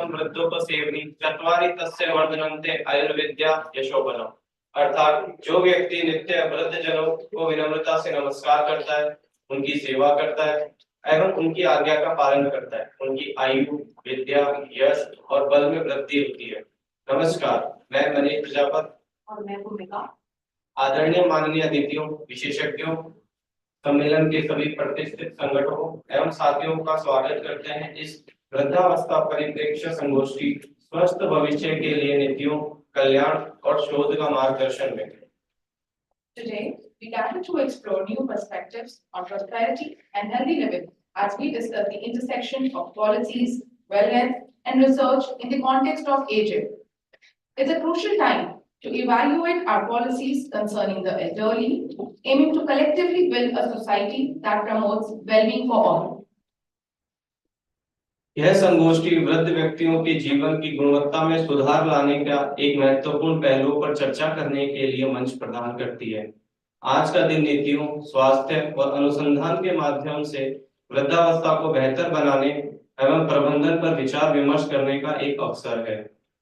वृद्धोपसेवनी चत्वारि तस्य वर्धनन्ते आयुर्विद्या यशोबलम। अर्थात जो व्यक्ति नित्य वृद्ध जनों को विनम्रता से नमस्कार करता है, उनकी सेवा करता है एवं उनकी आज्ञा का पालन करता है, उनकी आयु, विद्या, यश और बल में वृद्धि होती है। नमस्कार, मैं मनीष प्रजापति और मैं भूमिका। आदरणीय माननीय अतिथियों, विशेषज्ञों, सम्मेलन के सभी प्रतिष्ठित संगठनों एवं साथियों का स्वागत करते हैं इस वृद्धावस्था परिप्रेक्ष्य संगोष्ठी स्वस्थ भविष्य के लिए नीतियों, कल्याण और शोध का मार्गदर्शन में। Today, we gather to explore new perspectives on prosperity and healthy living as we discuss the intersection of policies, wellness, and research in the context of aging. It's a crucial time to evaluate our policies concerning the elderly, aiming to collectively build a society that promotes well-being for all. यह संगोष्ठी वृद्ध व्यक्तियों के जीवन की गुणवत्ता में सुधार लाने का एक महत्वपूर्ण पहलू पर चर्चा करने के लिए मंच प्रदान करती है। आज का दिन नीतियों, स्वास्थ्य और अनुसंधान के माध्यम से वृद्धावस्था को बेहतर बनाने एवं प्रबंधन पर विचार विमर्श करने का एक अवसर है।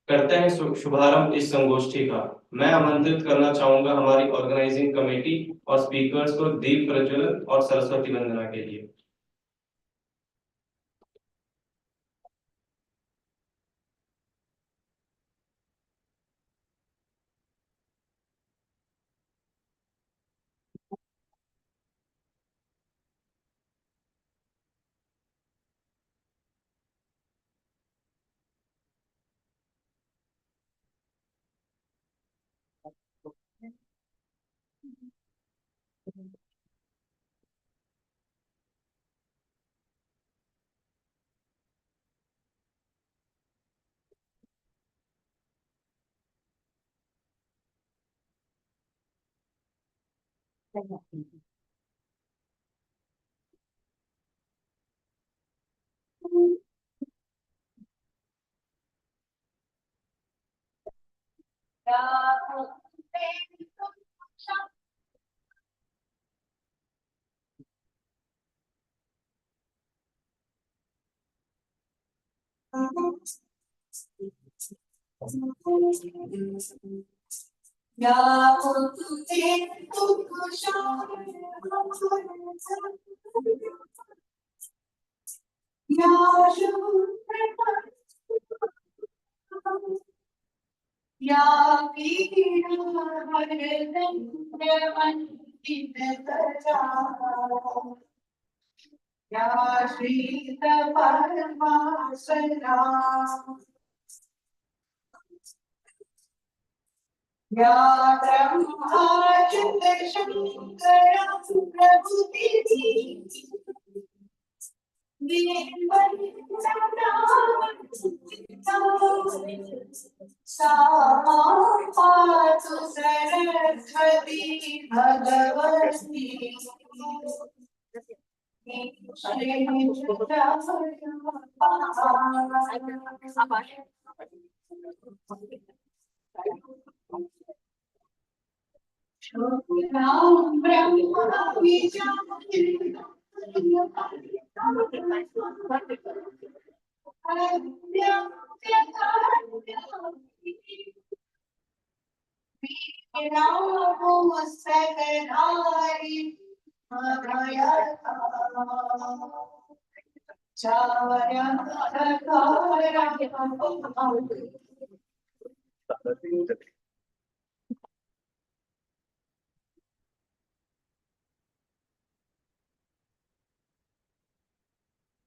करते हैं शुभारंभ इस संगोष्ठी का। मैं आमंत्रित करना चाहूंगा हमारी ऑर्गेनाइजिंग कमेटी और स्पीकर्स को दीप प्रज्वलन और सरस्वती वंदना के लिए।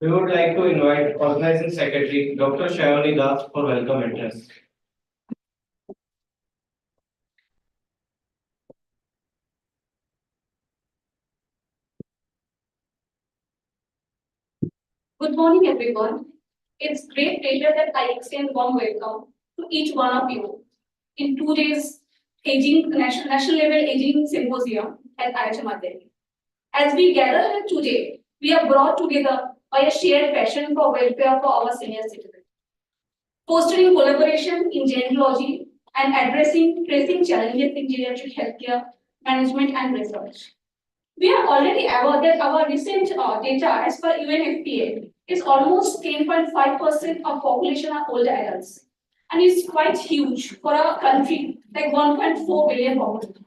We would like to invite Organizing Secretary Dr. Shayoni Das for welcome address. Good morning, everyone. It's great pleasure that I extend warm welcome to each one of you in today's national level aging symposium at IIHMR. As we gather here today, we are brought together by a shared passion for welfare for our senior citizens, fostering collaboration in genealogy and addressing pressing challenges in geriatric healthcare management and research. We are already aware that our recent data as per UNFPA is almost 10.5% of population are older adults. And it's quite huge for a country like 1.4 billion population.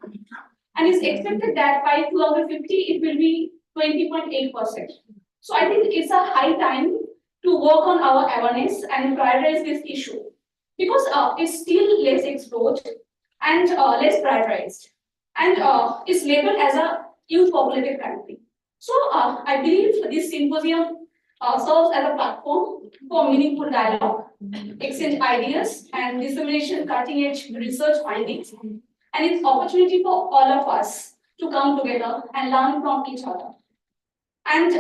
And it's expected that by 2050 it will be 20.8%. So I think it's a high time to work on our awareness and prioritize this issue because it's still less explored and less prioritized, and is labeled as a youth populated country. So I believe this symposium serves as a platform for meaningful dialogue, exchange ideas, and dissemination cutting edge research findings. And it's opportunity for all of us to come together and learn from each other. And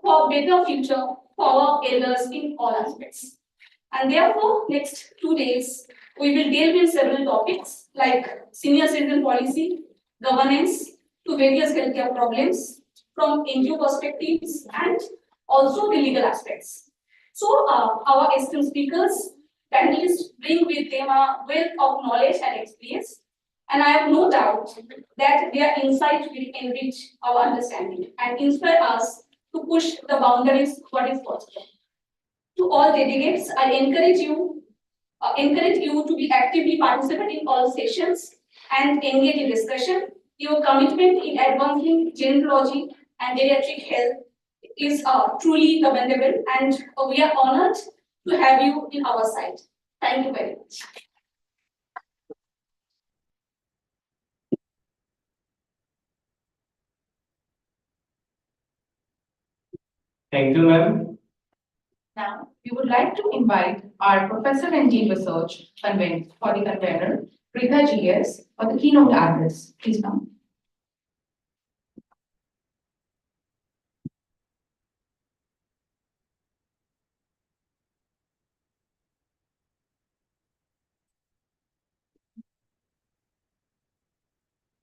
for better future for our elders in all aspects. And therefore, next 2 days, we will deal with several topics like senior citizen policy, governance, to various healthcare problems from NGO perspectives and also the legal aspects. So, our esteemed speakers, panelists bring with them a wealth of knowledge and experience, and I have no doubt that their insight will enrich our understanding and inspire us to push the boundaries what is possible. To all delegates, I encourage you to be actively participate in all sessions and engage in discussion. Your commitment in advancing gynecology and geriatric health is truly commendable, and we are honored to have you in our side. Thank you very much. Thank you, ma'am. Now, we would like to invite our Professor and Dean Research for the convener, Rita GS, for the keynote address. Please come.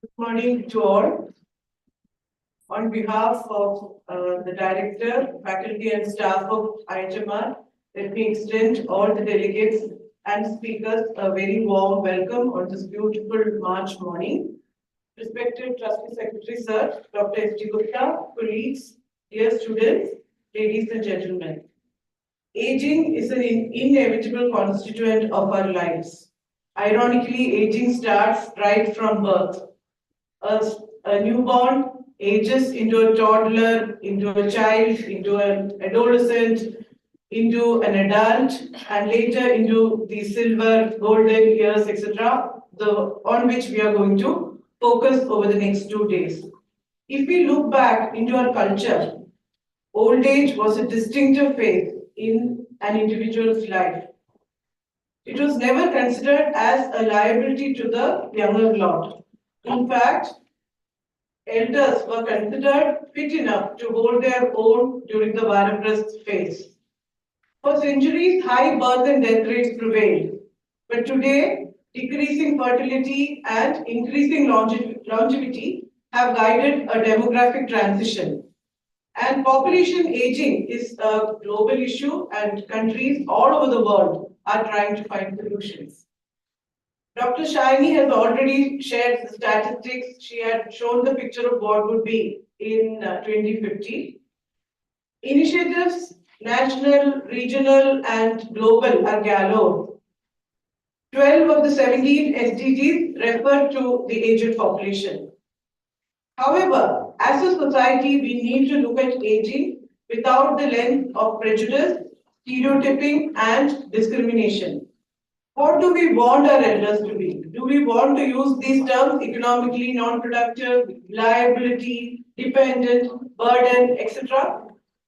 Good morning to all. On behalf of the Director, Faculty and Staff of IIHMR, let me extend all the delegates and speakers a very warm welcome on this beautiful March morning. Respected Trustee Secretary Sir, Dr. S. G. Gupta, colleagues, dear students, ladies and gentlemen. Aging is an inevitable constituent of our lives. Ironically, aging starts right from birth. A newborn ages into a toddler, into a child, into an adolescent, into an adult, and later into the silver, golden years, etc., on which we are going to focus over the next 2 days. If we look back into our culture, old age was a distinctive phase in an individual's life. It was never considered as a liability to the younger lot. In fact, elders were considered fit enough to hold their own during the Vanaprastha phase. For centuries, high birth and death rates prevailed. But today, decreasing fertility and increasing longevity have guided a demographic transition. And population aging is a global issue, and countries all over the world are trying to find solutions. Dr. Shaini has already shared the statistics. She had shown the picture of what would be in 2050. Initiatives, national, regional, and global are galore. 12 of the 17 SDGs refer to the aged population. However, as a society, we need to look at aging without the lens of prejudice, stereotyping, and discrimination. What do we want our elders to be? Do we want to use these terms economically non-productive, liability, dependent, burden, etc.?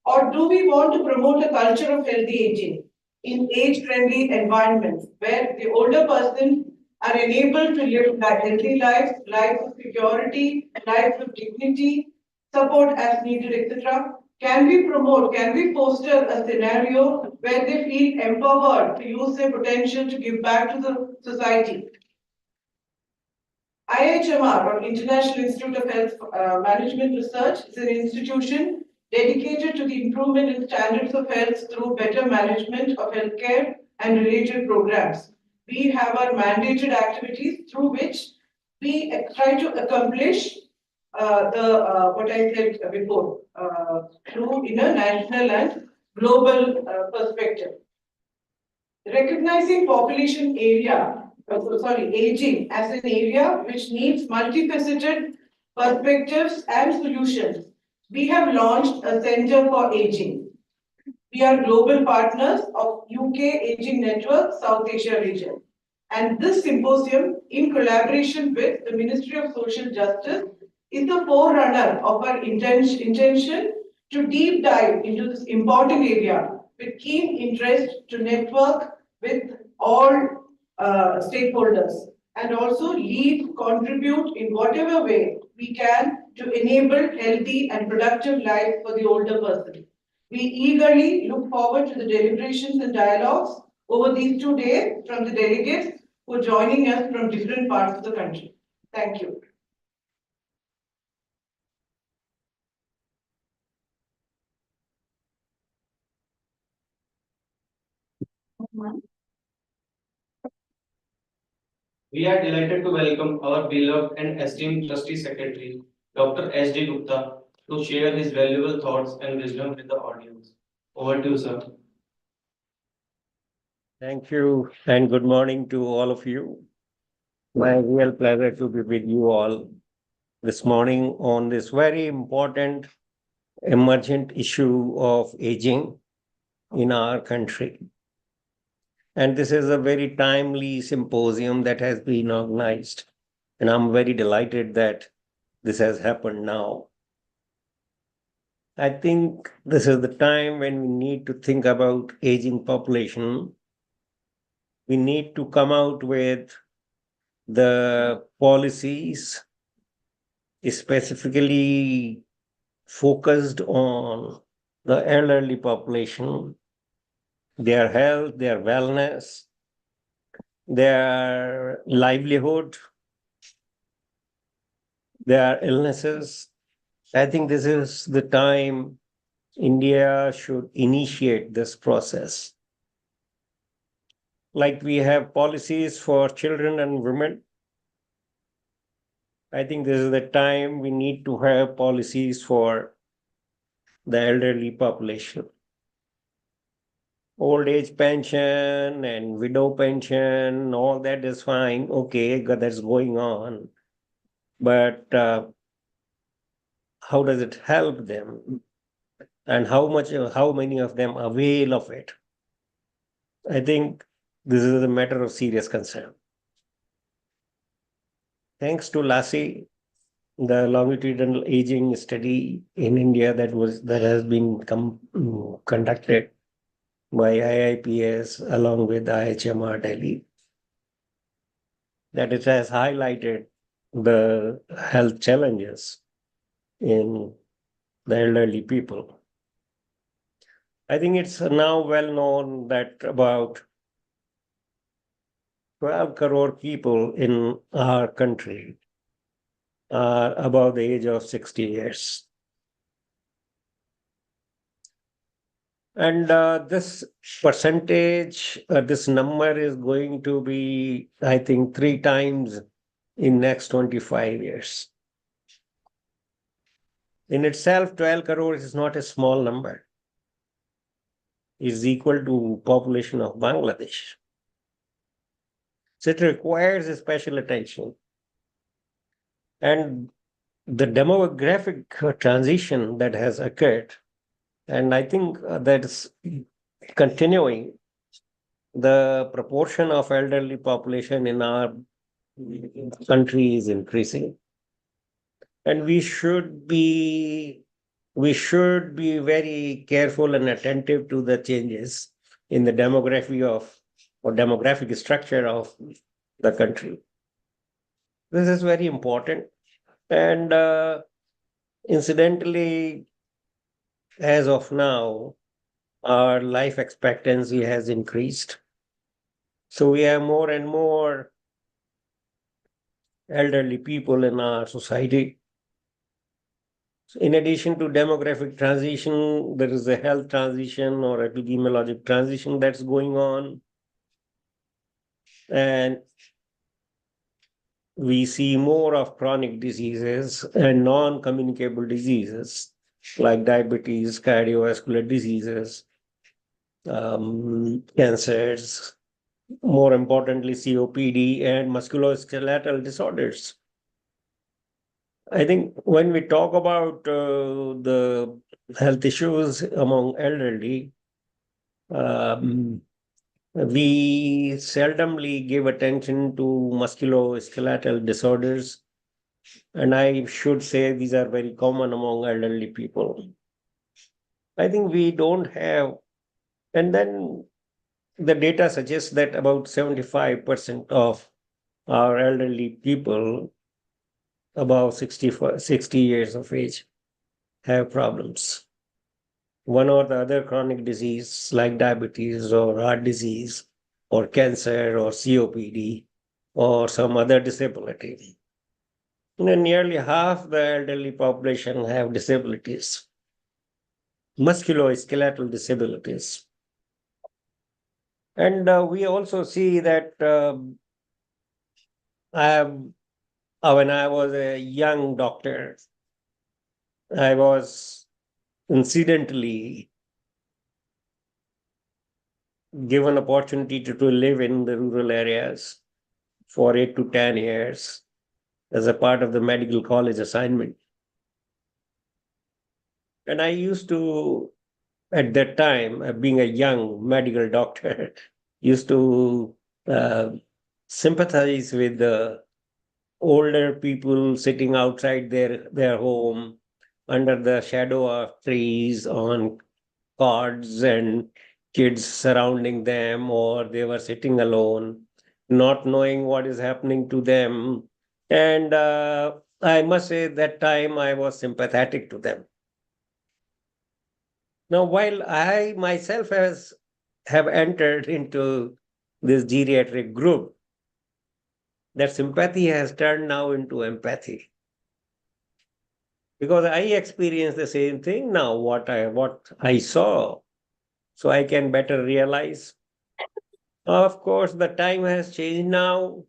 Or do we want to promote a culture of healthy aging in age-friendly environments where the older person are enabled to live healthy lives, lives of security, lives of dignity, support as needed, etc.? Can we promote, can we foster a scenario where they feel empowered to use their potential to give back to the society? IIHMR, or International Institute of Health Management Research, is an institution dedicated to the improvement in standards of health through better management of healthcare and related programs. We have our mandated activities through which we try to accomplish what I said before, through in a national and global perspective. Recognizing population aging as an area which needs multifaceted perspectives and solutions, we have launched a Center for Aging. We are global partners of UK Aging Network South Asia region. And this symposium, in collaboration with the Ministry of Social Justice, is the forerunner of our intention to deep dive into this important area with keen interest to network with all stakeholders and also contribute in whatever way we can to enable healthy and productive life for the older person. We eagerly look forward to the deliberations and dialogues over these 2 days from the delegates who are joining us from different parts of the country. Thank you. We are delighted to welcome our beloved and esteemed Trustee Secretary, Dr. S.D. Gupta, to share his valuable thoughts and wisdom with the audience. Over to you, sir. Thank you and good morning to all of you. My real pleasure to be with you all this morning on this very important emergent issue of aging in our country. And this is a very timely symposium that has been organized. And I'm very delighted that this has happened now. I think this is the time when we need to think about aging population. We need to come out with the policies specifically focused on the elderly population, their health, their wellness, their livelihood, their illnesses. I think this is the time India should initiate this process. Like we have policies for children and women, I think this is the time we need to have policies for the elderly population. Old age pension and widow pension, all that is fine. Okay, that's going on. But how does it help them? And how many of them avail of it? I think this is a matter of serious concern. Thanks to Lassie, the longitudinal aging study in India that has been conducted by IIPS along with IIHMR Delhi, that it has highlighted the health challenges in the elderly people. I think it's now well known that about 12 crore people in our country are above the age of 60 years. And this percentage, this number is going to be, I think, 3 times in next 25 years. In itself, 12 crores is not a small number. It's equal to population of Bangladesh. So it requires a special attention. And the demographic transition that has occurred, and I think that's continuing, the proportion of elderly population in our country is increasing. And we should be very careful and attentive to the changes in the demographic structure of the country. This is very important. And incidentally, as of now, our life expectancy has increased. So we have more and more elderly people in our society. In addition to demographic transition, there is a health transition or epidemiologic transition that's going on. And we see more of chronic diseases and non-communicable diseases like diabetes, cardiovascular diseases, cancers, more importantly, COPD and musculoskeletal disorders. I think when we talk about the health issues among elderly, um, we seldomly give attention to musculoskeletal disorders, and I should say these are very common among elderly people. I think we don't have, and then the data suggests that about 75% of our elderly people above 60 years of age have problems. One or the other chronic disease like diabetes or heart disease or cancer or COPD or some other disability. Nearly half the elderly population have disabilities, musculoskeletal disabilities. And we also see that when I was a young doctor, I was incidentally given opportunity to live in the rural areas for 8 to 10 years as a part of the medical college assignment. And I used to, at that time, being a young medical doctor, used to uh, sympathize with the older people sitting outside their home under the shadow of trees on cards and kids surrounding them, or they were sitting alone, not knowing what is happening to them. And I must say that time I was sympathetic to them. Now, while I myself have entered into this geriatric group, that sympathy has turned now into empathy. Because I experienced the same thing now, what I saw, so I can better realize. Of course, the time has changed now,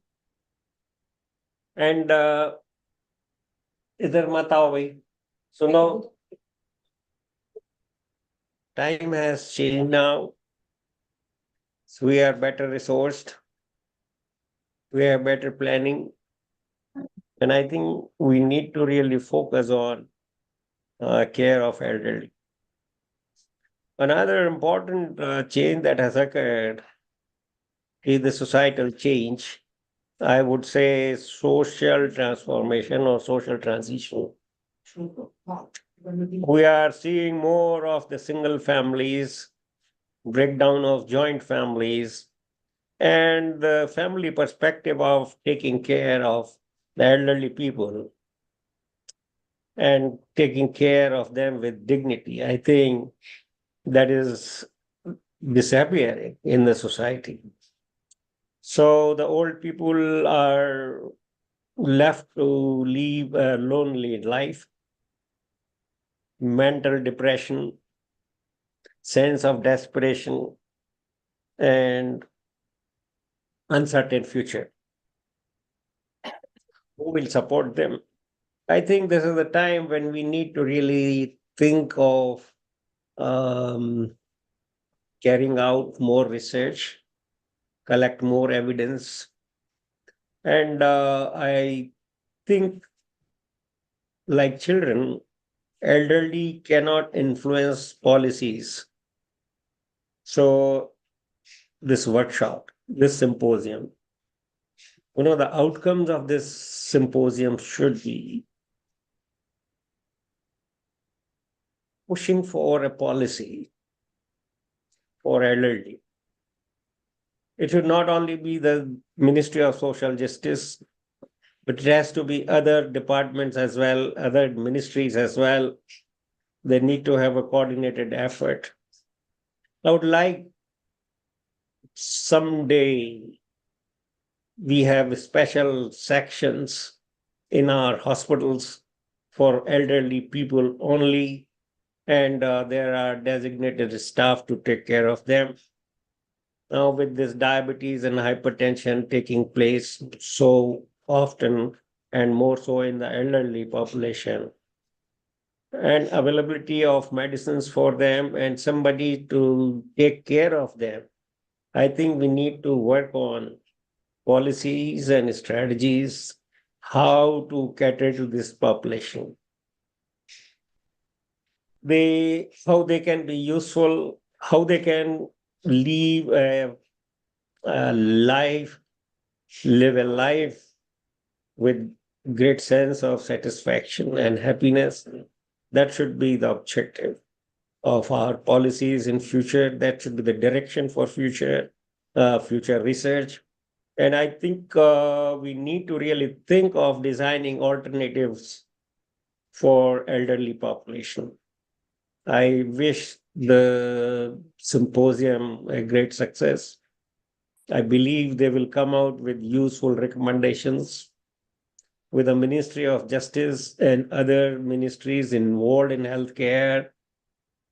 and इधर मत आओ भाई सुनो time has changed now, so we are better resourced, we have better planning, and I think we need to really focus on care of elderly. Another important change that has occurred is the societal change. I would say social transformation or social transition. We are seeing more of the single families, breakdown of joint families, and the family perspective of taking care of the elderly people and taking care of them with dignity. I think that is disappearing in the society. So the old people are left to live a lonely life, mental depression, sense of desperation, and uncertain future. Who will support them? I think this is the time when we need to really think of carrying out more research, collect more evidence. And I think, like children, elderly cannot influence policies. So, this workshop, this symposium, the outcomes of this symposium should be pushing for a policy for elderly. It should not only be the Ministry of Social Justice, but it has to be other departments as well, other ministries as well. They need to have a coordinated effort. I would like someday we have special sections in our hospitals for elderly people only, and there are designated staff to take care of them. Now, with this diabetes and hypertension taking place so often and more so in the elderly population, and availability of medicines for them and somebody to take care of them. I think we need to work on policies and strategies how to cater to this population. How they can be useful, how they can live a life, live a life with great sense of satisfaction and happiness. That should be the objective of our policies in future. That should be the direction for future research. And I think we need to really think of designing alternatives for elderly population. I wish the symposium a great success. I believe they will come out with useful recommendations with the Ministry of Justice and other ministries involved in healthcare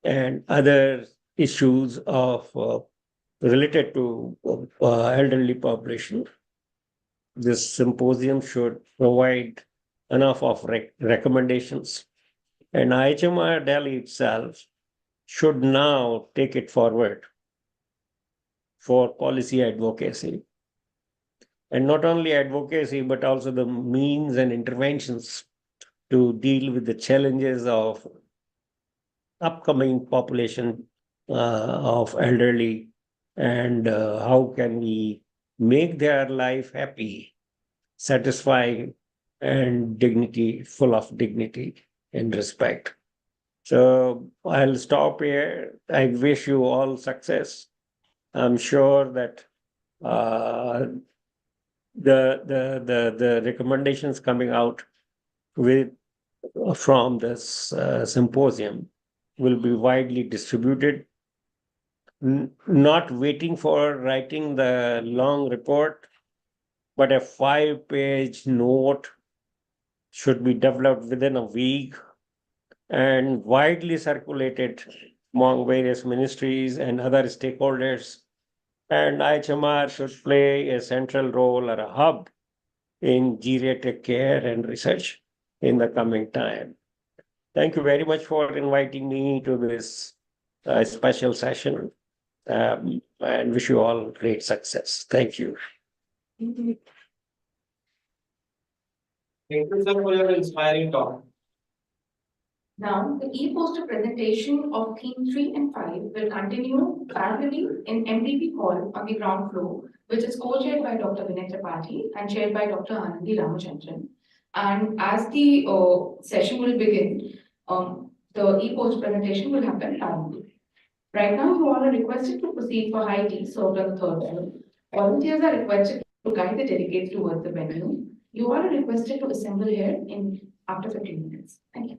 and other issues of related to elderly population. This symposium should provide enough of recommendations, and IHMR Delhi itself should now take it forward for policy advocacy. And not only advocacy, but also the means and interventions to deal with the challenges of upcoming population of elderly, and how can we make their life happy, satisfying, and full of dignity and respect. So I'll stop here. I wish you all success. I'm sure that uh, the recommendations coming out with from this symposium will be widely distributed. Not waiting for writing the long report, but a 5-page note should be developed within a week and widely circulated among various ministries and other stakeholders. And IHMR should play a central role or a hub in geriatric care and research in the coming time. Thank you very much for inviting me to this special session, and wish you all great success. Thank you. Thank you, sir, for your inspiring talk. Now, the e-poster presentation of theme 3 and 5 will continue parallelly in MDP hall on the ground floor, which is co-chaired by Dr. Vinay Tripathi and chaired by Dr. Anandi Ramachandran. And as the session will begin, the e-post presentation will happen parallelly. Right now, you all are requested to proceed for high tea served on the third level. Volunteers are requested to guide the delegates towards the venue. You all are requested to assemble here in after 15 minutes. Thank you.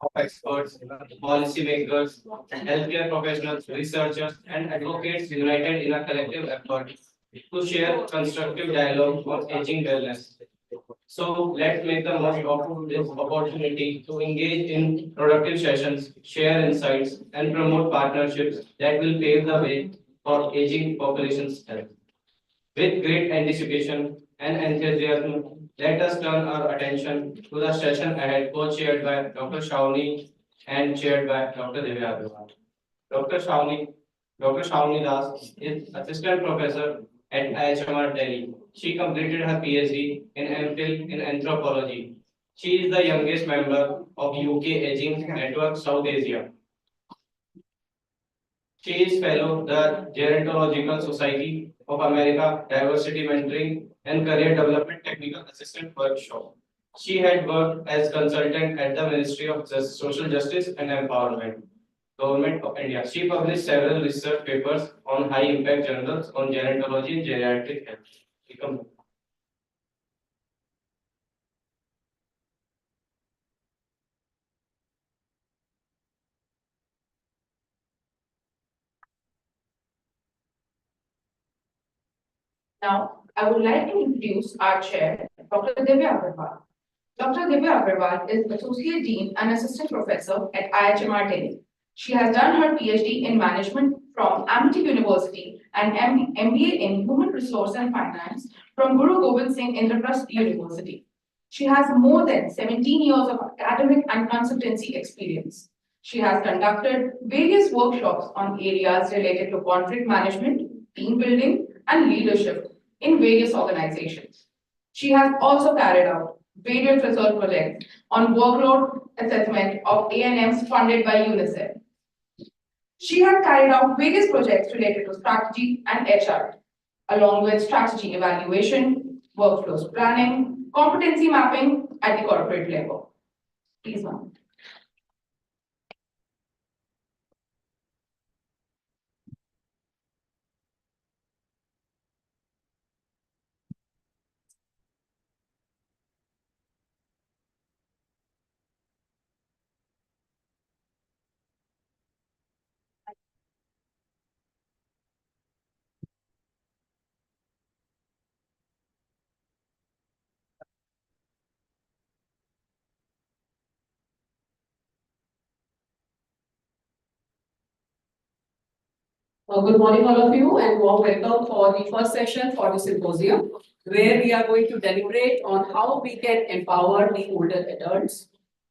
of experts, policymakers, healthcare professionals, researchers, and advocates united in a collective effort to share constructive dialogue on aging wellness. So let's make the most of this opportunity to engage in productive sessions, share insights, and promote partnerships that will pave the way for aging population's health. With great anticipation and enthusiasm, let us turn our attention to the session ahead, co-chaired by Dr. Shawnee and chaired by Dr. Divya Agarwal. Dr. Shawnee, Dr. Shawnee Das is assistant professor at IIHMR Delhi. She completed her PhD in MPhil in anthropology. She is the youngest member of UK Aging Network South Asia. She is fellow the Gerontological Society of America Diversity Mentoring and Career Development Technical Assistant Workshop. She had worked as consultant at the Ministry of Social Justice and Empowerment, Government of India. She published several research papers on high impact journals on gerontology and geriatric health. Welcome. Now, I would like to introduce our chair, Dr. Divya Agarwal. Dr. Divya Agarwal is Associate Dean and Assistant Professor at IIHMR Delhi. She has done her PhD in Management from Amity University and MBA in Human Resource and Finance from Guru Gobind Singh Indraprasth University. She has more than 17 years of academic and consultancy experience. She has conducted various workshops on areas related to conflict management, team building, and leadership in various organizations. She has also carried out various research projects on workload assessment of ANMs funded by UNICEF. She has carried out various projects related to strategy and HR, along with strategy evaluation, workflows planning, competency mapping at the corporate level. Please, ma'am. Good morning, all of you, and warm welcome for the first session for the symposium, where we are going to deliberate on how we can empower the older adults,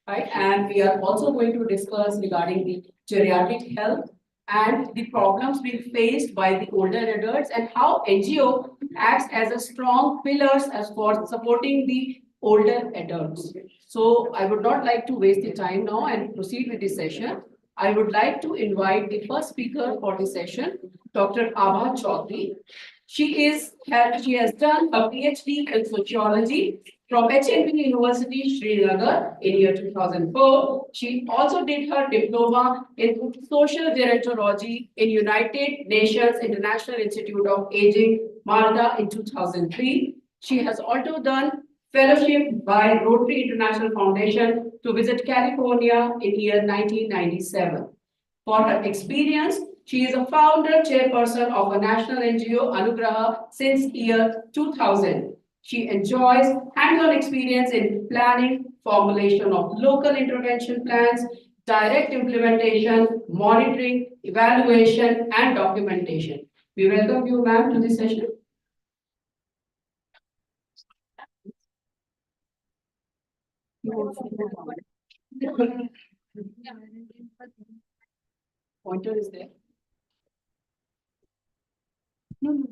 right? And we are also going to discuss regarding the geriatric health and the problems being faced by the older adults and how NGO acts as a strong pillars as for supporting the older adults. So I would not like to waste the time now and proceed with the session. I would like to invite the first speaker for the session, Dr. Abha Chaudhary. She has done a PhD in sociology from HNP University, Srinagar in year 2004. She also did her diploma in social gerontology in United Nations International Institute of Aging, Malta in 2003. She has also done fellowship by Rotary International Foundation to visit California in year 1997. For her experience, she is a founder chairperson of a national NGO, Anugraha, since year 2000. She enjoys hands-on experience in planning, formulation of local intervention plans, direct implementation, monitoring, evaluation, and documentation. We welcome you, ma'am, to this session. Pointer is there. No.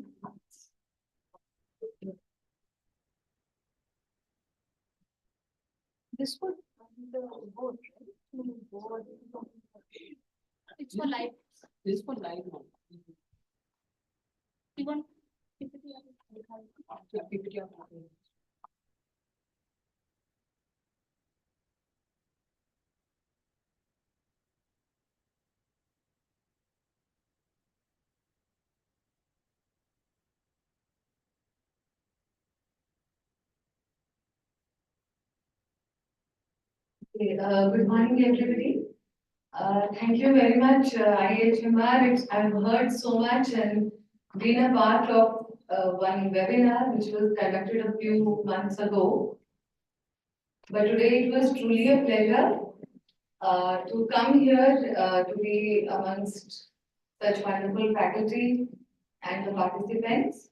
This one, the board, right? It's for live. This for live now. You want PPT? PPT. Good morning, everybody. Thank you very much, IIHMR. I've heard so much and been a part of one webinar which was conducted a few months ago. But today it was truly a pleasure to come here to be amongst such wonderful faculty and the participants.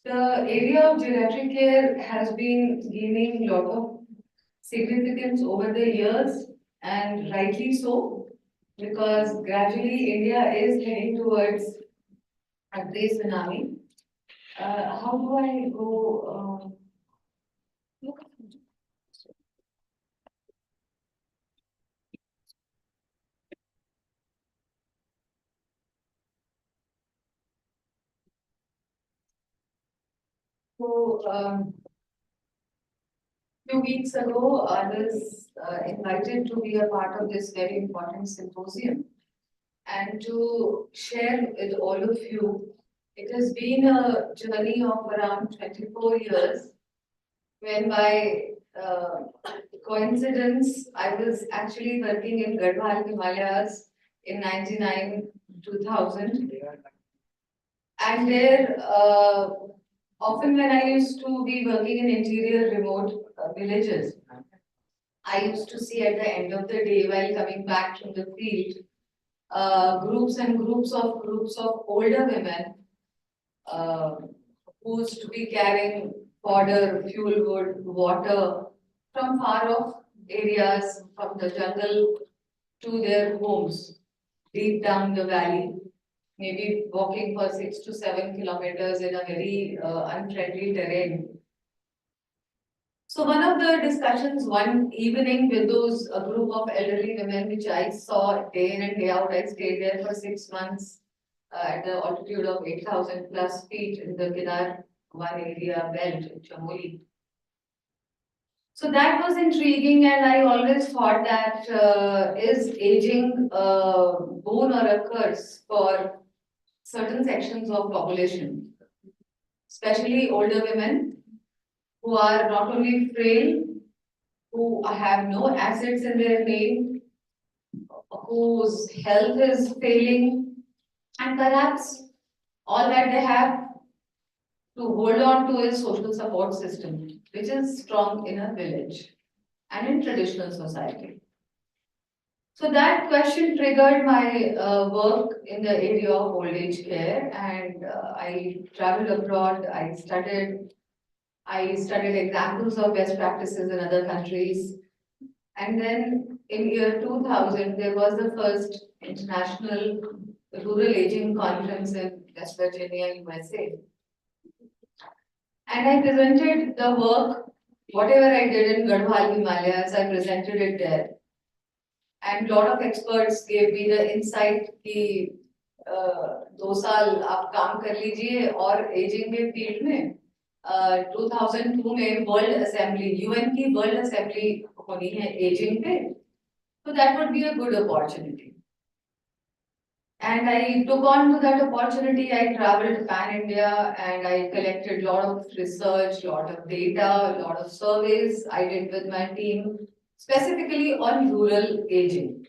The area of geriatric care has been gaining a lot of significance over the years, and rightly so, because gradually India is heading towards a great tsunami. How do I go? Few weeks ago, I was invited to be a part of this very important symposium and to share with all of you. It has been a journey of around 24 years when by coincidence, I was actually working in Garhwal, Himalayas in 99-2000. And there, often when I used to be working in interior remote villages, I used to see at the end of the day while coming back from the field, groups and groups of older women who used to be carrying fodder, fuel wood, water from far off areas, from the jungle to their homes deep down the valley, maybe walking for 6 to 7 kilometers in a very unfriendly terrain. So one of the discussions one evening with those group of elderly women, which I saw day in and day out, I stayed there for 6 months at the altitude of 8,000 plus feet in the Kedar one area belt in Chamoli. So that was intriguing, and I always thought that is aging a boon or a curse for certain sections of population, especially older women who are not only frail, who have no assets in their name, whose health is failing, and perhaps all that they have to hold on to is social support system, which is strong in a village and in traditional society. So that question triggered my work in the area of old age care, and I traveled abroad. I studied examples of best practices in other countries, and then in year 2000 there was the first international rural aging conference in West Virginia, USA. And I presented the work, whatever I did in Garhwal Himalayas, I presented it there. And a lot of experts gave me the insight कि 2 साल आप काम कर लीजिए और ageing के field में 2002 में वर्ल्ड असेंबली यूएन की वर्ल्ड असेंबली होनी है एजिंग पे, so that would be a good opportunity. And I took on to that opportunity. I traveled pan-India and I collected a lot of research, a lot of data, a lot of surveys I did with my team, specifically on rural aging.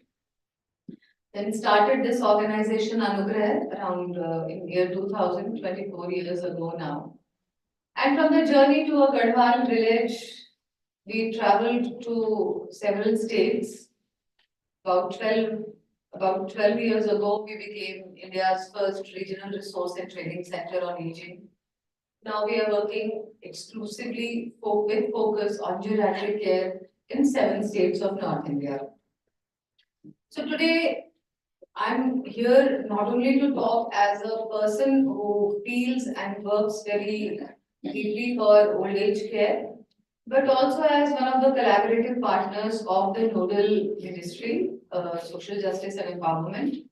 Then started this organization Anugrah around in year 2000, 24 years ago now. And from the journey to a Garhwal village, we traveled to several states. About 12 years ago, we became India's first regional resource and training center on aging. Now we are working exclusively with focus on geriatric care in 7 states of North India. So today, I'm here not only to talk as a person who feels and works very deeply for old age care, but also as one of the collaborative partners of the nodal ministry, social justice and empowerment.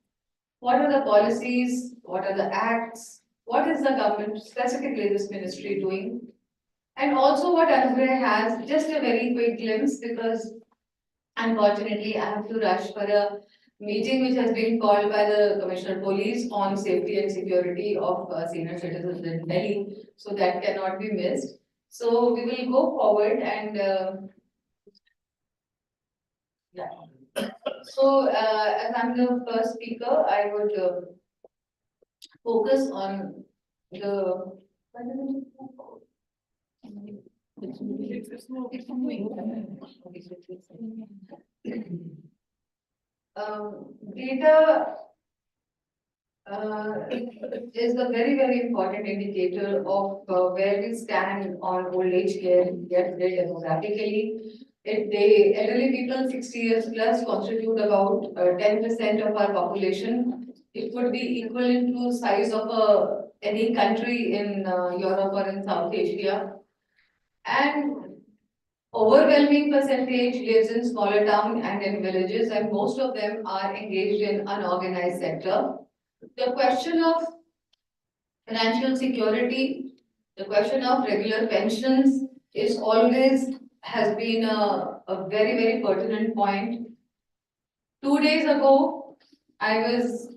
What are the policies? What are the acts? What is the government, specifically this ministry, doing? And also what Anugrah has, just a very quick glimpse, because unfortunately I have to rush for a meeting which has been called by the Commissioner Police on safety and security of senior citizens in Delhi, so that cannot be missed. So we will go forward, and Yeah. So, as I'm the first speaker, I would focus on the. Data is a very important indicator of where we stand on old age care, yet demographically. If the elderly people 60 years plus constitute about 10% of our population, it would be equivalent to size of any country in Europe or in South Asia. And overwhelming percentage lives in smaller town and in villages, and most of them are engaged in unorganized sector. The question of financial security, the question of regular pensions is always has been a very pertinent point. 2 days ago, I was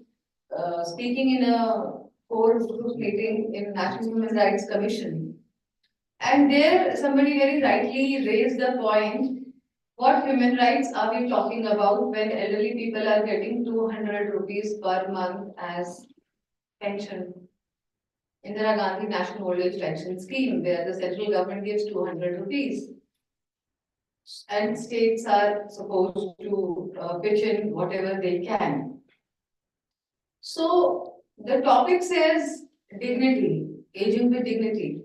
speaking in a core group meeting in National Human Rights Commission. And there somebody very rightly raised the point, what human rights are we talking about when elderly people are getting 200 rupees per month as pension? Indira Gandhi National Old Age Pension Scheme, where the central government gives 200 rupees. And states are supposed to pitch in whatever they can. So the topic says dignity, aging with dignity.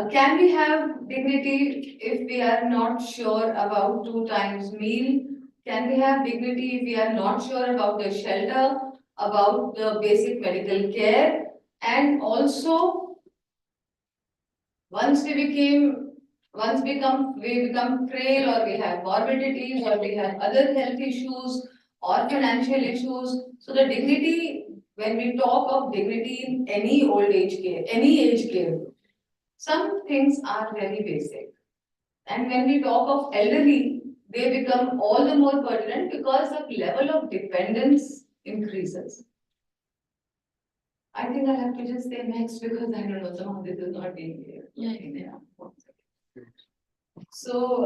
Can we have dignity if we are not sure about 2 times meal? Can we have dignity if we are not sure about the shelter, about the basic medical care? And also, once we become frail, or we have morbidities, or we have other health issues or financial issues. So the dignity, when we talk of dignity in any old age care, any age care, some things are very basic. And when we talk of elderly, they become all the more pertinent because the level of dependence increases. I think I have to just say next because I don't know, some of this is not being clear. Yeah. So,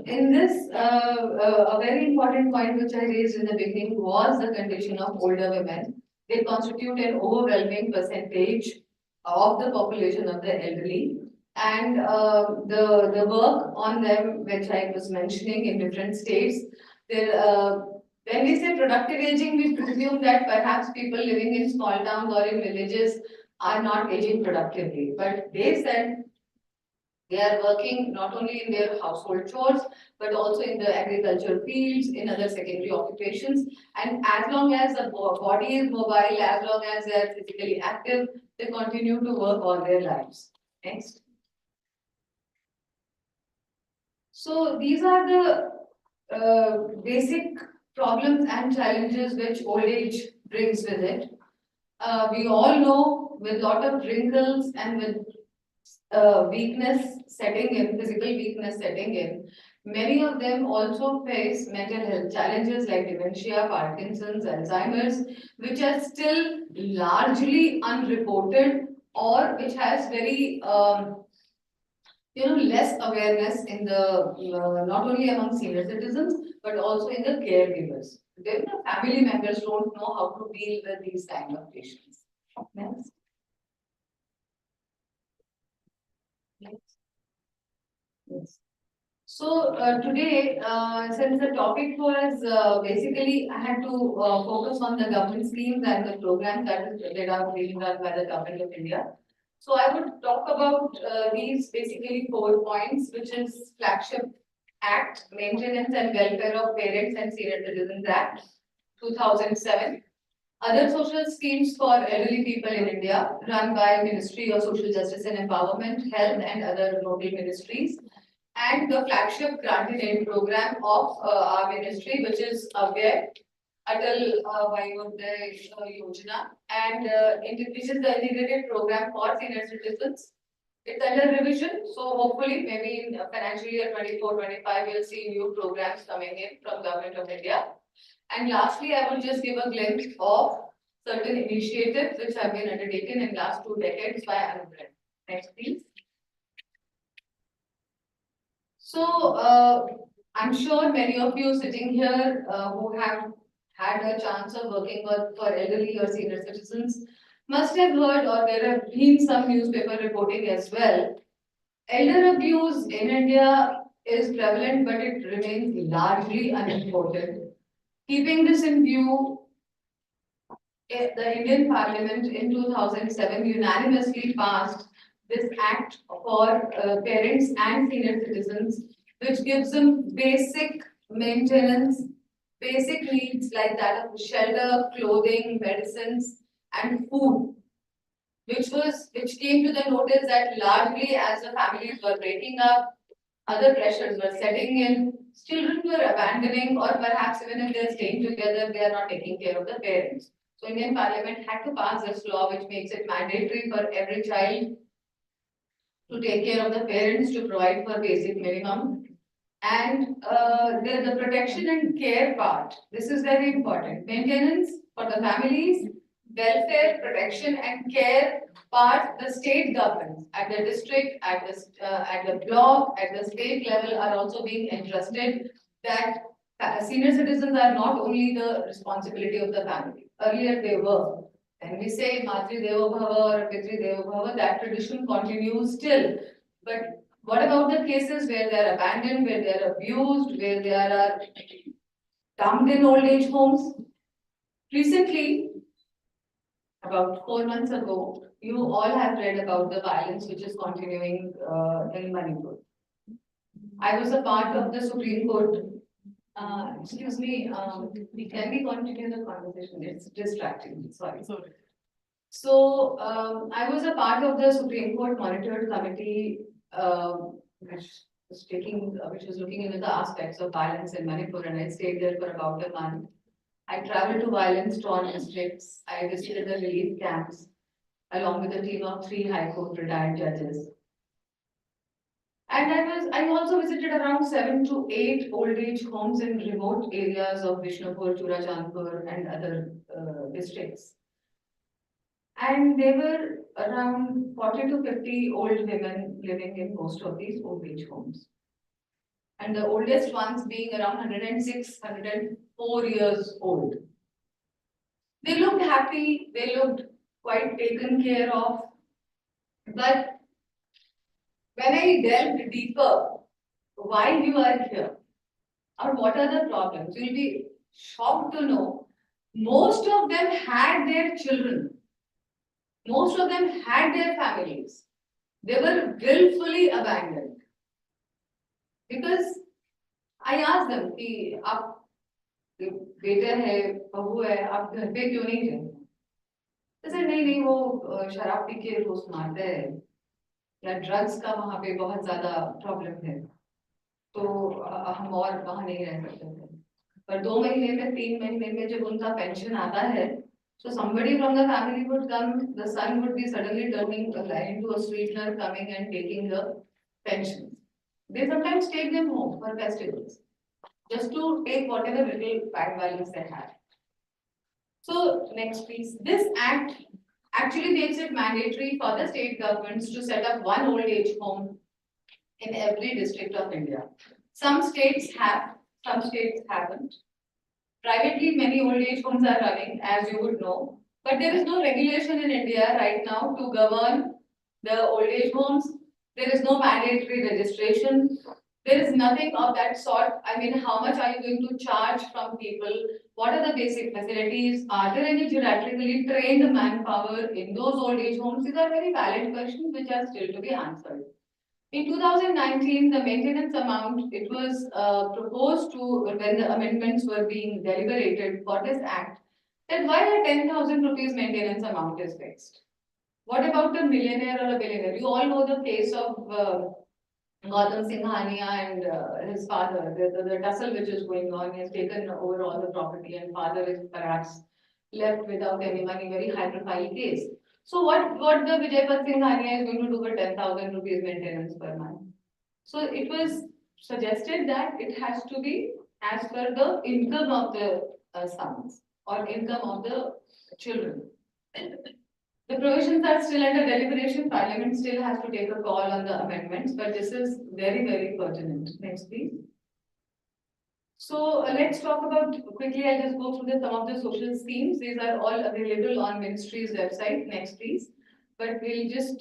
in this, a very important point which I raised in the beginning was the condition of older women. They constitute an overwhelming percentage of the population of the elderly. And the work on them, which I was mentioning in different states, when we say productive aging, we presume that perhaps people living in small towns or in villages are not aging productively. But they said they are working not only in their household chores, but also in the agriculture fields, in other secondary occupations. And as long as the body is mobile, as long as they are physically active, they continue to work all their lives. Next. So these are the basic problems and challenges which old age brings with it. We all know with lot of wrinkles and with weakness setting in, physical weakness setting in, many of them also face mental health challenges like dementia, Parkinson's, Alzheimer's, which are still largely unreported or which has very less awareness in the not only among senior citizens but also in the caregivers. Their family members don't know how to deal with these kind of patients. Next. Yes. So today, since the topic was basically, I had to focus on the government schemes and the programs that are being run by the government of India. So I would talk about these basically 4 points, which is Flagship Act, Maintenance and Welfare of Parents and Senior Citizens Act, 2007. Other social schemes for elderly people in India, run by Ministry of Social Justice and Empowerment, Health and other local ministries. And the flagship granted aid program of our ministry, which is AVARE, Atal Vayodaya Yojana, and this is the integrated program for senior citizens. It's under revision, so hopefully maybe in financial year 24-25 we'll see new programs coming in from Government of India. And lastly, I will just give a glimpse of certain initiatives which have been undertaken in last 2 decades by Anugrah. Next, please. So, I'm sure many of you sitting here who have had a chance of working for elderly or senior citizens must have heard, or there have been some newspaper reporting as well. Elder abuse in India is prevalent, but it remains largely unreported. Keeping this in view, the Indian Parliament in 2007 unanimously passed this act for parents and senior citizens, which gives them basic maintenance, basic needs like that of shelter, clothing, medicines, and food, which came to the notice that largely as the families were breaking up, other pressures were setting in, children were abandoning, or perhaps even if they're staying together, they are not taking care of the parents. So Indian Parliament had to pass this law which makes it mandatory for every child to take care of the parents, to provide for basic minimum. And the protection and care part, this is very important. Maintenance for the families, welfare, protection and care part, the state governments at the district, at the block, at the state level are also being entrusted that senior citizens are not only the responsibility of the family. Earlier they were. When we say Matri Devo Bhava or Pitri Devo Bhava, that tradition continues still. But what about the cases where they are abandoned, where they are abused, where they are dumped in old age homes? Recently, about 4 months ago, you all have read about the violence which is continuing in Manipur. I was a part of the Supreme Court. Excuse me, can we continue the conversation? It's distracting, sorry. So, I was a part of the Supreme Court Monitored Committee, which was looking into the aspects of violence in Manipur, and I stayed there for about a month. I traveled to violence-torn districts. I visited the relief camps along with a team of 3 High Court retired judges. And I also visited around 7 to 8 old age homes in remote areas of Vishnupur, Churachandpur, and other districts. And there were around 40 to 50 old women living in most of these old age homes. And the oldest ones being around 106, 104 years old. They looked happy, they looked quite taken care of. But when I delved deeper, why you are here, or what are the problems, you'll be shocked to know most of them had their children. Most of them had their families. They were willfully abandoned. Because I asked them, कि आप बेटा है, बहू है, आप घर पे क्यों नहीं रहते? They said, नहीं वो शराब पी के रोज मारता है, या ड्रग्स का वहाँ पे बहुत ज्यादा प्रॉब्लम है, तो हम और वहाँ नहीं रह सकते थे. पर 2 महीने में 3 महीने में जब उनका पेंशन आता है, so somebody from the family would come, the son would be suddenly turning into a sweetener, coming and taking the pensions. They sometimes take them home for festivals, just to take whatever little bad values they have. So next please, this act actually makes it mandatory for the state governments to set up 1 old age home in every district of India. Some states have, some states haven't. Privately, many old age homes are running, as you would know, but there is no regulation in India right now to govern the old age homes. There is no mandatory registration. There is nothing of that sort. I mean, how much are you going to charge from people? What are the basic facilities? Are there any geriatrically trained manpower in those old age homes? These are very valid questions which are still to be answered. In 2019, the maintenance amount, it was proposed to, when the amendments were being deliberated for this act, that why a 10,000 rupees maintenance amount is fixed? What about a millionaire or a billionaire? You all know the case of Gautam Singhania and his father, the tussle which is going on. He has taken over all the property and father is perhaps left without any money, very high profile case. So what the Vijaypal Singhania is going to do with 10,000 rupees maintenance per month? So it was suggested that it has to be as per the income of the sons or income of the children. The provisions are still under deliberation. Parliament still has to take a call on the amendments, but this is very, very pertinent. Next, please. So let's talk about quickly. I'll just go through some of the social schemes. These are all available on Ministry's website. Next, please. But we'll just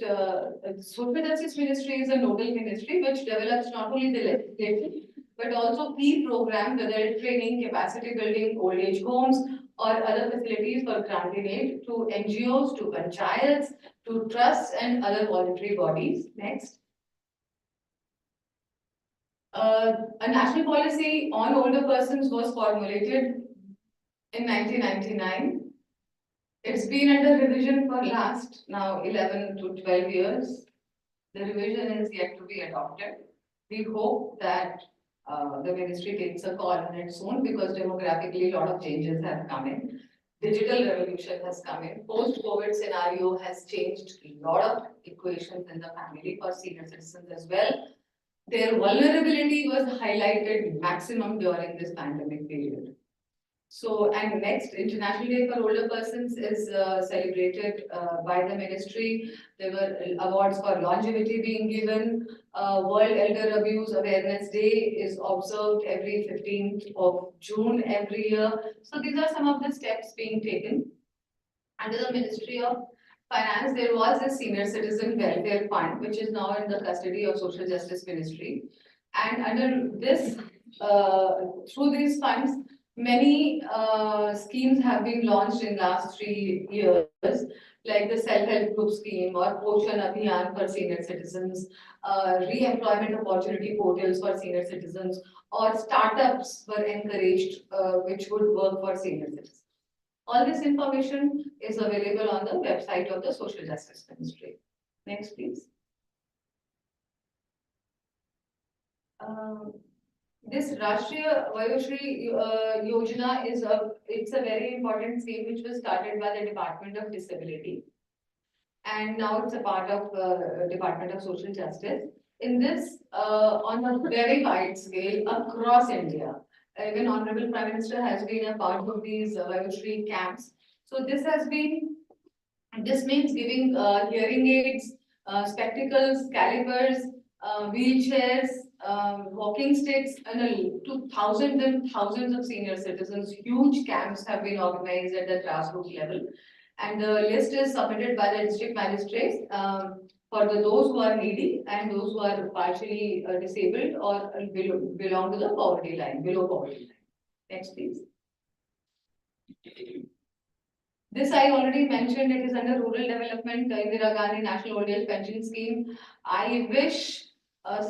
Social Justice Ministry is a nodal ministry which develops not only the legislation but also key programs, whether it's training, capacity building, old age homes, or other facilities for granting aid to NGOs, to panchayats, to trusts and other voluntary bodies. Next. A national policy on older persons was formulated in 1999. It's been under revision for last now 11 to 12 years. The revision is yet to be adopted. We hope that the ministry takes a call on it soon because demographically a lot of changes have come in. Digital revolution has come in. Post-COVID scenario has changed a lot of equations in the family for senior citizens as well. Their vulnerability was highlighted maximum during this pandemic period. So, and next, International Day for Older Persons is celebrated by the ministry. There were awards for longevity being given. World Elder Abuse Awareness Day is observed every 15th of June every year. So these are some of the steps being taken. Under the Ministry of Finance, there was a Senior Citizen Welfare Fund, which is now in the custody of Social Justice Ministry. And under this, through these funds, many schemes have been launched in last 3 years, like the self-help group scheme or Poshan Abhiyan for senior citizens, re-employment opportunity portals for senior citizens, or startups were encouraged, which would work for senior citizens. All this information is available on the website of the Social Justice Ministry. Next, please. This Rashtriya Vayashri Yojana it's a very important scheme which was started by the Department of Disability. And now it's a part of Department of Social Justice. In this, on a very wide scale across India, even Honorable Prime Minister has been a part of these Vayashri camps. So this means giving hearing aids, spectacles, calipers, wheelchairs, walking sticks, and to thousands and thousands of senior citizens. Huge camps have been organized at the grassroots level. And the list is submitted by the district magistrates for those who are needy and those who are partially disabled or belong to the poverty line, below poverty line. Next, please. This I already mentioned, it is under Rural Development, Indira Gandhi National Old Age Pension Scheme. I wish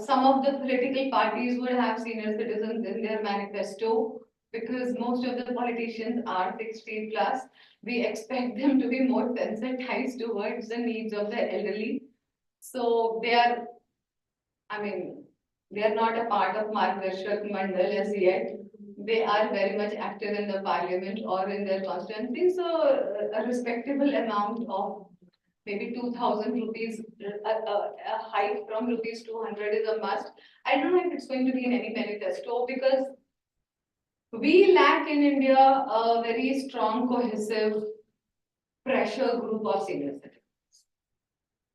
some of the political parties would have senior citizens in their manifesto because most of the politicians are 60 plus. We expect them to be more sensitized towards the needs of the elderly. So they are, they are not a part of Margdarshak Mandal as yet. They are very much active in the parliament or in their constituency. So a respectable amount of maybe 2,000 rupees, a hike from rupees 200 is a must. I don't know if it's going to be in any manifesto because we lack in India a very strong, cohesive pressure group of senior citizens.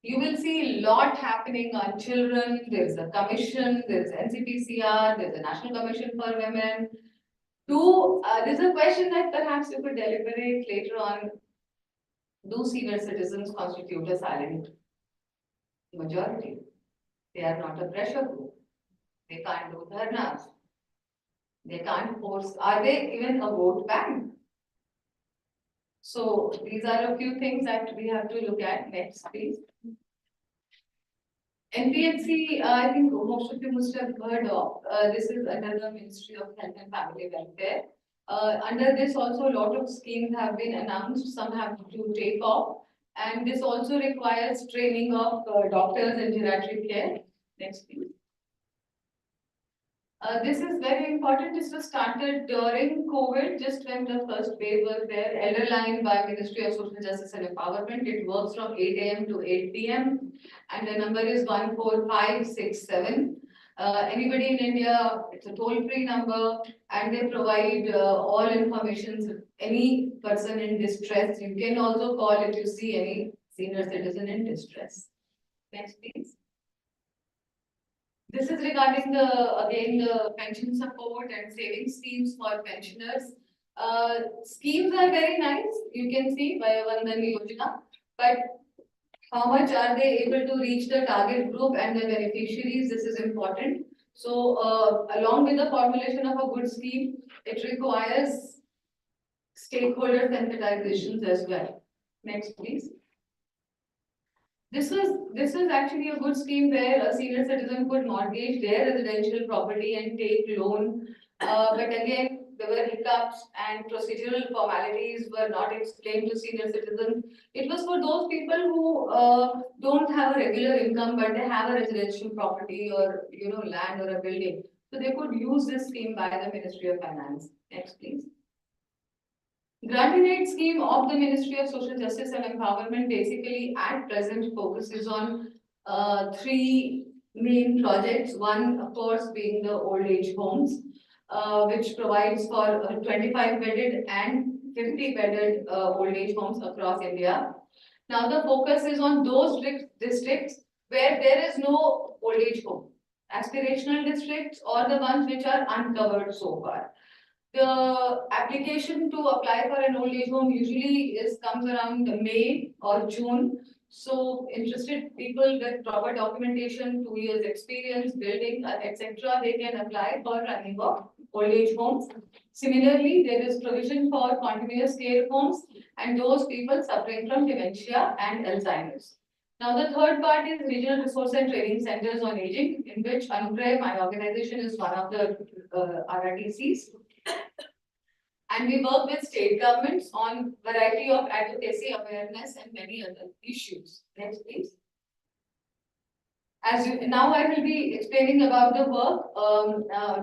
You will see a lot happening on children. There's a commission, there's NCPCR, there's a National Commission for Women. There's a question that perhaps you could deliberate later on. Do senior citizens constitute a silent majority? They are not a pressure group. They can't do dharnas. They can't force. Are they even a vote bank? So these are a few things that we have to look at. Next, please. NPHC, I think most of you must have heard of. This is under the Ministry of Health and Family Welfare. Under this also a lot of schemes have been announced. Some have to take off. And this also requires training of doctors in geriatric care. Next, please. This is very important. This was started during COVID, just when the first wave was there. Elder Line by Ministry of Social Justice and Empowerment. It works from 8 a.m. to 8 p.m. And the number is 14567. Anybody in India, it's a toll-free number, and they provide all information. Any person in distress, you can also call if you see any senior citizen in distress. Next, please. This is regarding the pension support and saving schemes for pensioners. Schemes are very nice, you can see by Vandan Yojana, but how much are they able to reach the target group and the beneficiaries? This is important. So, along with the formulation of a good scheme, it requires stakeholder sensitizations as well. Next, please. This was actually a good scheme where a senior citizen could mortgage their residential property and take loan. But again, there were hiccups and procedural formalities were not explained to senior citizens. It was for those people who don't have a regular income, but they have a residential property or land or a building. So they could use this scheme by the Ministry of Finance. Next, please. Grant-in-aid scheme of the Ministry of Social Justice and Empowerment basically at present focuses on three main projects. One, of course, being the old age homes, which provides for 25 bedded and 50 bedded old age homes across India. Now the focus is on those districts where there is no old age home, aspirational districts or the ones which are uncovered so far. The application to apply for an old age home usually comes around May or June. So interested people with proper documentation, 2 years experience, building, etc., they can apply for running of old age homes. Similarly, there is provision for continuous care homes and those people suffering from dementia and Alzheimer's. Now, the third part is regional resource and training centers on aging, in which Anugrah, my organization, is one of the RRTCs. And we work with state governments on variety of advocacy, awareness, and many other issues. Next, please. Now I will be explaining about the work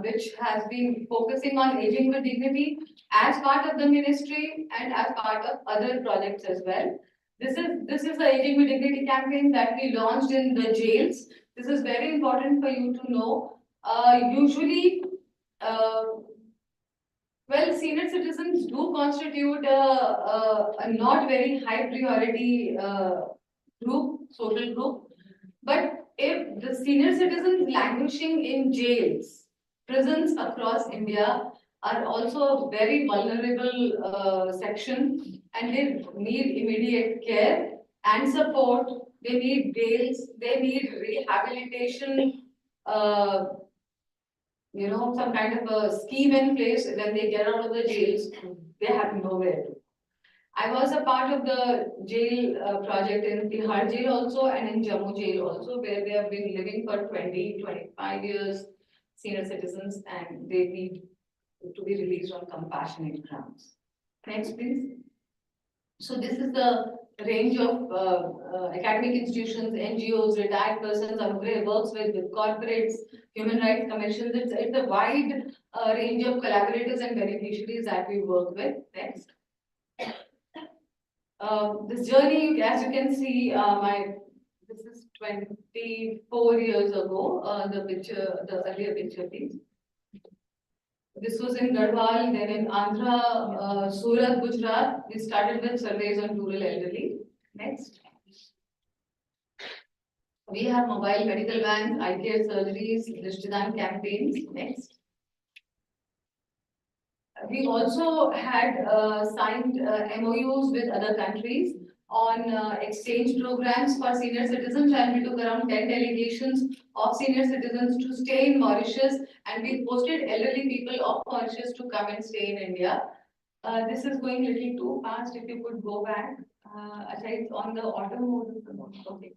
which has been focusing on aging with dignity as part of the ministry and as part of other projects as well. This is the Aging with Dignity campaign that we launched in the jails. This is very important for you to know. Usually, well, senior citizens do constitute a not very high priority social group. But if the senior citizens languishing in jails, prisons across India are also a very vulnerable section, and they need immediate care and support. They need bails, they need rehabilitation, some kind of a scheme in place. When they get out of the jails, they have nowhere to. I was a part of the jail project in Tihar jail also and in Jammu jail also, where they have been living for 20-25 years, senior citizens, and they need to be released on compassionate grounds. Next, please. So this is the range of academic institutions, NGOs, retired persons. Anugrah works with corporates, human rights commissions. It's a wide range of collaborators and beneficiaries that we work with. Next. This journey, as you can see, this is 24 years ago. The earlier picture, please. This was in Garhwal, then in Andhra, Surat, Gujarat. We started with surveys on rural elderly. Next. We have mobile medical vans, eye care surgeries, Rishtadan campaigns. Next. We also had signed MOUs with other countries on exchange programs for senior citizens, and we took around 10 delegations of senior citizens to stay in Mauritius, and we hosted elderly people of Mauritius to come and stay in India. This is going a little too fast. If you could go back, it's on the auto mode. Okay.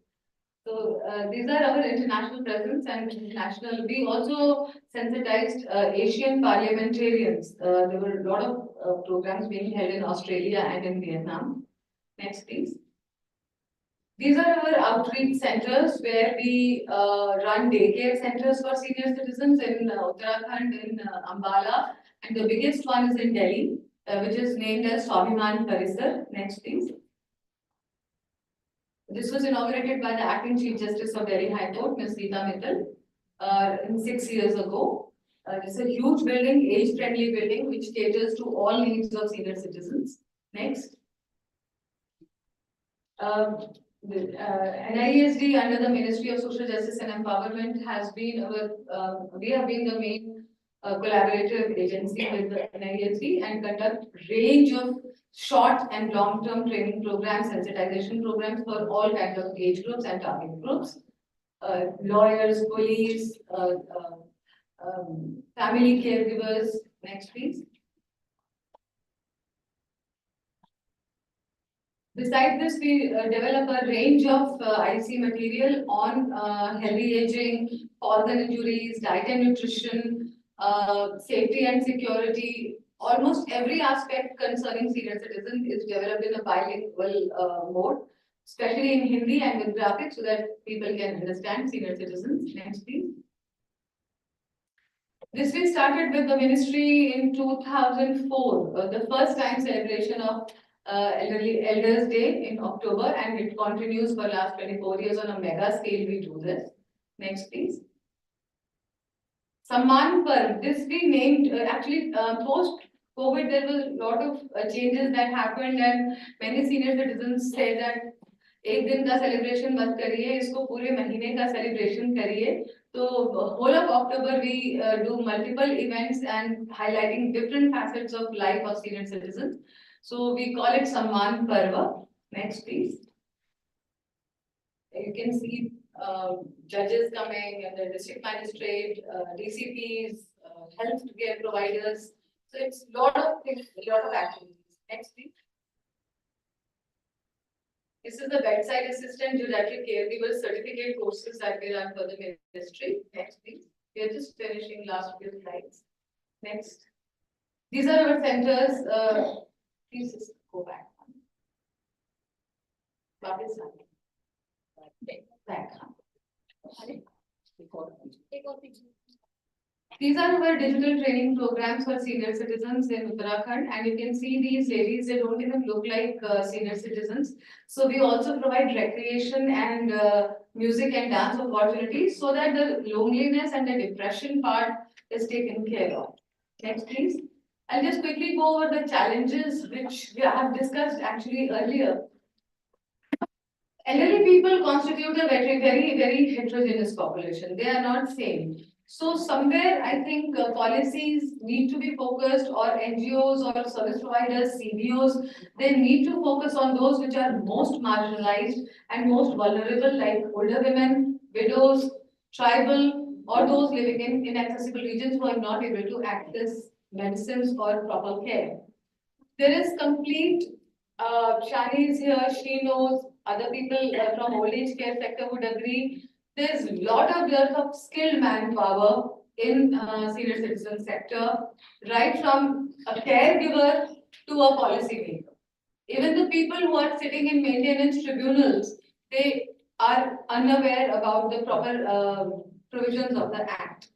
So these are our international presence and international. We also sensitized Asian parliamentarians. There were a lot of programs being held in Australia and in Vietnam. Next, please. These are our outreach centers where we run daycare centers for senior citizens in Uttarakhand, in Ambala, and the biggest one is in Delhi, which is named as Swabhiman Parisar. Next, please. This was inaugurated by the acting Chief Justice of Delhi High Court, Ms. Geeta Mittal, 6 years ago. It's a huge building, age-friendly building, which caters to all needs of senior citizens. Next. NISD under the Ministry of Social Justice and Empowerment has been we have been the main collaborative agency with the NISD and conduct range of short and long-term training programs, sensitization programs for all kinds of age groups and target groups. Lawyers, police, family caregivers. Next, please. Besides this, we develop a range of IC material on healthy aging, organ injuries, diet and nutrition, safety and security. Almost every aspect concerning senior citizens is developed in a bilingual mode, especially in Hindi and with graphics so that people can understand senior citizens. Next, please. This we started with the ministry in 2004, the first time celebration of Elders Day in October, and it continues for last 24 years on a mega scale. We do this. Next, please. Samman Parv, this we named post COVID. There was a lot of changes that happened, and many senior citizens said that एक दिन का celebration मत करिए, इसको पूरे महीने का celebration करिए. So whole of October we do multiple events and highlighting different facets of life of senior citizens. So we call it Samman Parva. Next, please. You can see judges coming and the district magistrate, DCPs, health care providers. So it's a lot of things, a lot of activities. Next, please. This is the bedside assistant geriatric caregiver certificate courses that we run for the ministry. Next, please. We are just finishing last few slides. Next. These are our centers. Please just go back. Back. These are our digital training programs for senior citizens in Uttarakhand, and you can see these ladies, they don't even look like senior citizens. So we also provide recreation and music and dance opportunities so that the loneliness and the depression part is taken care of. Next, please. I'll just quickly go over the challenges which we have discussed actually earlier. Elderly people constitute a very heterogeneous population. They are not same. So somewhere I think policies need to be focused, or NGOs or service providers, CBOs, they need to focus on those which are most marginalized and most vulnerable, like older women, widows, tribal, or those living in inaccessible regions who are not able to access medicines or proper care. There is complete, Shani is here, she knows, other people from old age care sector would agree. There's a lot of dearth of skilled manpower in senior citizen sector, right from a caregiver to a policy maker. Even the people who are sitting in maintenance tribunals, they are unaware about the proper provisions of the Act.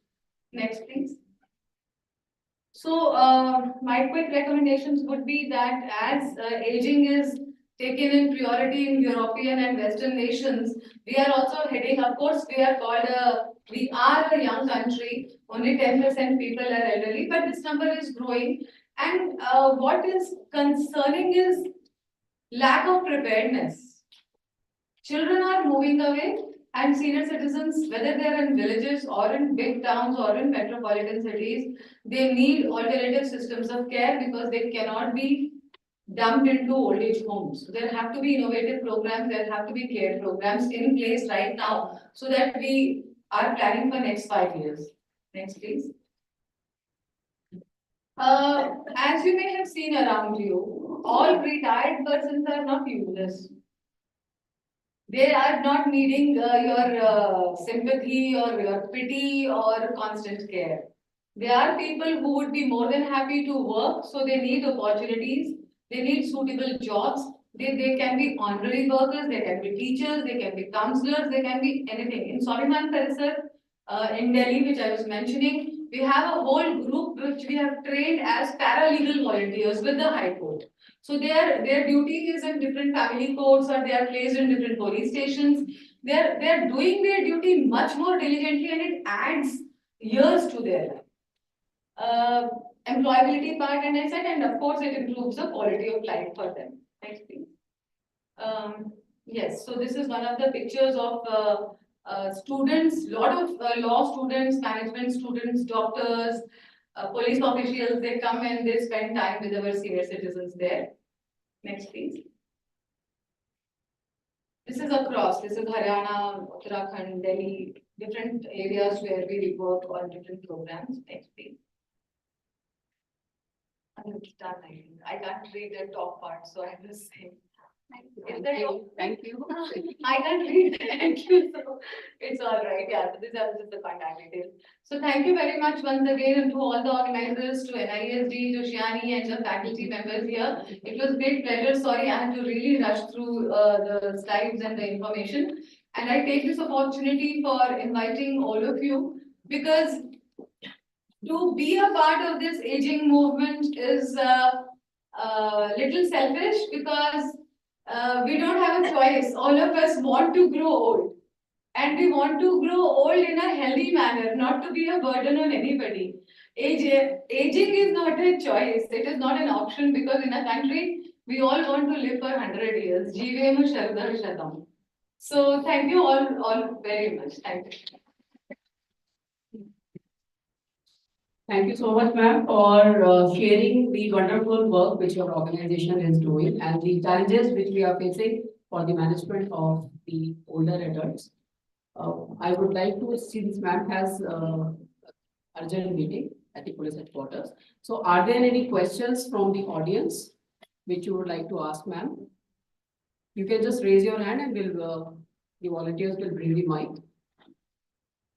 Next, please. So, my quick recommendations would be that as aging is taken in priority in European and Western nations, we are also heading, of course, we are a young country, only 10% people are elderly, but this number is growing. And what is concerning is lack of preparedness. Children are moving away, and senior citizens, whether they are in villages or in big towns or in metropolitan cities, they need alternative systems of care because they cannot be dumped into old age homes. There have to be innovative programs, there have to be care programs in place right now so that we are planning for next 5 years. Next, please. As you may have seen around you, all retired persons are not useless. They are not needing your sympathy or your pity or constant care. They are people who would be more than happy to work, so they need opportunities, they need suitable jobs. They can be honorary workers, they can be teachers, they can be counselors, they can be anything. In Soliman Parisar, in Delhi, which I was mentioning, we have a whole group which we have trained as paralegal volunteers with the High Court. So their duty is in different family courts, or they are placed in different police stations. They are doing their duty much more diligently, and it adds years to their life. Employability part, and I said, and of course it improves the quality of life for them. Next, please. Yes, so this is one of the pictures of students, lot of law students, management students, doctors, police officials, they come and they spend time with our senior citizens there. Next, please. This is across, this is Haryana, Uttarakhand, Delhi, different areas where we work on different programs. Next, please. It's done, I think. I can't read the top part, so I will say. Is there no- Thank you. I can't read, thank you, so it's all right, yeah, so these are just the contact details. So thank you very much once again to all the organizers, to NISD, to Shiani and the faculty members here. It was great pleasure, sorry, I had to really rush through the slides and the information. And I take this opportunity for inviting all of you, because to be a part of this aging movement is little selfish, because we don't have a choice. All of us want to grow old. And we want to grow old in a healthy manner, not to be a burden on anybody. Aging is not a choice. It is not an option, because in a country, we all want to live for 100 years. Jeevemu Shardar Shadam. So thank you all very much. Thank you. Thank you so much, ma'am, for sharing the wonderful work which your organization is doing and the challenges which we are facing for the management of the older adults. I would like to, since ma'am has urgent meeting at the police headquarters. So are there any questions from the audience which you would like to ask, ma'am? You can just raise your hand and we'll, the volunteers will bring the mic.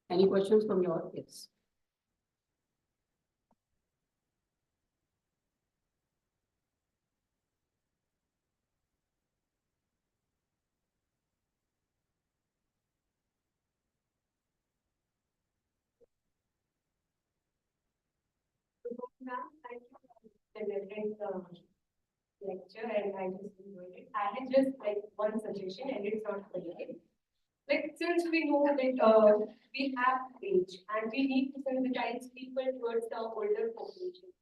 Any questions from your audience? Ma'am, thank you for delivering the lecture, and I just enjoyed it. I had just like one suggestion, and it's not for you. Like, since we know that we have age and we need to sensitize people towards the older population,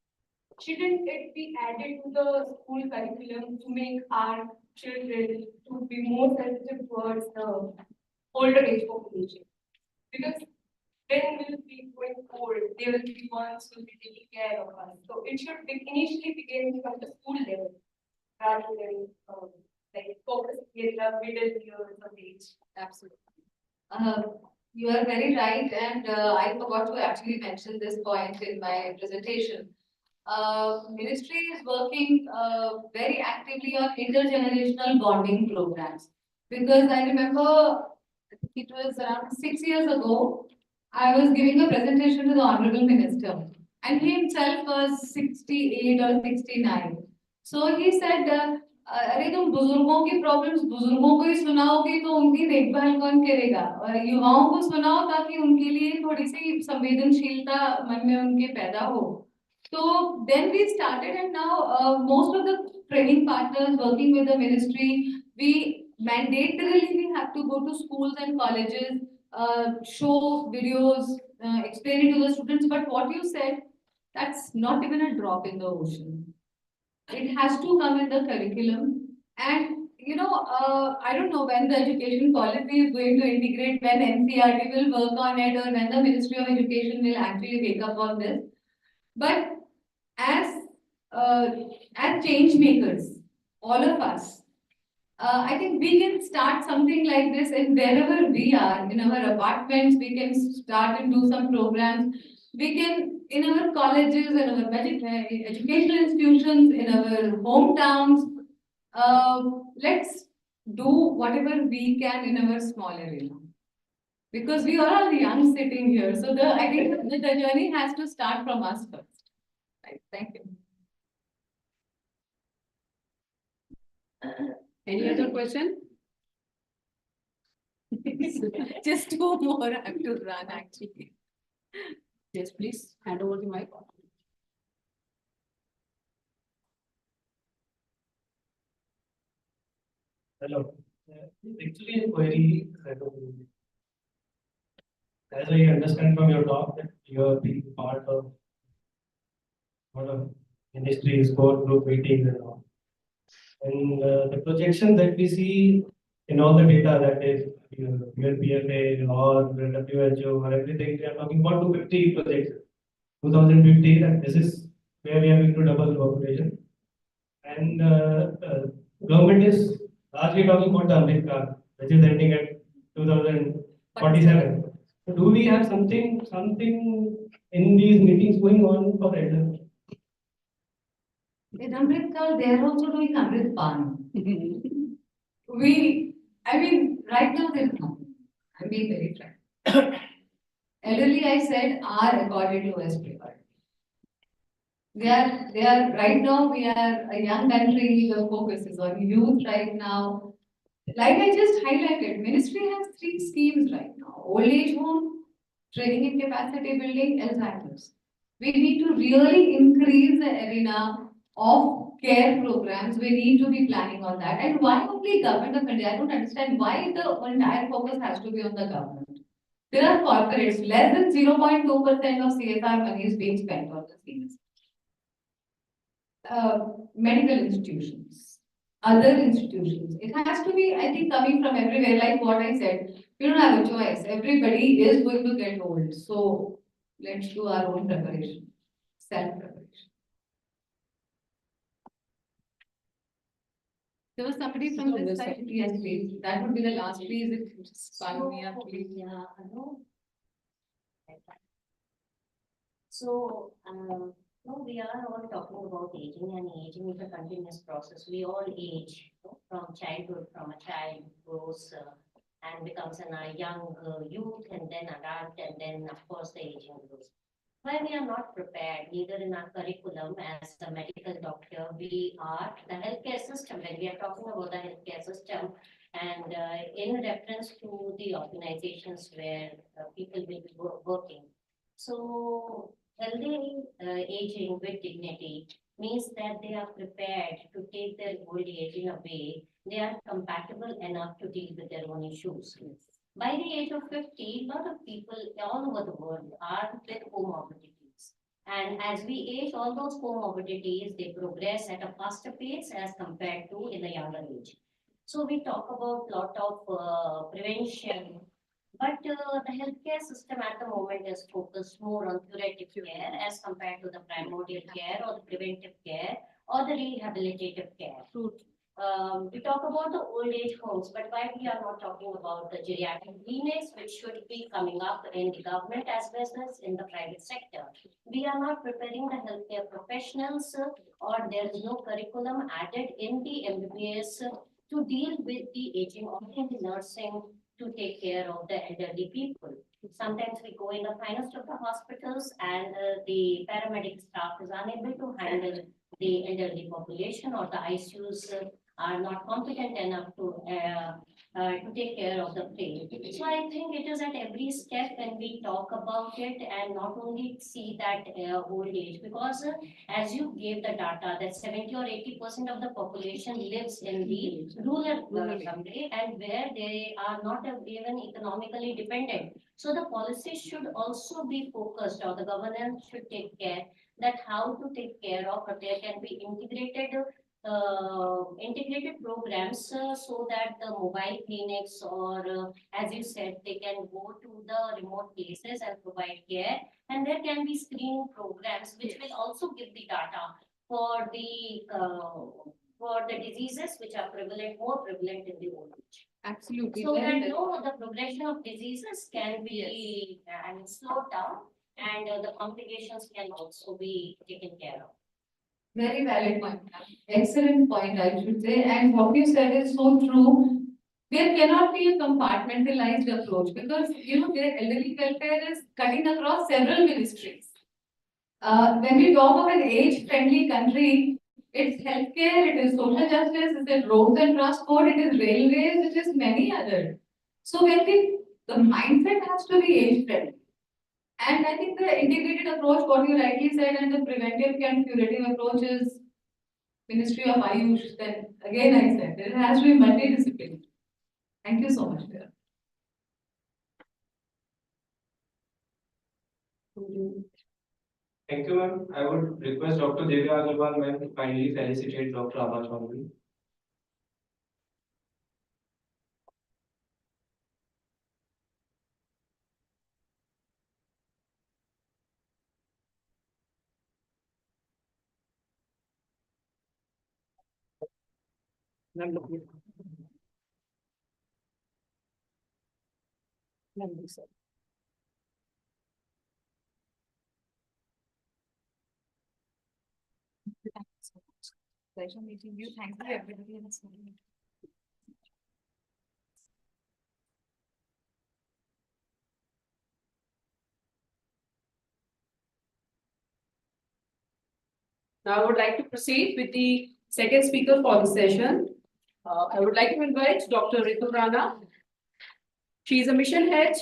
shouldn't it be added to the school curriculum to make our children to be more sensitive towards the older age population? Because when will be going old, they will be the ones who will be taking care of us. So it should initially begin from the school level rather than like focus in the middle years of age. Absolutely. You are very right, and I forgot to actually mention this point in my presentation. Ministry is working very actively on intergenerational bonding programs, because I remember it was around 6 years ago, I was giving a presentation to the Honorable Minister, and he himself was 68 or 69. So he said, अरे तुम बुजुर्गों की problems बुजुर्गों को ही सुनाओगे तो उनकी देखभाल कौन करेगा, और युवाओं को सुनाओ ताकि उनके लिए थोड़ी सी संवेदनशीलता मन में उनके पैदा हो. So then we started, and now most of the training partners working with the ministry, we mandatorily we have to go to schools and colleges, show videos, explain it to the students. But what you said, that's not even a drop in the ocean. It has to come in the curriculum. And I don't know when the education policy is going to integrate, when NCRT will work on it, or when the Ministry of Education will actually wake up on this. But as change makers, all of us, I think we can start something like this in wherever we are. In our apartments, we can start and do some programs. We can, in our colleges, in our educational institutions, in our hometowns, let's do whatever we can in our small area. Because we are all young sitting here. So I think the journey has to start from us first. Right. Thank you. Any other question? Just 2 more, I have to run actually. Yes, please hand over the mic. Hello. Actually, a query. As I understand from your talk that you are being part of a lot of industries, core group meetings and all. And the projection that we see in all the data that is UNPFA or WHO or everything, they are talking about 250 projects. 2050, that this is where we are going to double the population. And government is largely talking about the Amrit Kaal, which is ending at 2047. So do we have something in these meetings going on for elders? In Amrit Kaal, they are also doing Amrit Pan. Right now there's nothing. I'm being very frank. Elderly, I said, are according to us preferred. Right now, we are a young country, the focus is on youth right now. Like I just highlighted, ministry has 3 schemes right now: old age home, training and capacity building, Alzheimer's. We need to really increase the arena of care programs. We need to be planning on that. And why only government of India? I don't understand why the entire focus has to be on the government. There are corporates, less than 0.2% of CSR money is being spent on the seniors. Medical institutions, other institutions. It has to be, I think, coming from everywhere. Like what I said, we don't have a choice. Everybody is going to get old. So let's do our own preparation, self-preparation. There was somebody from this side. Yes, please. That would be the last, please. If you just follow me up, please. Yeah, hello. So, no, we are all talking about aging, and aging is a continuous process. We all age, from childhood, from a child grows and becomes a young youth, and then adult, and then of course the aging grows. Why we are not prepared, neither in our curriculum as a medical doctor, we are the healthcare system. When we are talking about the healthcare system, and in reference to the organizations where people will be working. So healthy aging with dignity means that they are prepared to take their old age in a way they are compatible enough to deal with their own issues. By the age of 50, a lot of people all over the world are with comorbidities. And as we age, all those comorbidities, they progress at a faster pace as compared to in the younger age. So we talk about a lot of prevention, but the healthcare system at the moment is focused more on curative care as compared to the primordial care or the preventive care or the rehabilitative care. We talk about the old age homes, but why we are not talking about the geriatric clinics, which should be coming up in the government as well as in the private sector. We are not preparing the healthcare professionals, or there is no curriculum added in the MBBS to deal with the aging or in the nursing to take care of the elderly people. Sometimes we go in the finest of the hospitals and the paramedic staff is unable to handle the elderly population, or the ICUs are not competent enough to take care of the patient. So I think it is at every step when we talk about it, and not only see that old age, because as you gave the data that 70 or 80% of the population lives in the rural country, and where they are not even economically dependent. So the policy should also be focused, or the governance should take care that how to take care of, or there can be integrated programs so that the mobile clinics, or as you said, they can go to the remote places and provide care, and there can be screening programs which will also give the data for the diseases which are more prevalent in the old age. Absolutely. So that the progression of diseases can be slowed down, and the complications can also be taken care of. Very valid point. Excellent point, I should say. And what you said is so true. There cannot be a compartmentalized approach, because their elderly welfare is cutting across several ministries. When we talk of an age-friendly country, it's healthcare, it is social justice, it is roads and transport, it is railways, it is many others. So the mindset has to be age-friendly. And I think the integrated approach, what you rightly said, and the preventive and curative approach is Ministry of Ayush. Then again, I said it has to be multidisciplinary. Thank you so much, Vera. Thank you, ma'am. I would request Dr. Divya Agarwal, ma'am, to kindly felicitate Dr. Abha Chaudhary. Pleasure meeting you. Thank you, everybody. Now I would like to proceed with the second speaker for the session. I would like to invite Dr. Ritu Rana. She is a mission head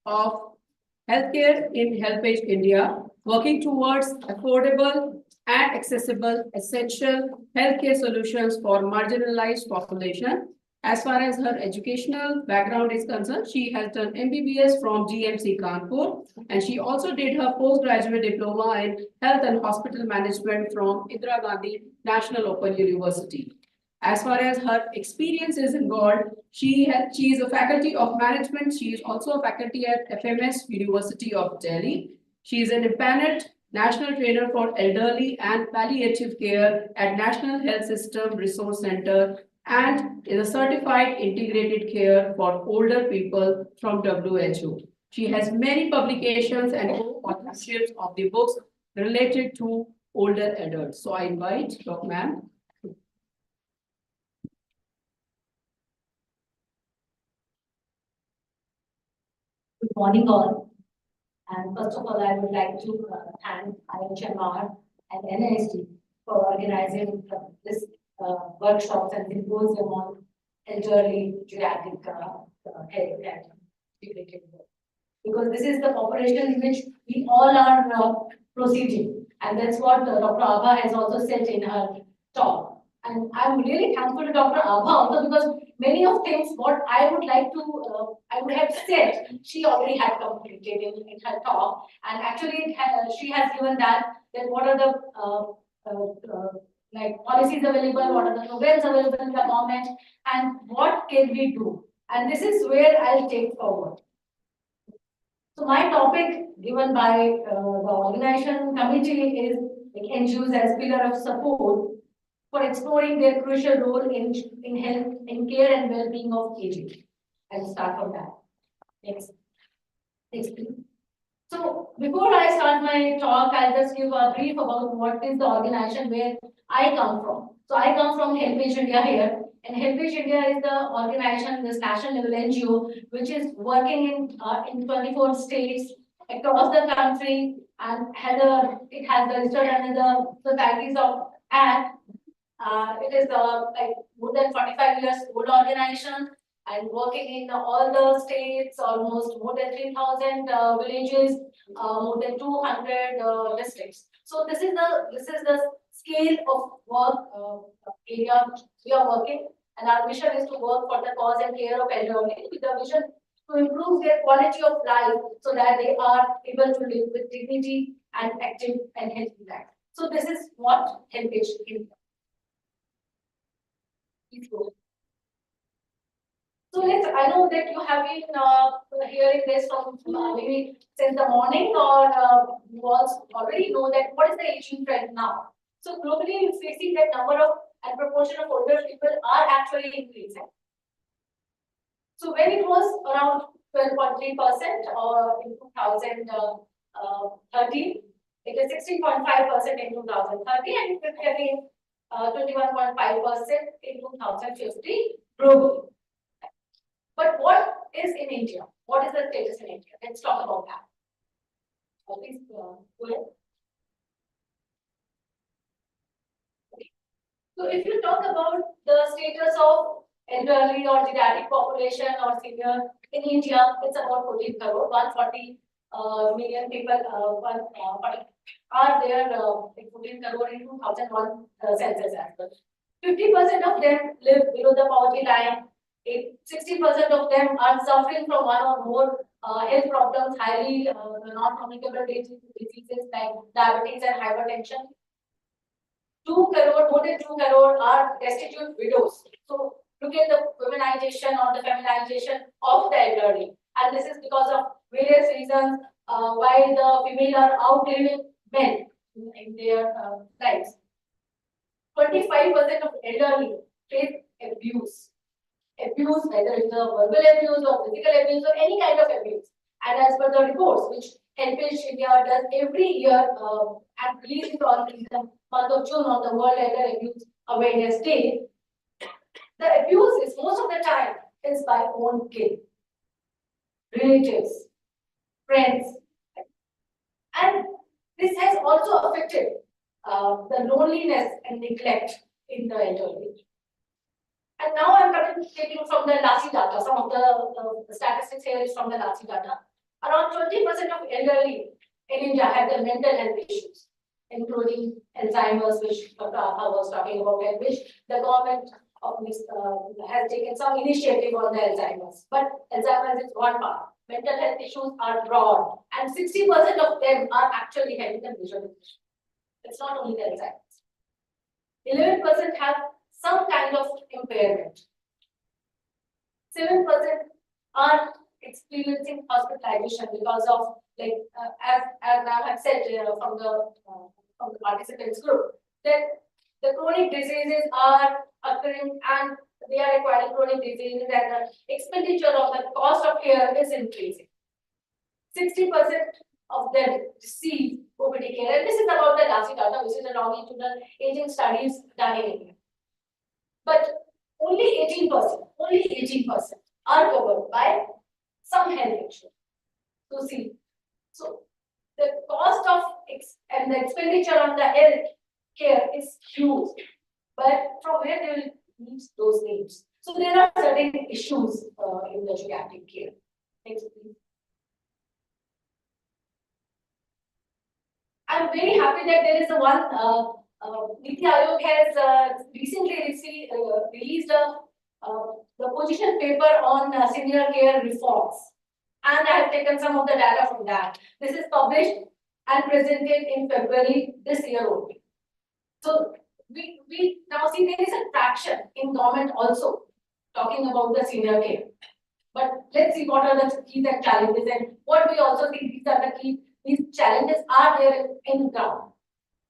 of healthcare in HelpAge India, working towards affordable and accessible essential healthcare solutions for marginalized population. As far as her educational background is concerned, she has done MBBS from GMC Kanpur, and she also did her postgraduate diploma in health and hospital management from Indira Gandhi National Open University. As far as her experience is involved, she is a faculty of management. She is also a faculty at FMS University of Delhi. She is an empaneled national trainer for elderly and palliative care at National Health System Resource Center and is a certified integrated care for older people from WHO. She has many publications and co-authorships of the books related to older adults. So I invite Dr. Ma'am. Good morning, all. And first of all, I would like to thank IIHMR and NIST for organizing this workshops and symposium on elderly geriatric health and integrated care. Because this is the population in which we all are proceeding. And that's what Dr. Abha has also said in her talk. And I'm really thankful to Dr. Abha also because many of things what I would like to, I would have said, she already had completed in her talk. And actually, she has given that what are the like policies available, what are the programs available in the government, and what can we do. And this is where I'll take forward. So my topic given by the organization committee is like NGOs as pillar of support for exploring their crucial role in health, in care and well-being of aging. I'll start from that. Next, please. So before I start my talk, I'll just give a brief about what is the organization where I come from. So I come from HelpAge India here, and HelpAge India is the organization, this national level NGO, which is working in 24 states across the country, and it has registered under the Societies of Act. It is like more than 45 years old organization and working in all the states, almost more than 3,000 villages, more than 200 districts. So this is the scale of work area we are working, and our mission is to work for the cause and care of elderly with the vision to improve their quality of life so that they are able to live with dignity and active and healthy life. So this is what HelpAge is. So I know that you have been hearing this from maybe since the morning, or you also already know that what is the aging trend now. So globally, we see that number of and proportion of older people are actually increasing. So when it was around 12.3% or in 2013, it is 16.5% in 2030, and it will be again 21.5% in 2050 globally. But what is in India? What is the status in India? Let's talk about that. Please go ahead. Okay. So if you talk about the status of elderly or geriatric population or senior in India, it's about 14 crore, 140 million people are there, 14 crore in 2001 census as well. 50% of them live below the poverty line. 60% of them are suffering from one or more health problems, highly non-communicable diseases like diabetes and hypertension. 2 crore, more than 2 crore are destitute widows. So look at the womanization or the feminization of the elderly. And this is because of various reasons why the female are outliving men in their lives. 25% of elderly face abuse. Abuse, whether it's a verbal abuse or physical abuse or any kind of abuse. And as per the reports which Helpage India does every year and releases on in the month of June on the World Elder Abuse Awareness Day, the abuse is most of the time is by own kin, relatives, friends, and this has also affected the loneliness and neglect in the elderly. And now I'm taking from the LASI data. Some of the statistics here is from the LASI data. Around 20% of elderly in India have the mental health issues, including Alzheimer's, which I was talking about, and which the government of this has taken some initiative on the Alzheimer's. But Alzheimer's is one part. Mental health issues are broad, and 60% of them are actually having a visual issue. It's not only the Alzheimer's. 11% have some kind of impairment. 7% are experiencing hospitalization because of, like, as I have said from the participants group, that the chronic diseases are occurring and they are acquiring chronic diseases, and the expenditure of the cost of care is increasing. 60% of them receive OPD care, and this is about the LASI data, which is a longitudinal aging studies done in India. But only 18% are covered by some health insurance. So see, so the cost of and the expenditure on the health care is huge, but from where they will meet those needs? So there are certain issues in the geriatric care. Next, please. I'm very happy that there is a one. Niti Aayog has recently released the position paper on senior care reforms, and I have taken some of the data from that. This is published and presented in February this year only. So we now see there is a traction in government also talking about the senior care. But let's see what are the keys and challenges, and what we also think these are the key. These challenges are there in ground.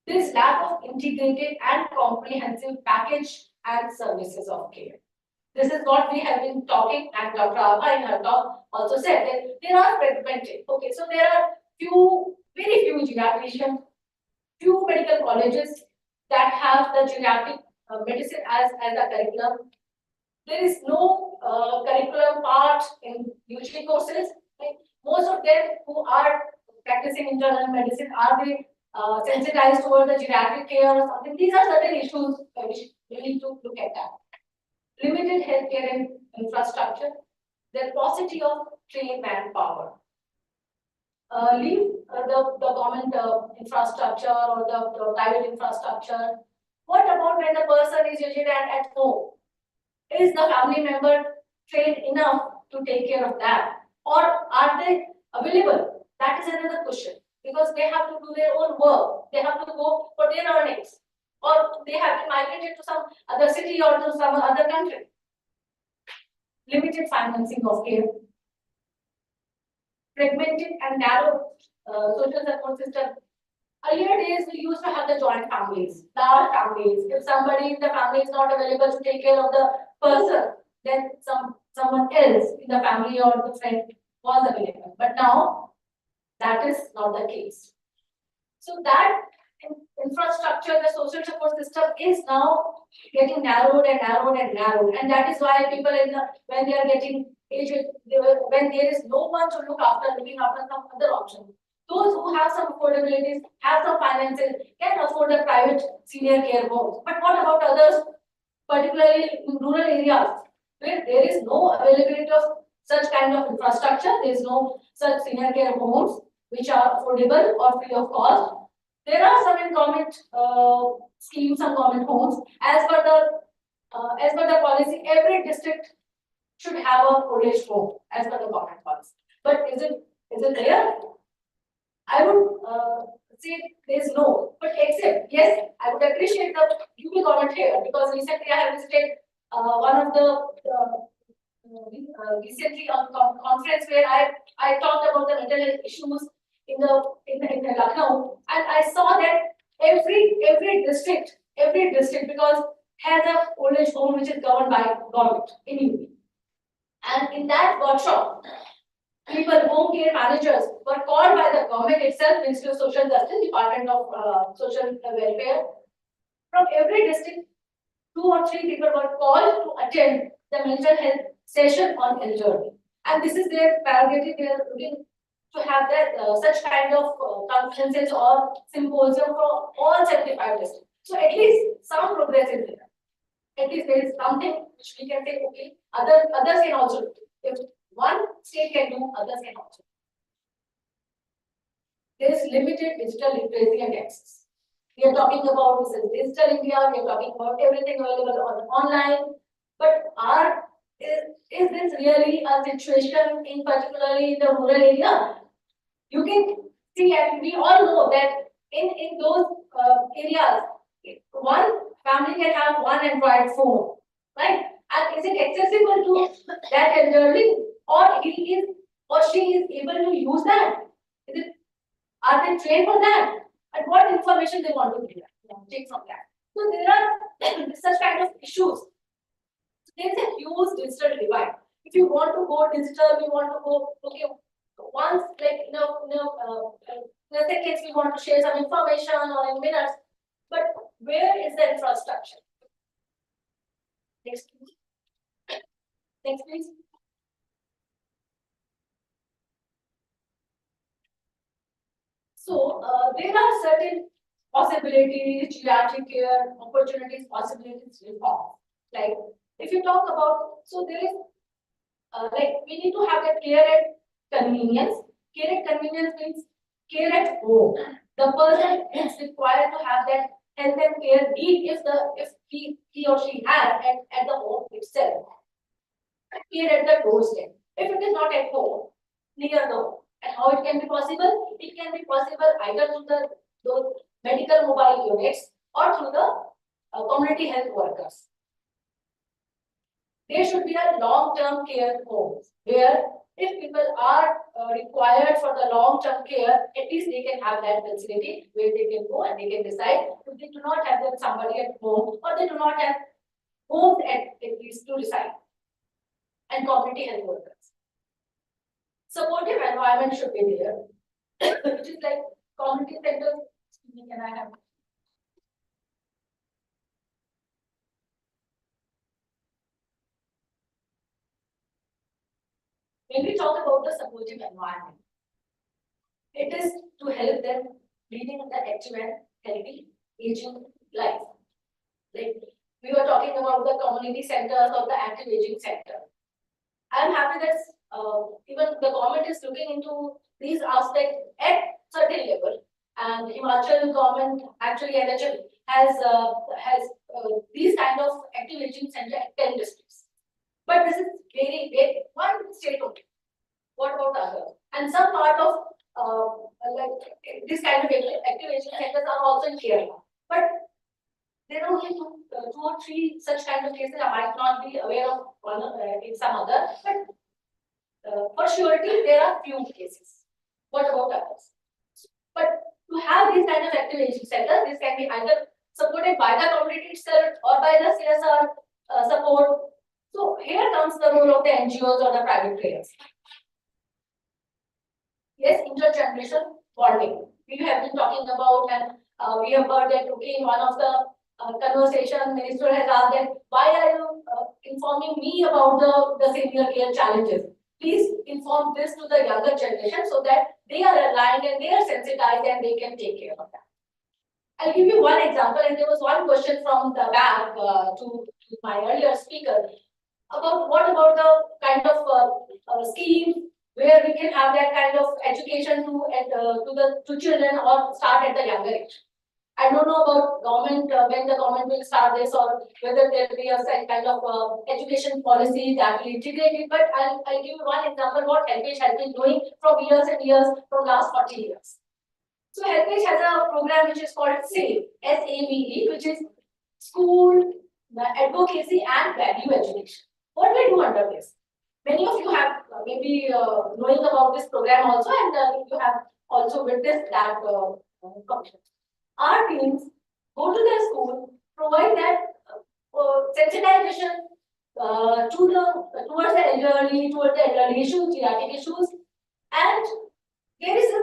There is lack of integrated and comprehensive package and services of care. This is what we have been talking, and Dr. Abha in her talk also said that they are fragmented. Okay, so there are very few geriatricians, few medical colleges that have the geriatric medicine as a curriculum. There is no curriculum part in UG courses. Right? Most of them who are practicing internal medicine, are they sensitized toward the geriatric care or something? These are certain issues which we need to look at that. Limited healthcare infrastructure, the paucity of trained manpower. Leave the government infrastructure or the private infrastructure. What about when the person is usually at home? Is the family member trained enough to take care of that? Or are they available? That is another question. Because they have to do their own work. They have to go for their earnings. Or they have to migrate to some other city or to some other country. Limited financing of care. Fragmented and narrow social support system. Earlier days, we used to have the joint families, large families. If somebody in the family is not available to take care of the person, then someone else in the family or the friend was available. But now, that is not the case. So that infrastructure, the social support system is now getting narrowed and narrowed and narrowed. And that is why people when they are getting aged, when there is no one to looking after some other option. Those who have some affordabilities, have some finances, can afford the private senior care homes. But what about others, particularly in rural areas, where there is no availability of such kind of infrastructure, there is no such senior care homes which are affordable or free of cost. There are some in government schemes, some government homes. As per the policy, every district should have a old age home as per the government policy. But is it there? I would say there is no. But except, yes, I would appreciate the UP government here, because recently I have visited one of the recently on conference where I talked about the mental health issues in the Lucknow, and I saw that every district, because has a old age home which is governed by government in UP. And in that workshop, people, home care managers were called by the government itself, Ministry of Social Justice, Department of Social Welfare. From every district, 2 or 3 people were called to attend the mental health session on elderly. And this is their prerogative. They are looking to have that such kind of conferences or symposium for all 75 districts. So at least some progress is there. At least there is something which we can say, okay, others can also do. If one state can do, others can also. There is limited digital literacy and access. We are talking about this in digital India, we are talking about everything available on online, but is this really a situation in particularly in the rural area? You can see, and we all know that in those areas, one family can have one Android phone, right? And is it accessible to that elderly, or he is or she is able to use that? Are they trained for that? And what information they want to take from that? So there are such kind of issues. So there is a huge digital divide. If you want to go digital, we want to go, okay, once like in a seconds we want to share some information or in minutes, but where is the infrastructure? Next please. Next please. So there are certain possibilities, geriatric care, opportunities, possibilities reform. Like if you talk about, so there is like we need to have that care at convenience. Care at convenience means care at home. The person is required to have that health and care need if he or she has at the home itself. Care at the doorstep. If it is not at home, near the home. And how it can be possible? It can be possible either through those medical mobile units or through the community health workers. There should be a long-term care homes where if people are required for the long-term care, at least they can have that facility where they can go and they can decide if they do not have somebody at home or they do not have homes at least to reside. And community health workers. Supportive environment should be there, which is like community centers. Can I have? When we talk about the supportive environment, it is to help them leading the active and healthy aging life. Like we were talking about the community centers or the active aging center. I am happy that even the government is looking into these aspects at certain level, and Himachal government actually NHM has these kind of active aging center at 10 districts. But this is very one state only. What about others? And some part of like this kind of active aging centers are also in Kerala. But there are only two or three such kind of cases. I might not be aware of one in some other, but for surety there are few cases. What about others? But to have these kind of active aging centers, this can be either supported by the community itself or by the CSR support. So here comes the role of the NGOs or the private players. Yes, intergeneration bonding. We have been talking about, and we have heard that okay, in one of the conversation, minister has asked that why are you informing me about the senior care challenges? Please inform this to the younger generation so that they are aligned and they are sensitized and they can take care of that. I'll give you one example, and there was one question from the back to my earlier speaker about what about the kind of scheme where we can have that kind of education to children or start at the younger age. I don't know about government when the government will start this or whether there will be a kind of education policy that will integrate it. But I'll give you one example what HelpAge has been doing from years and years from last 40 years. So HelpAge has a program which is called SAVE, SAVE, which is School Advocacy and Value Education. What we do under this? Many of you have maybe knowing about this program also, and you have also witnessed that function. Our teams go to their school, provide that sensitization towards the elderly issues, geriatric issues, and there is a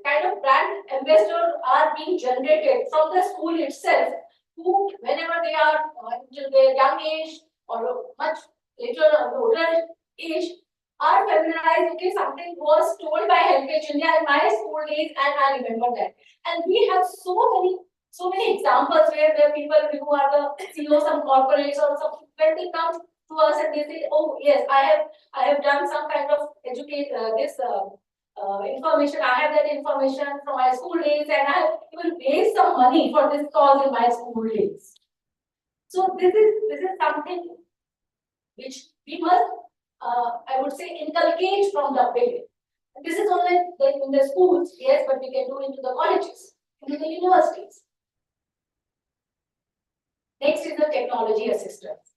kind of brand ambassador are being generated from the school itself, who whenever they are in their young age or much later or older age, are familiarized. Okay, something was told by Heritage India in my school days, and I remember that. And we have so many examples where people who are the CEOs of corporates or something, when they come to us and they say, oh yes, I have done some kind of information. I have that information from my school days, and I have even raised some money for this cause in my school days. So this is something which we must, I would say, inculcate from the beginning. This is only in the schools, yes, but we can do into the colleges, into the universities. Next is the technology assistance.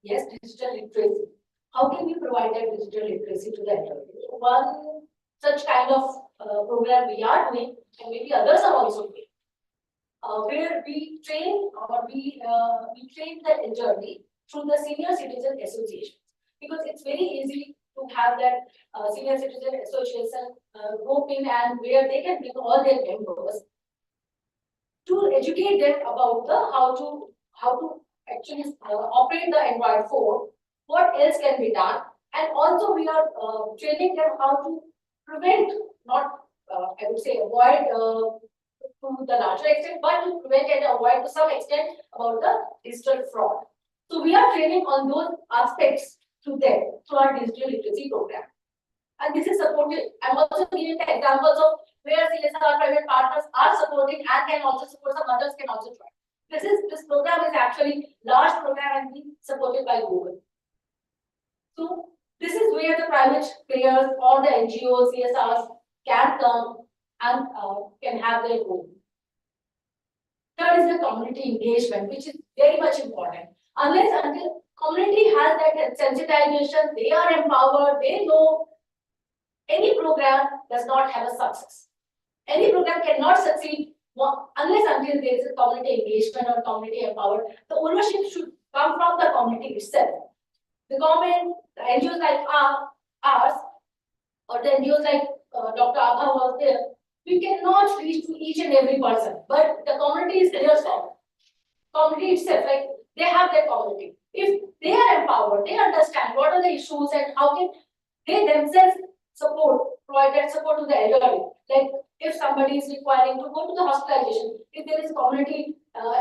Yes, digital literacy. How can we provide that digital literacy to the elderly? One such kind of program we are doing, and maybe others are also doing, where we train the elderly through the senior citizen associations, because it's very easy to have that senior citizen association grouping, and where they can bring all their members to educate them about the how to actually operate the Android phone, what else can be done, and also we are training them how to prevent, not I would say avoid to the larger extent, but to prevent and avoid to some extent about the digital fraud. So we are training on those aspects to them through our digital literacy program. And this is supported. I'm also giving the examples of where CSR private partners are supporting and can also support, some others can also join. This program is actually large program and being supported by Google. So this is where the private players or the NGOs, CSRs can come and can have their role. Third is the community engagement, which is very much important. Until community has that sensitization, they are empowered, they know any program does not have a success. Any program cannot succeed unless until there is a community engagement or community empowered. The ownership should come from the community itself. The government, the NGOs like ours, or the NGOs like Dr. Abha was there, we cannot reach to each and every person, but the community is their side. Community itself, like they have their community. If they are empowered, they understand what are the issues and how can they themselves provide that support to the elderly. Like if somebody is requiring to go to the hospitalization, if there is community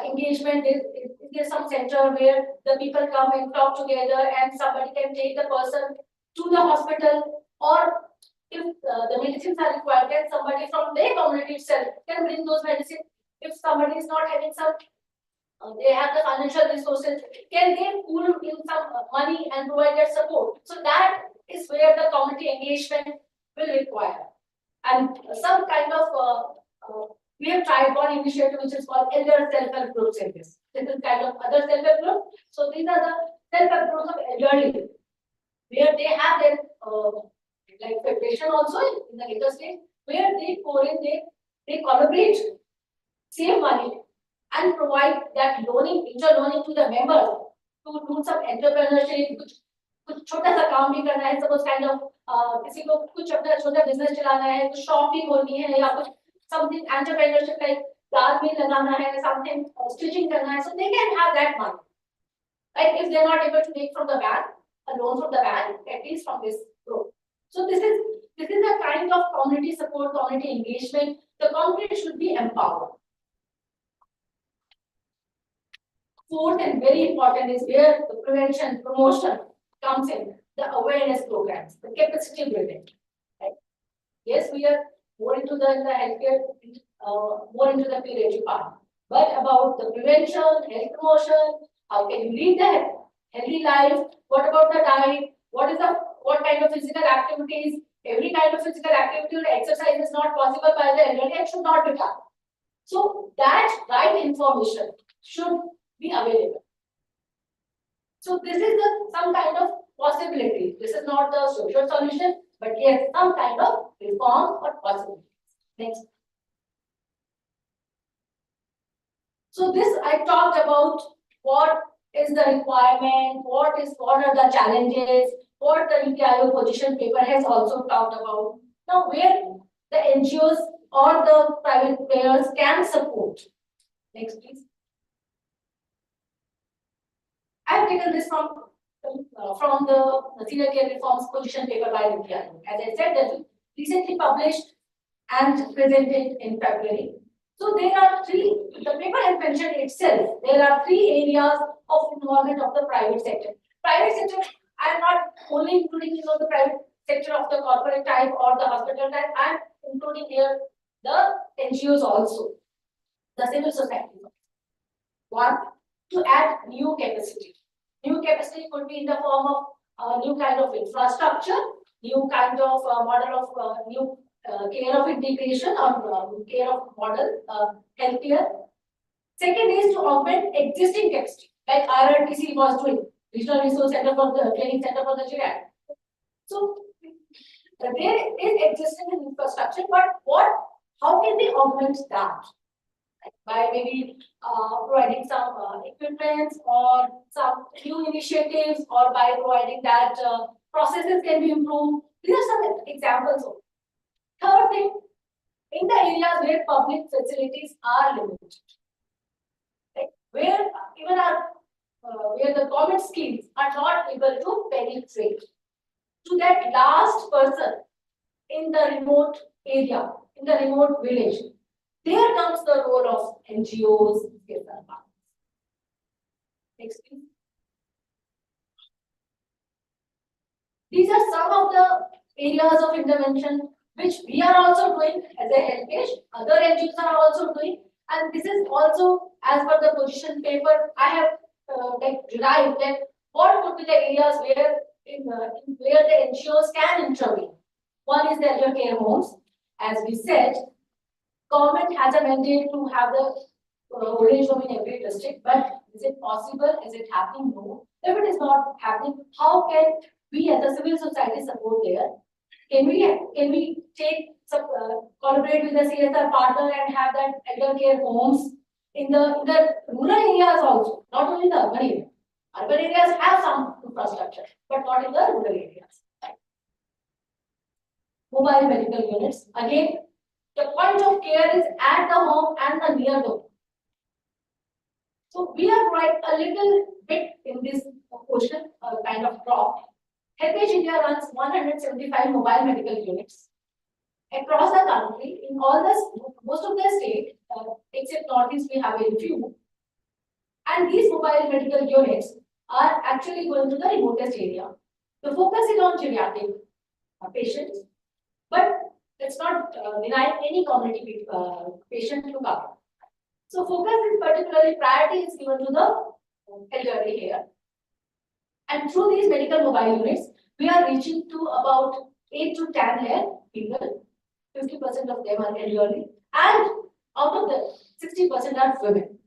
engagement, if there's some center where the people come and talk together and somebody can take the person to the hospital, or if the medicines are required, then somebody from their community itself can bring those medicines. If somebody is not having some, they have the financial resources, can they pool in some money and provide that support? So that is where the community engagement will require. And some kind of, we have tried one initiative which is called elder self-help groups in this. This is kind of other self-help group. So these are the self-help groups of elderly, where they have their like federation also in the later stage, where they pour in, they collaborate, save money, and provide that loaning, inter-loaning to the members to do some entrepreneurship, कुछ छोटा सा काम भी करना है, suppose kind of किसी को कुछ अपना छोटा business चलाना है, कुछ shop भी खोलनी है, या कुछ something entrepreneurship like दाल में लगाना है, something stitching करना है, so they can have that money. Like if they are not able to take from the bank, a loan from the bank, at least from this group. So this is a kind of community support, community engagement. The community should be empowered. Fourth and very important is where the prevention, promotion comes in, the awareness programs, the capacity building. Right? Yes, we are more into the healthcare, more into the PhD part. But about the prevention, health promotion, how can you lead the healthy life? What about the diet? What kind of physical activities? Every kind of physical activity or exercise is not possible by the elderly and should not be done. So that right information should be available. So this is some kind of possibility. This is not the social solution, but yes, some kind of reform or possibility. Next. So this I talked about what is the requirement, what are the challenges, what the NITI position paper has also talked about. Now, where the NGOs or the private players can support. Next, please. I have taken this from the senior care reforms position paper by NITI. As I said, that recently published and presented in February. So there are the paper has mentioned itself, there are 3 areas of involvement of the private sector. Private sector, I am not only including the private sector of the corporate type or the hospital type, I am including here the NGOs also, the civil society. One, to add new capacity. New capacity could be in the form of new kind of infrastructure, new kind of model of new care of integration or care of model healthcare. Second is to augment existing capacity, like RRTC was doing, Regional Resource Center for the Training Center for the GI. So there is existing infrastructure, but how can we augment that? By maybe providing some equipment or some new initiatives, or by providing that processes can be improved. These are some examples of. Third thing, in the areas where public facilities are limited, right, where even where the government schemes are not able to penetrate to that last person in the remote area, in the remote village, there comes the role of NGOs. Next, please. These are some of the areas of intervention which we are also doing as a healthcare, other NGOs are also doing, and this is also as per the position paper. I have derived that what could be the areas where where the NGOs can intervene. One is the elder care homes. As we said, government has a mandate to have the old age home in every district, but is it possible? Is it happening? No. If it is not happening, how can we as a civil society support there? Can we take some collaborate with the CSR partner and have that elder care homes in the rural areas also, not only the urban areas. Urban areas have some infrastructure, but not in the rural areas. Mobile medical units. Again, the point of care is at the home and the near the home. So we are right a little bit in this portion, kind of drop. IIHMR India runs 175 mobile medical units across the country in all most of the states, except Northeast, we have a few. And these mobile medical units are actually going to the remotest area. The focus is on geriatric patients, but it's not denying any community patient to cover. So focus is particularly priority is given to the elderly here. And through these medical mobile units, we are reaching to about 8 to 10 lakh people. 50% of them are elderly, and out of them, 60% are women.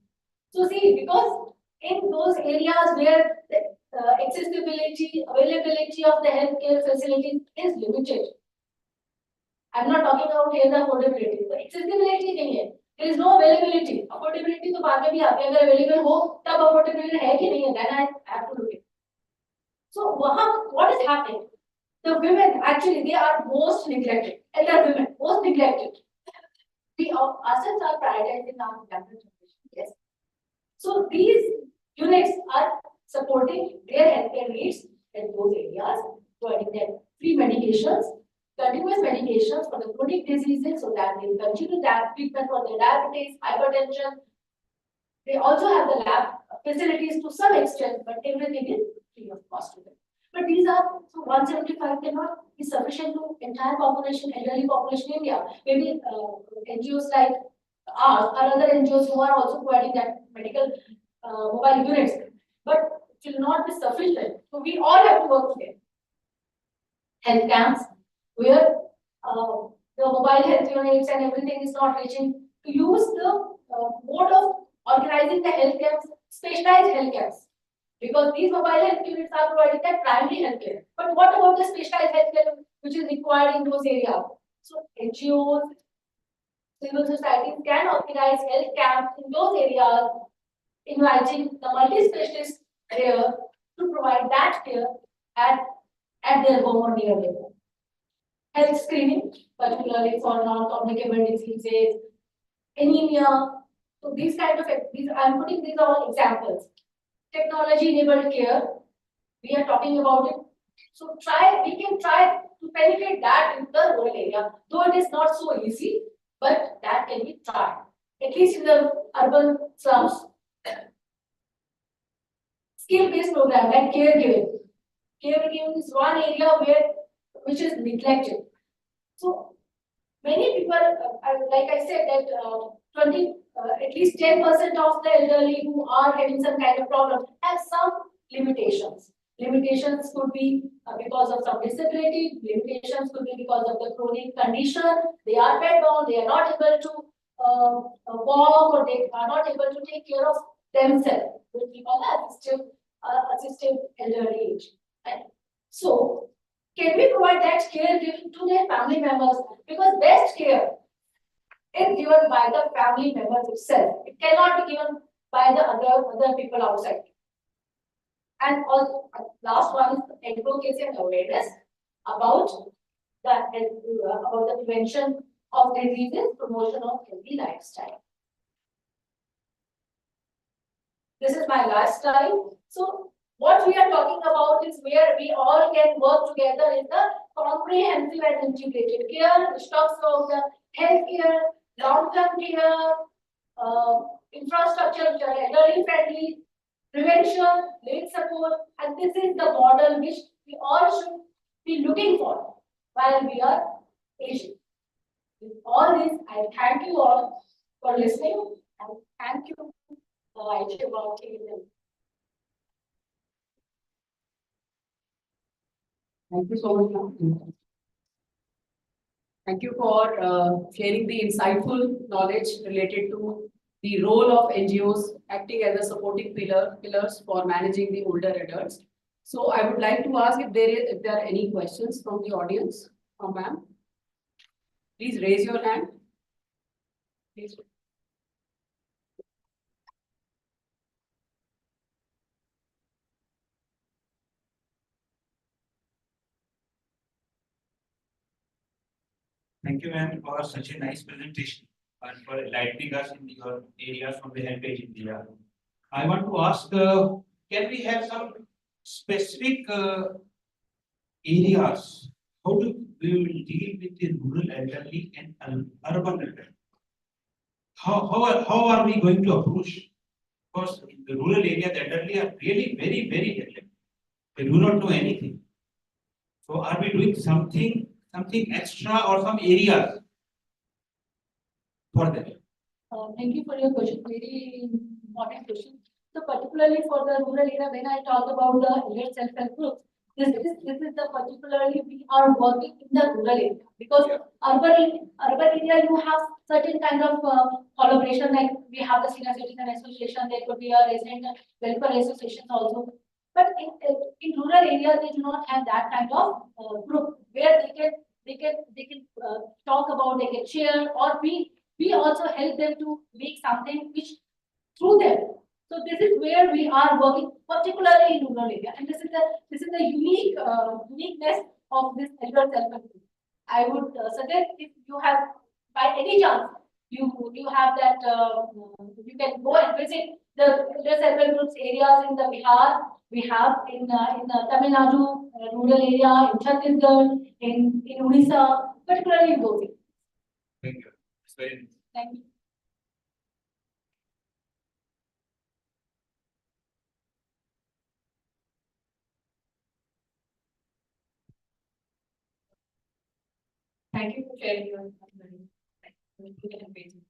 So see, because in those areas where the accessibility, availability of the healthcare facilities is limited, I'm not talking about here the affordability. The accessibility नहीं है. There is no availability. Affordability तो बाद में भी आती है. अगर available हो, तब affordability है कि नहीं है? Then I have to look at. So what is happening? The women actually they are most neglected. Elder women most neglected. We ourselves are prioritizing our younger generation. Yes. So these units are supporting their healthcare needs in those areas, providing them free medications, continuous medications for the chronic diseases, so that they continue that treatment for their diabetes, hypertension. They also have the lab facilities to some extent, but everything is free of cost to them. But these are, so 175 cannot be sufficient to entire population, elderly population in India. Maybe NGOs like ours or other NGOs who are also providing that medical mobile units, but it will not be sufficient. So we all have to work together. Health camps, where the mobile health units and everything is not reaching, to use the mode of organizing the health camps, specialized health camps. Because these mobile health units are providing that primary health care. But what about the specialized health care which is required in those areas? So NGOs, civil societies can organize health camps in those areas, inviting the multi-specialist there to provide that care at their home or near their home. Health screening, particularly for non-communicable diseases, anemia. So these kind of these I'm putting these are all examples. Technology-enabled care, we are talking about it. So we can try to penetrate that in the rural area, though it is not so easy, but that can be tried. At least in the urban slums, skill-based program like caregiving. Caregiving is one area which is neglected. So many people, like I said, that at least 10% of the elderly who are having some kind of problem have some limitations. Limitations could be because of some disability. Limitations could be because of the chronic condition. They are bedbound. They are not able to walk, or they are not able to take care of themselves, which we call assistive elderly age. And so, can we provide that care given to their family members? Because best care is given by the family members itself. It cannot be given by the other people outside. And also, last one is advocacy and awareness about the prevention of diseases, promotion of healthy lifestyle. This is my last slide. So what we are talking about is where we all can work together in the comprehensive and integrated care, which talks about the healthcare, long-term care, infrastructure which are elderly friendly, prevention, late support, and this is the model which we all should be looking for while we are aging. With all this, I thank you all for listening, and thank you, IIHMR team. Thank you so much, ma'am. Thank you for sharing the insightful knowledge related to the role of NGOs acting as a supporting pillars for managing the older adults. So I would like to ask if there are any questions from the audience, from ma'am. Please raise your hand. Please. Thank you, ma'am, for such a nice presentation and for enlightening us in your areas from the Heritage India. I want to ask, can we have some specific areas? How do we will deal with the rural elderly and urban elderly? How are we going to approach? Because in the rural area, the elderly are really very, very developed. They do not know anything. So are we doing something extra or some areas for them? Thank you for your question. Very important question. So particularly for the rural area, when I talk about the elder self-help groups, this is the particularly we are working in the rural area, because urban area you have certain kind of collaboration, like we have the senior citizen association, there could be a resident welfare association also. But in rural area, they do not have that kind of group where they can talk about, they can share, or we also help them to make something which through them. So this is where we are working, particularly in rural area, and this is the uniqueness of this elder self-help group. I would suggest, if you have by any chance you have that you can go and visit the elder self-help groups areas in the Bihar. We have in Tamil Nadu rural area, in Chhattisgarh, in Odisha, particularly in those areas. Thank you. It's very nice. Thank you. Thank you for sharing your amazing.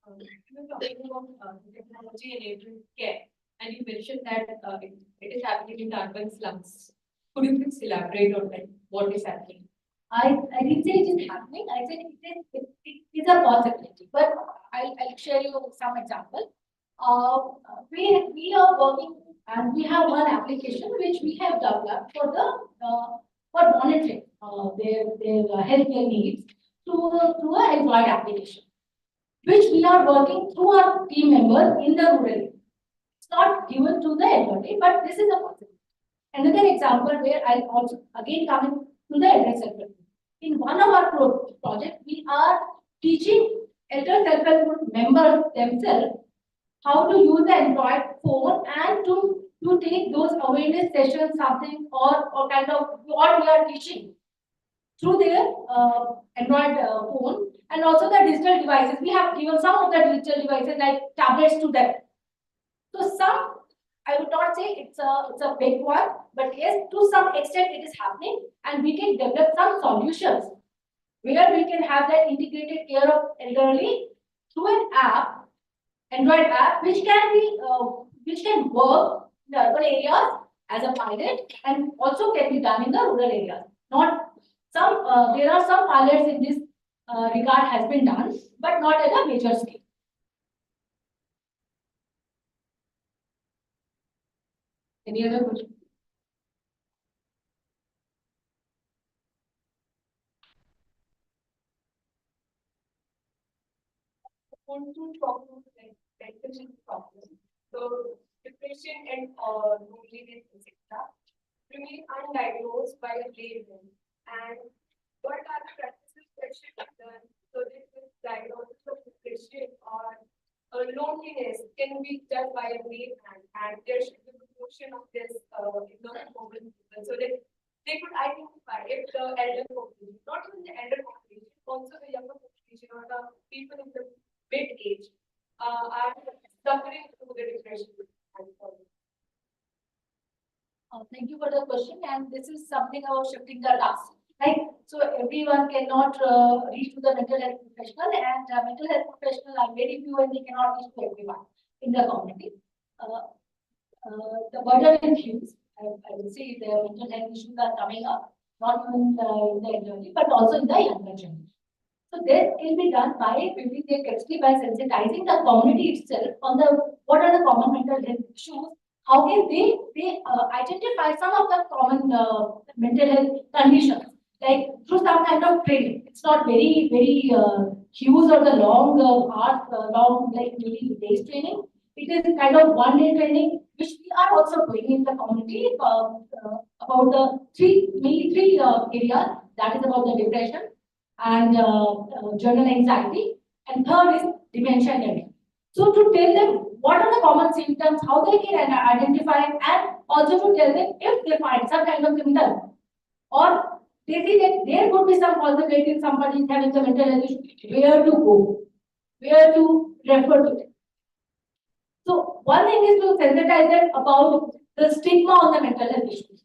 You were talking about technology enabled care, and you mentioned that it is happening in the urban slums. Could you please elaborate on that? What is happening? I didn't say it is happening. I said it is a possibility. But I'll share you some example. We are working, and we have one application which we have developed for monitoring their healthcare needs through an Android application, which we are working through our team members in the rural area. It's not given to the elderly, but this is a possibility. Another example where I also again coming to the elder self-help. In one of our projects, we are teaching elder self-help group members themselves how to use the Android phone and to take those awareness sessions, something or kind of what we are teaching through their Android phone and also the digital devices. We have given some of the digital devices like tablets to them. So some, I would not say it's a big one, but yes, to some extent it is happening, and we can develop some solutions where we can have that integrated care of elderly through an app, Android app, which can work in the urban areas as a pilot and also can be done in the rural areas. Not some, there are some pilots in this regard has been done, but not at a major scale. Any other question? I want to talk about mental problems. So depression and loneliness, etc. remain undiagnosed by a layman. And what are the practices that should be done so that this diagnosis of depression or loneliness can be done by a layman, and there should be a proportion of this in the common people so that they could identify if the elder population, not even the elder population, also the younger population or the people in the mid age are suffering through the depression. Thank you for the question, and this is something about shifting the task. Right, so everyone cannot reach to the mental health professional, and mental health professionals are very few, and they cannot reach to everyone in the community. The burden is huge. I would say the mental health issues are coming up, not even in the elderly, but also in the younger generation. So this can be done by building their capacity by sensitizing the community itself on the what are the common mental health issues. How can they identify some of the common mental health conditions, like through some kind of training. It's not very huge or the long long like maybe days training. It is kind of 1 day training, which we are also doing in the community about the mainly three areas. That is about the depression and general anxiety, and third is dementia and dementia. So to tell them what are the common symptoms, how they can identify, and also to tell them if they find some kind of symptom or they see that there could be some possibility somebody is having some mental health issue, where to go, where to refer to them. So one thing is to sensitize them about the stigma on the mental health issues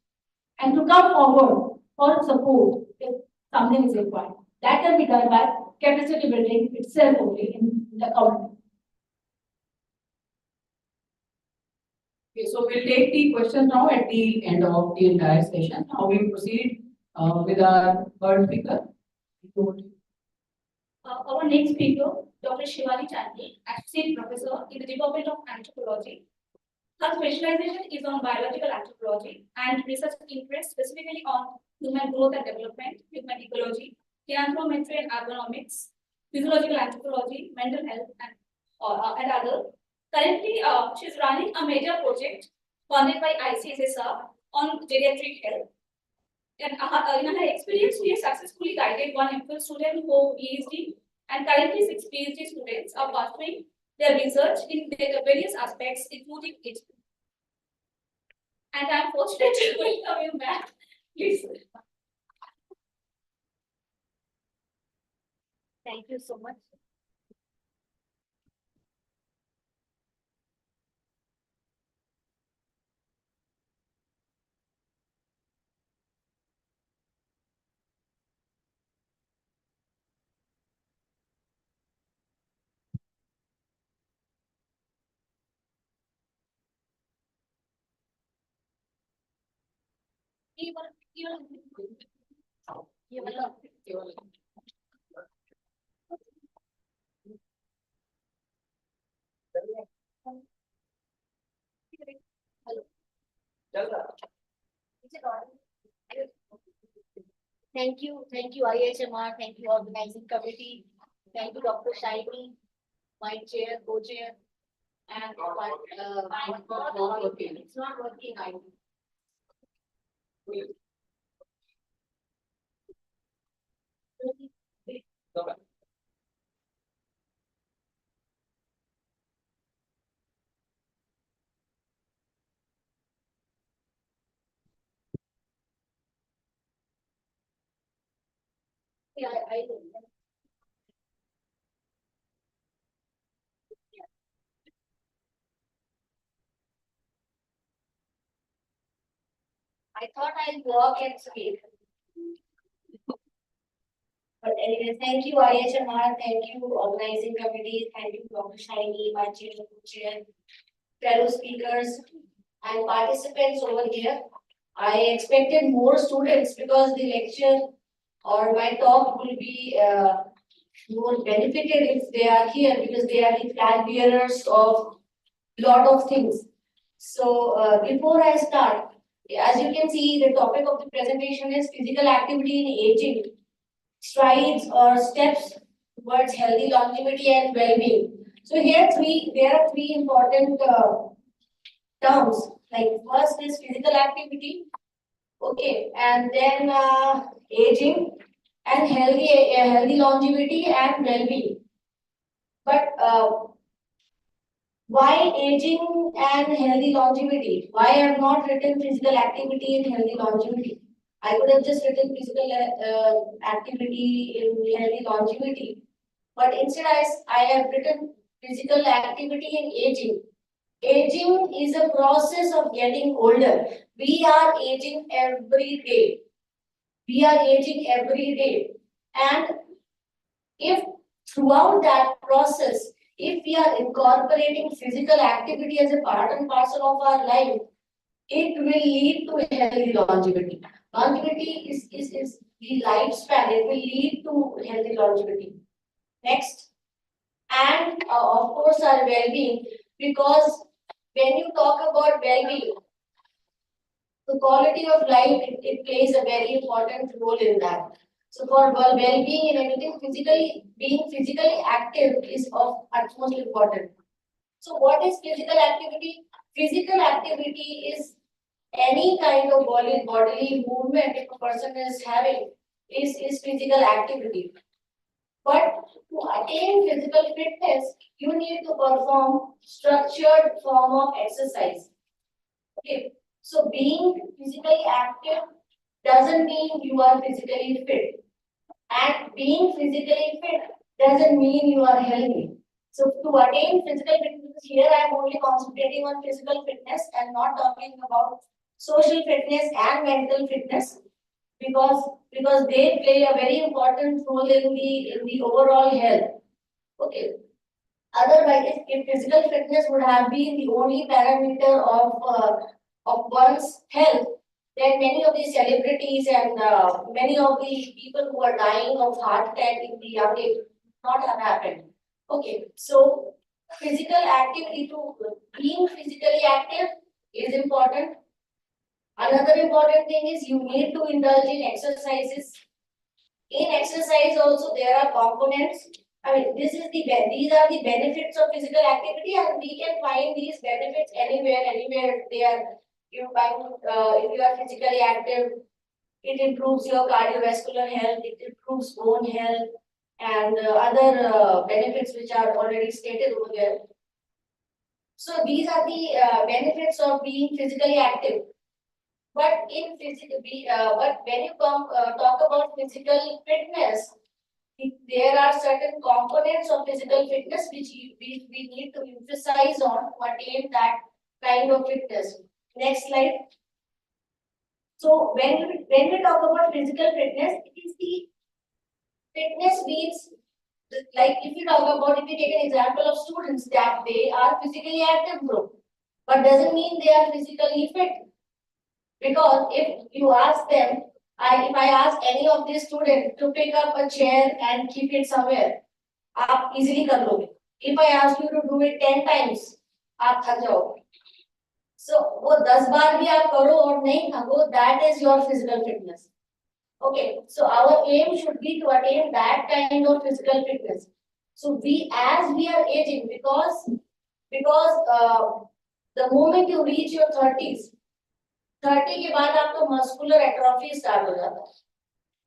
and to come forward for support if something is required. That can be done by capacity building itself only in the community. Okay, so we'll take the questions now at the end of the entire session. Now we proceed with our third speaker. Our next speaker, Dr. Shivani Chandni, Associate Professor in the Department of Anthropology. Her specialization is on biological anthropology and research interests specifically on human growth and development, human ecology, gerontology and ergonomics, physiological anthropology, mental health, and other. Currently, she is running a major project funded by IIHMR on geriatric health. And in her experience, she has successfully guided one MPhil student for PhD, and currently 6 PhD students are pursuing their research in various aspects, including it. And I'm fortunate to welcome you back. Please. Thank you so much. Thank you, IIHMR, thank you, organizing committee, thank you, Dr. Shaini, my chair, co-chair, and not working. It's not working. Yeah, I thought I'll walk and speak. But anyway, thank you IIHMR, thank you organizing committee, thank you Dr. Shaini, my chair, fellow speakers and participants over here. I expected more students because the lecture or my talk will be more benefited if they are here because they are the flag bearers of lot of things. So before I start, as you can see, the topic of the presentation is physical activity in aging, strides or steps towards healthy longevity and well-being. So there are three important terms. Like first is physical activity, okay, and then aging and healthy longevity and well-being. But why aging and healthy longevity? Why I have not written physical activity and healthy longevity? I could have just written physical activity in healthy longevity, but instead I have written physical activity in aging. Aging is a process of getting older. We are aging every day. We are aging every day. And if throughout that process, if we are incorporating physical activity as a part and parcel of our life, it will lead to healthy longevity. Longevity is the lifespan. It will lead to healthy longevity. Next. And of course, our well-being, because when you talk about well-being, the quality of life, it plays a very important role in that. So for well-being and everything, being physically active is of utmost important. So what is physical activity? Physical activity is any kind of bodily movement if a person is having is physical activity. But to attain physical fitness, you need to perform structured form of exercise. Okay. So being physically active doesn't mean you are physically fit. And being physically fit doesn't mean you are healthy. So to attain physical fitness, here I am only concentrating on physical fitness and not talking about social fitness and mental fitness because they play a very important role in the overall health. Okay. Otherwise, if physical fitness would have been the only parameter of one's health, then many of these celebrities and many of the people who are dying of heart attack in the young age not have happened. Okay, so physical activity being physically active is important. Another important thing is you need to indulge in exercises. In exercise also there are components. I mean, these are the benefits of physical activity, and we can find these benefits anywhere they are. If you are physically active, it improves your cardiovascular health, it improves bone health, and other benefits which are already stated over there. So these are the benefits of being physically active. But when you talk about physical fitness, there are certain components of physical fitness which we need to emphasize on to attain that kind of fitness. Next slide. So when we talk about physical fitness, it is the fitness means like if you take an example of students that they are physically active group, but doesn't mean they are physically fit. Because if you ask them, if I ask any of these students to pick up a chair and keep it somewhere, आप easily कर लोगे. If I ask you to do it 10 times, आप थक जाओगे. So वो 10 बार भी आप करो और नहीं थको, that is your physical fitness. Okay, so our aim should be to attain that kind of physical fitness. So as we are aging, because Because the moment you reach your 30s, 30 के बाद आपको muscular atrophy start हो जाता है.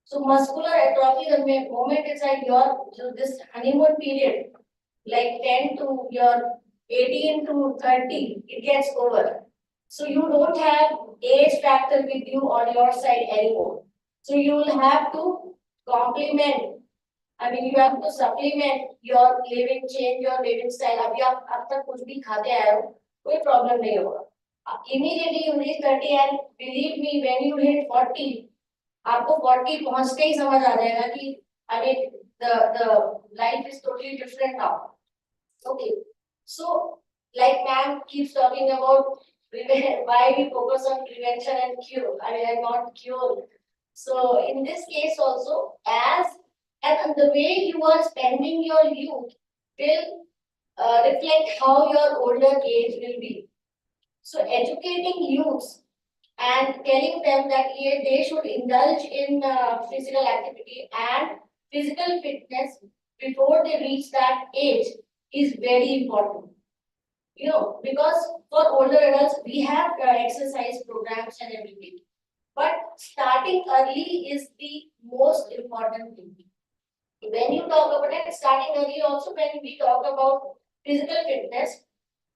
So muscular atrophy, the moment it's like this honeymoon period, like 10 to your 18 to 30, it gets over. So you don't have age factor with you on your side anymore. So you will have to complement. I mean, you have to supplement your living, change your living style. अभी आप अब तक कुछ भी खाते आए हो, कोई problem नहीं होगा. Immediately you reach 30 and believe me, when you hit 40, आपको 40 पहुंचते ही समझ आ जाएगा कि I mean the life is totally different now. Okay, so like ma'am keeps talking about why we focus on prevention and cure. I mean, not cure. So in this case also, and the way you are spending your youth will reflect how your older age will be. So educating youths and telling them that they should indulge in physical activity and physical fitness before they reach that age is very important. You know, because for older adults, we have exercise programs and everything. But starting early is the most important thing. When you talk about it, starting early also, when we talk about physical fitness,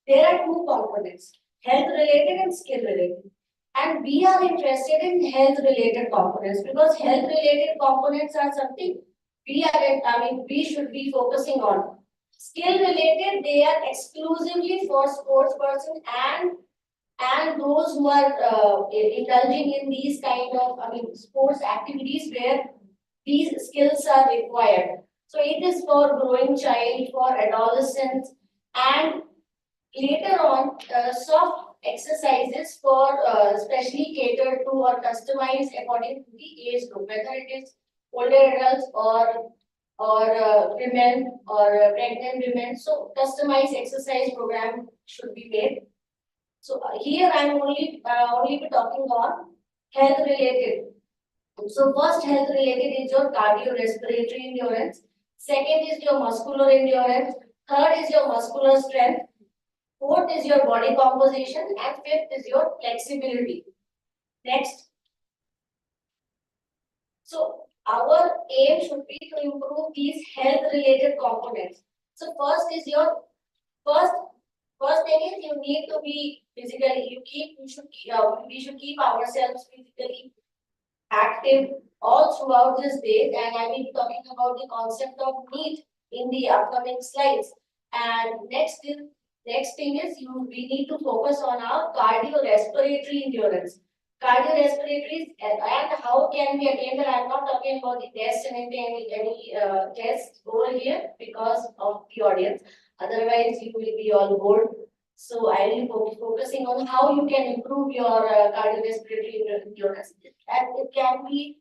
there are two components, health related and skill related. And we are interested in health related components because health related components are something we should be focusing on. Skill related, they are exclusively for sports person and those who are indulging in these kind of sports activities where these skills are required. So it is for growing child, for adolescents, and later on soft exercises for specially catered to or customized according to the age group, whether it is older adults or women or pregnant women. So customized exercise program should be made. So here I am only be talking on health related. So first health related is your cardiorespiratory endurance. Second is your muscular endurance. Third is your muscular strength. Fourth is your body composition, and fifth is your flexibility. Next. So our aim should be to improve these health related components. So first thing is you need to be physically, we should keep ourselves physically active all throughout this day, and I will be talking about the concept of NEAT in the upcoming slides. And next thing is we need to focus on our cardiorespiratory endurance. Cardiorespiratory and how can we attain that? I'm not talking about the tests and any tests over here because of the audience. Otherwise, you will be all bored. So I will be focusing on how you can improve your cardiorespiratory endurance. And it can be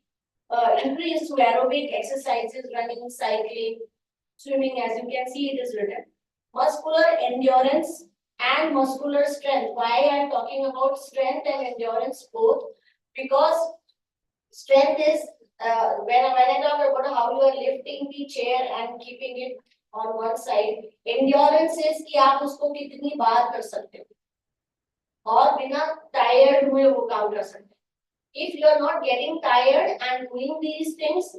increased through aerobic exercises, running, cycling, swimming. As you can see, it is written. Muscular endurance and muscular strength. Why I am talking about strength and endurance both? Because strength is when I talk about how you are lifting the chair and keeping it on one side. Endurance is कि आप उसको कितनी बार कर सकते हो और बिना tired हुए वो काम कर सकते हो. If you are not getting tired and doing these things,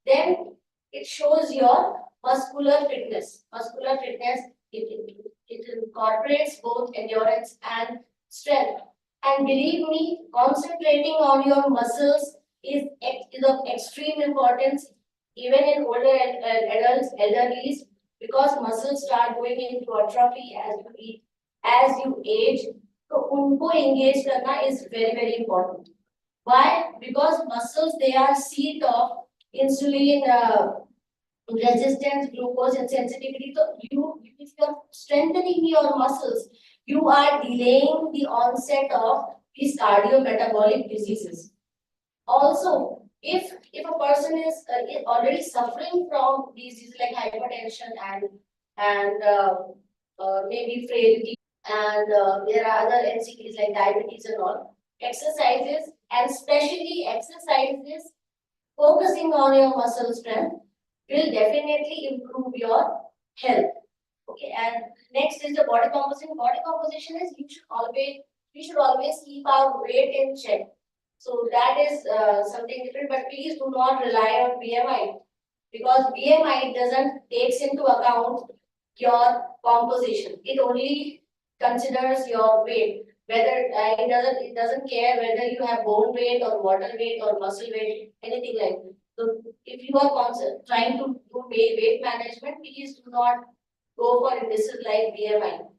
then it shows your muscular fitness. Muscular fitness, it incorporates both endurance and strength. And believe me, concentrating on your muscles is of extreme importance, even in older adults, elderlies, because muscles start going into atrophy as you age. So unko engage karna is very, very important. Why? Because muscles, they are seat of insulin resistance, glucose insensitivity. So if you are strengthening your muscles, you are delaying the onset of these cardiometabolic diseases. Also, if a person is already suffering from diseases like hypertension and maybe frailty, and there are other NCDs like diabetes and all, exercises, and especially exercises focusing on your muscle strength will definitely improve your health. Okay, and next is the body composition. Body composition is we should always keep our weight in check. So that is something different, but please do not rely on BMI because BMI doesn't takes into account your composition. It only considers your weight. Whether it doesn't care whether you have bone weight or water weight or muscle weight, anything like that. So if you are trying to do weight management, please do not go for indices like BMI.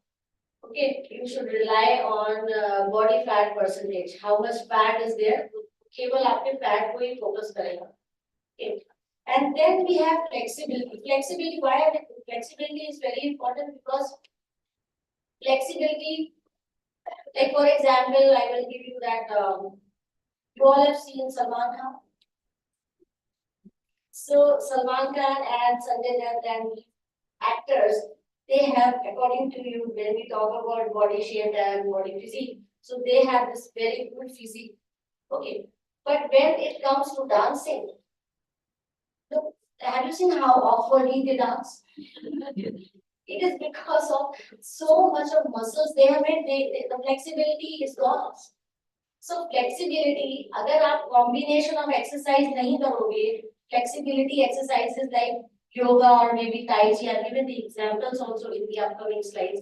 Okay, you should rely on body fat percentage. How much fat is there? केवल आपके fat को ही focus करेगा. Okay. And then we have flexibility. Flexibility, flexibility is very important because flexibility, like for example, I will give you that you all have seen Salman Khan. So Salman Khan and Sanjay Dutt and actors, they have, according to you, when we talk about body shape and body physique, so they have this very good physique. Okay, but when it comes to dancing, look, have you seen how awkwardly they dance? It is because of so much of muscles they have made, the flexibility is gone. So flexibility, अगर आप combination of exercise नहीं करोगे, flexibility exercises like yoga or maybe tai chi, I'll give the examples also in the upcoming slides.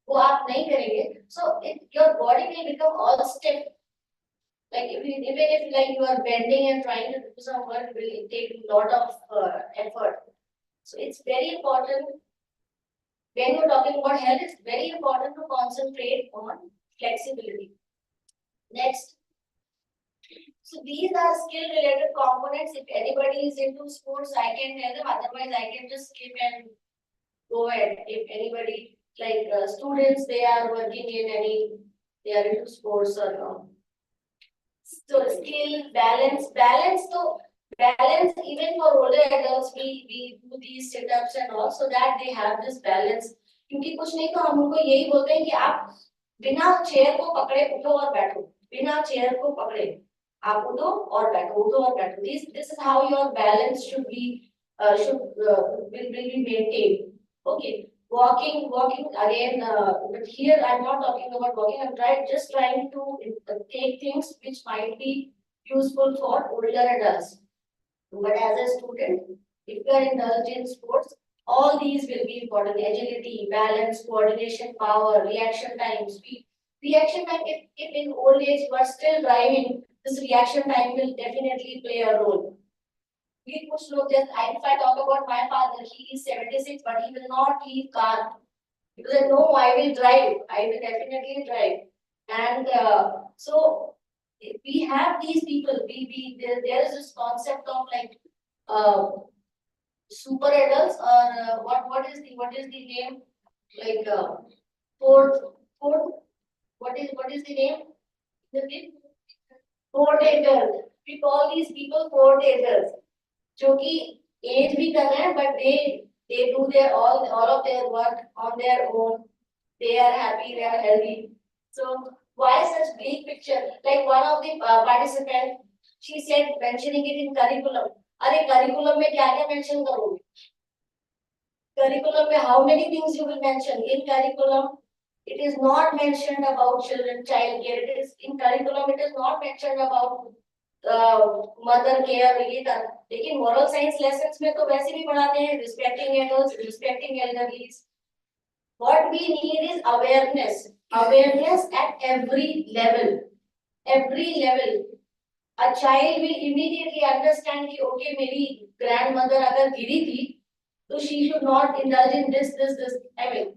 वो आप नहीं करेंगे, so your body will become all stiff. Like even if like you are bending and trying to do some work, will take a lot of effort. So it's very important when you're talking about health. It's very important to concentrate on flexibility. Next. So these are skill related components. If anybody is into sports, I can tell them. Otherwise, I can just skip and go ahead. If anybody like students, they are working in they are into sports or no. So skill, balance. So balance even for older adults, we do these sit-ups and all so that they have this balance. क्योंकि कुछ नहीं तो हम उनको यही बोलते हैं कि आप बिना चेयर को पकड़े उठो और बैठो, बिना चेयर को पकड़े आप उठो और बैठो. This is how your balance should be will be maintained. Okay, walking again. But here I'm not talking about walking. I'm just trying to take things which might be useful for older adults. But as a student, if you are indulged in sports, all these will be important: agility, balance, coordination, power, reaction time, speed. Reaction time, if in old age you are still driving, this reaction time will definitely play a role. We push look just if I talk about my father, he is 76, but he will not leave car. Because I know I will drive, I will definitely drive. And so we have these people, there is this concept of like super adults or what is the name? Like fourth, what is the name? Four daters. We call these people four daters. जो कि age भी कर रहे हैं, but they do their all of their work on their own. They are happy, they are healthy. So why such bleak picture? Like one of the participants, she said mentioning it in curriculum. अरे curriculum में क्या क्या mention करोगे? Curriculum में how many things you will mention? In curriculum, it is not mentioned about children, child care. It is in curriculum, it is not mentioned about mother care ये कर, लेकिन moral science lessons में तो वैसे भी पढ़ाते हैं respecting adults, respecting elderlies. What we need is awareness at every level. A child will immediately understand कि okay मेरी grandmother अगर गिरी थी तो she should not indulge in this. I mean,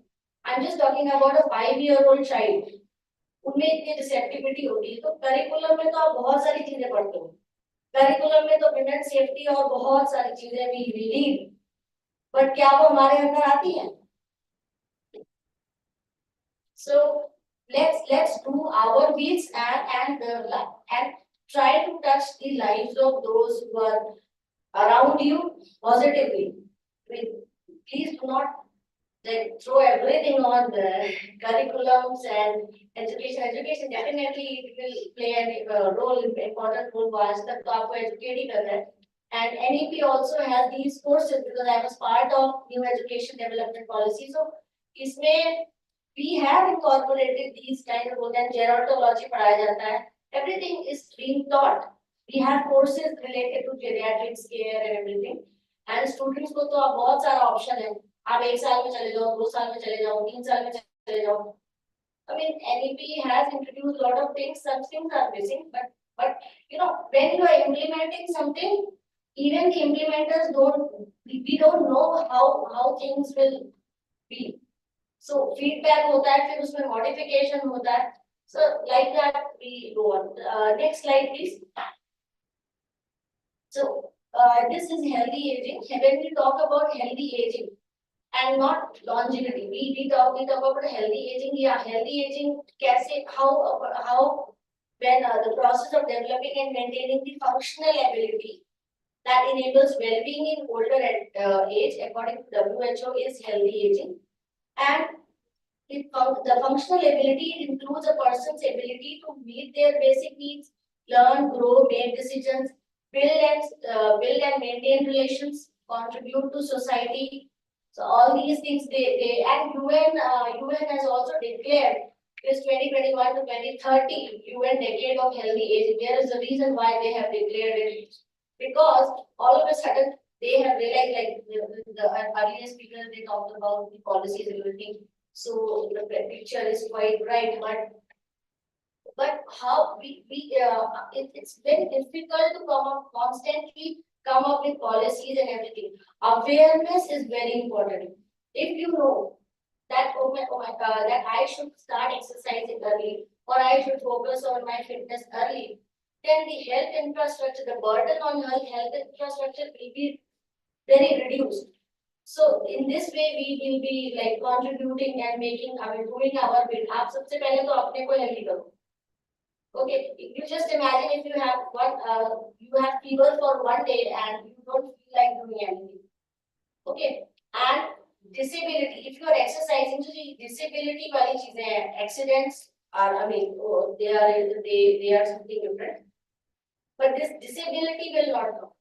I'm just talking about a 5-year-old child. उनमें इतनी receptivity होती है. तो करिकुलम में तो आप बहुत सारी चीजें पढ़ते हो. करिकुलम में तो वुमेन सेफ्टी और बहुत सारी चीजें भी रीड, बट क्या वो हमारे अंदर आती हैं? So let's do our bits and try to touch the lives of those who are around you positively. Please do not throw everything on the curriculums and education. Education definitely will play an important role. आज तक तो आपको educate ही कर रहा है. And NEP also has these courses because I was part of new education development policy. So इसमें we have incorporated these kind of both and gerontology पढ़ाया जाता है. Everything is being taught. We have courses related to geriatrics care and everything. And students को तो अब बहुत सारा option है. आप 1 साल में चले जाओ, 2 साल में चले जाओ, 3 साल में चले जाओ. I mean, NEP has introduced a lot of things. Some things are missing, but you know, when you are implementing something, even the implementers we don't know how things will be. So feedback होता है, फिर उसमें modification होता है. So like that we go on. Next slide, please. So this is healthy aging. When we talk about healthy aging and not longevity, we talk about healthy aging. Yeah, healthy aging. कैसे how when the process of developing and maintaining the functional ability that enables well-being in older age, according to WHO, is healthy aging. And the functional ability includes a person's ability to meet their basic needs, learn, grow, make decisions, build and maintain relations, contribute to society. So all these things they and UN has also declared this 2021 to 2030 UN decade of healthy aging. There is a reason why they have declared it, because all of a sudden they have realized, like the earlier speakers, they talked about the policies and everything. So the picture is quite bright, but how it's very difficult to constantly come up with policies and everything. Awareness is very important. If you know that oh my God, that I should start exercising early, or I should focus on my fitness early, then the health infrastructure, the burden on health infrastructure will be very reduced. So in this way we will be like contributing and making, doing our bit. आप सबसे पहले तो अपने को healthy करो. Okay, you just imagine if you have you have fever for 1 day and you don't feel like doing anything. Okay, and disability. If you are exercising, so the disability वाली चीजें हैं. Accidents are, they are something different. But this disability will not come.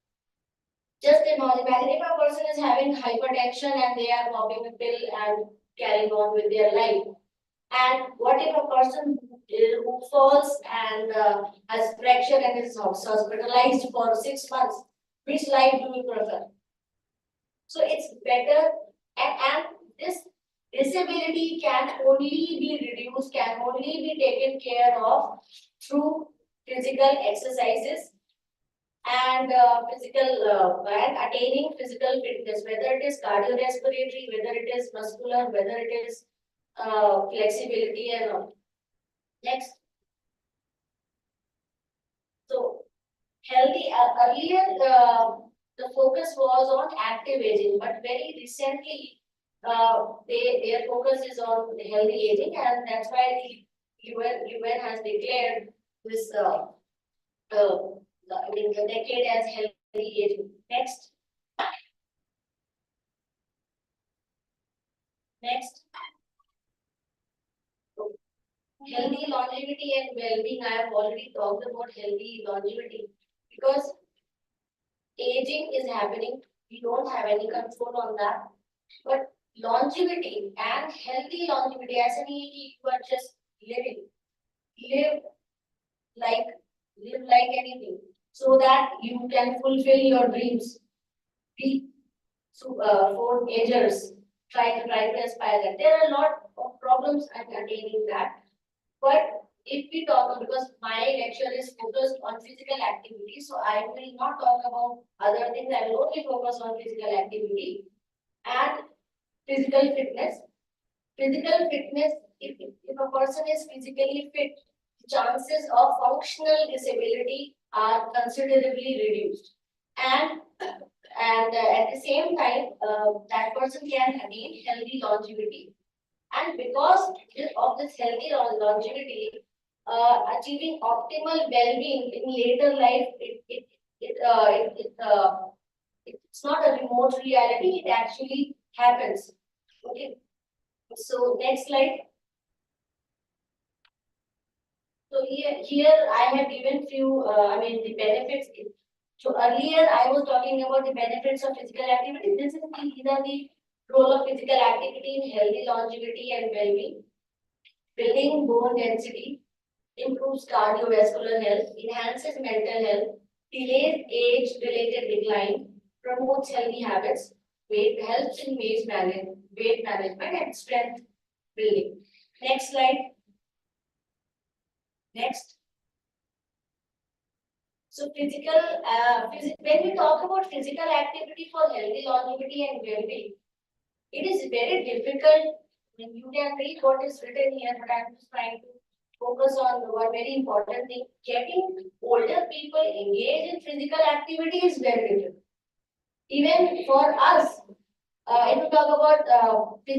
Just imagine if a person is having hypertension and they are popping a pill and carrying on with their life. And what if a person who falls and has fracture and is hospitalized for 6 months? Which life do you prefer? So it's better, and this disability can only be reduced, can only be taken care of through physical exercises and and attaining physical fitness, whether it is cardiorespiratory, whether it is muscular, whether it is flexibility and all. Next. So healthy earlier the focus was on active aging, but very recently their focus is on healthy aging, and that's why the UN has declared this the decade as healthy aging. Next. Next. Healthy longevity and well-being. I have already talked about healthy longevity because aging is happening. We don't have any control on that. But longevity and healthy longevity, as an you are just living, live like anything, so that you can fulfill your dreams. Be for agers, try to aspire that. There are a lot of problems attaining that. But if we talk, because my lecture is focused on physical activity, so I will not talk about other things. I will only focus on physical activity and physical fitness. Physical fitness, if a person is physically fit, chances of functional disability are considerably reduced. And at the same time, that person can attain healthy longevity. And because of this healthy longevity, achieving optimal well-being in later life, it's not a remote reality. It actually happens. Okay. So next slide. So here I have given few, the benefits. So earlier I was talking about the benefits of physical activity. These are the Role of physical activity in healthy longevity and well-being. Building bone density, improves cardiovascular health, enhances mental health, delays age-related decline, promotes healthy habits, helps in weight management and strength building. Next slide. Next. So when we talk about physical activity for healthy longevity and well-being, it is very difficult. When you can read what is written here, but I'm just trying to focus on one very important thing. Getting older people engaged in physical activity is very difficult. Even for us, if you talk about we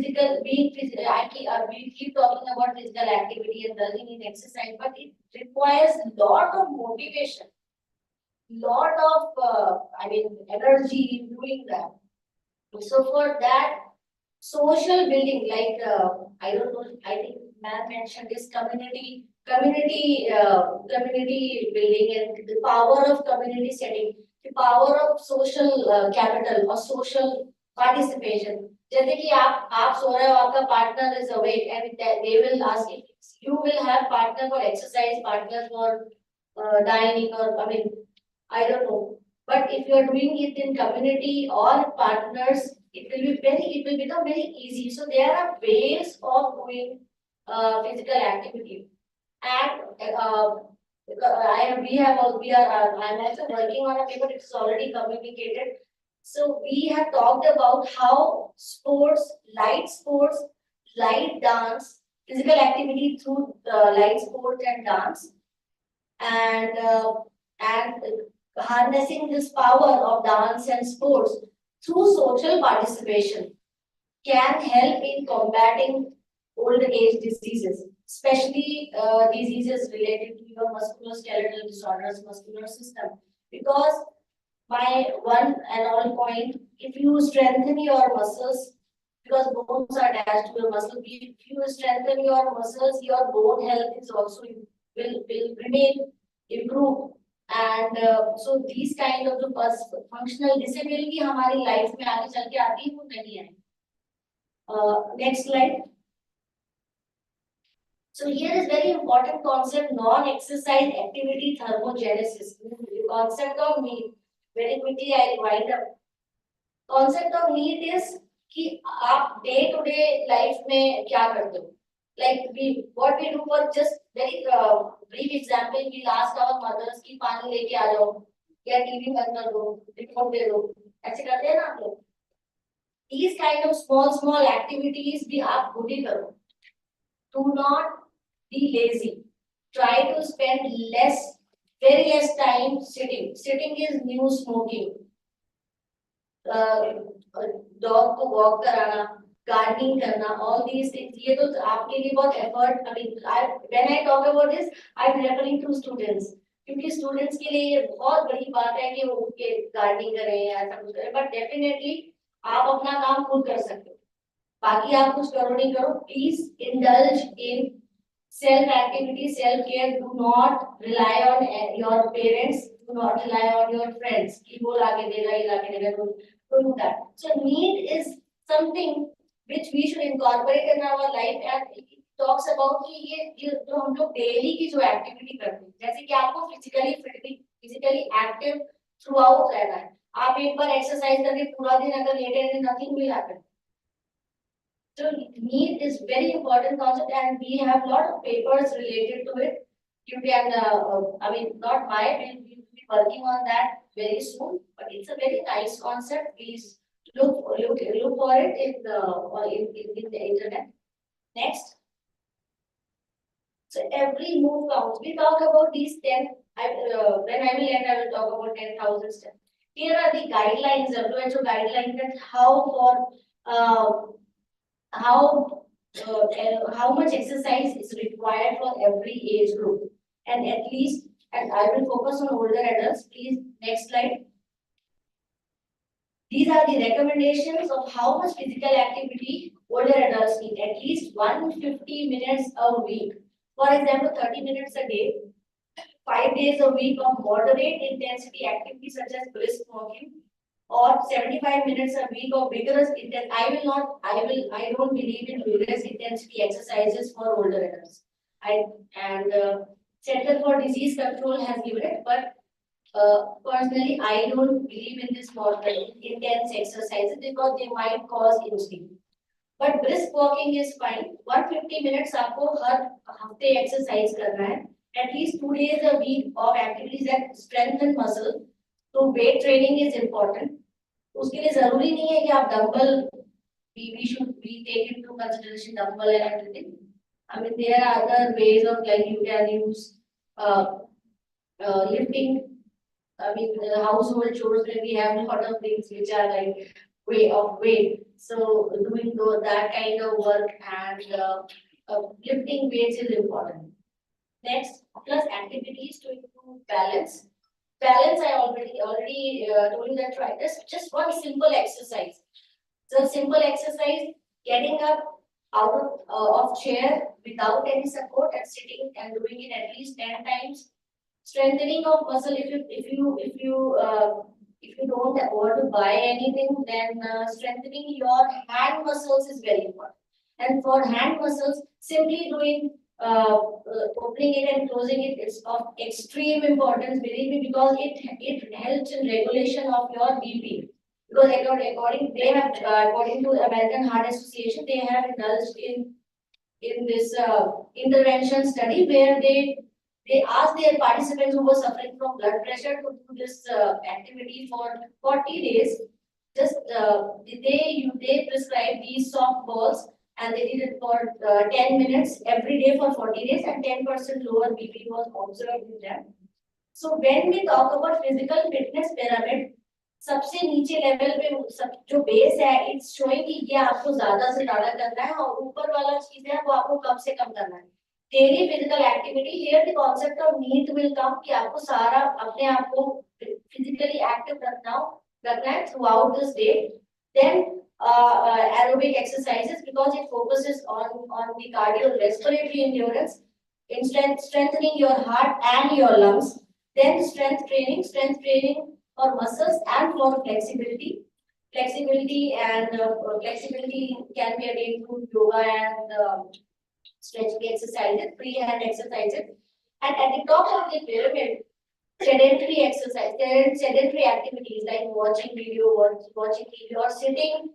keep talking about physical activity and learning in exercise, but it requires a lot of motivation, lot of energy in doing that. So for that, social building, like I don't know, I think ma'am mentioned this community building and the power of community setting, the power of social capital or social participation. जैसे कि आप सो रहे हो, आपका partner is awake and they will ask if you will have partner for exercise, partner for dining, or I don't know. But if you are doing it in community or partners, it will become very easy. So there are ways of doing physical activity. And I'm also working on a paper, it's already communicated. So we have talked about how sports, light dance, physical activity through light sport and dance, and harnessing this power of dance and sports through social participation can help in combating old age diseases, especially diseases related to your musculoskeletal disorders, muscular system. Because my one and all point, if you strengthen your muscles, because bones are attached to your muscle, if you strengthen your muscles, your bone health is also will remain improved. And so these kind of the functional disability हमारी life में आगे चल के आती है वो नहीं है. Next slide. So here is very important concept, non-exercise activity thermogenesis. The concept of need. Very quickly I wind up. Concept of need is कि आप day to day life में क्या करते हो? Like what we do for just very brief example, we ask our mothers कि पानी लेके आ जाओ या टीवी बंद कर दो, रिमोट दे दो, ऐसे करते हैं ना आप लोग. These kind of small activities भी आप खुद ही करो. Do not be lazy. Try to spend very less time sitting. Sitting is new smoking. Dog को walk कराना, gardening करना, all these things, ये तो आपके लिए बहुत effort. When I talk about this, I'm referring to students. क्योंकि students के लिए ये बहुत बड़ी बात है कि वो उठ के gardening करें या ऐसा कुछ करें. But definitely आप अपना काम खुद कर सकते हो. बाकी आप कुछ करो नहीं करो. Please indulge in self activity, self care. Do not rely on your parents. Do not rely on your friends. कि वो लाके देगा, ये लाके देगा. Don't do that. So need is something which we should incorporate in our life, and it talks about कि ये जो हम लोग daily की जो activity करते हैं, जैसे कि आपको physically active throughout रहना है. आप एक बार exercise करके पूरा दिन अगर लेटे हैं, nothing will happen. So need is very important concept, and we have lot of papers related to it. You can, not mine, we'll be working on that very soon, but it's a very nice concept. Please look for it in the internet. Next. So every move counts. We talk about these 10. When I will end, I will talk about 10,000 steps. Here are the guidelines, WHO guidelines, that how much exercise is required for every age group, and at least, and I will focus on older adults. Please, next slide. These are the recommendations of how much physical activity older adults need. At least 150 minutes a week. For example, 30 minutes a day, 5 days a week of moderate intensity activities such as brisk walking or 75 minutes a week of vigorous intent. I don't believe in vigorous intensity exercises for older adults. Center for Disease Control has given it, but personally, I don't believe in this more intense exercises because they might cause injury. But brisk walking is fine. 150 minutes आपको हर हफ्ते exercise करना है. At least 2 days a week of activities that strengthen muscle. So weight training is important. उसके लिए जरूरी नहीं है कि आप dumbbell we take into consideration dumbbell and everything. I mean there are other ways of like you can use lifting. I mean household chores where we have a lot of things which are like way of weight. So doing that kind of work and lifting weights is important. Next, plus activities to improve balance. Balance, I already told you that try this. Just one simple exercise. So simple exercise, getting up out of chair without any support and sitting and doing it at least 10 times. Strengthening of muscle. If you don't want to buy anything, then strengthening your hand muscles is very important. And for hand muscles, simply doing opening it and closing it is of extreme importance, believe me, because it helps in regulation of your BP. Because according to American Heart Association, they have indulged in this intervention study where they asked their participants who were suffering from blood pressure to do this activity for 40 days. Just they prescribed these soft balls and they did it for 10 minutes every day for 40 days and 10% lower BP was observed in them. So when we talk about physical fitness pyramid, सबसे नीचे level पे सब जो base है it's showing कि ये आपको ज्यादा से ज्यादा करना है और ऊपर वाला चीज है वो आपको कम से कम करना है. Daily physical activity, here the concept of need will come कि आपको सारा अपने आप को physically active रखना है throughout this day. Then aerobic exercises because it focuses on the cardiorespiratory endurance, in strengthening your heart and your lungs. Then strength training for muscles and for flexibility. Flexibility can be attained through yoga and stretching exercises, free hand exercises. And at the top of the pyramid, sedentary activities like watching video or sitting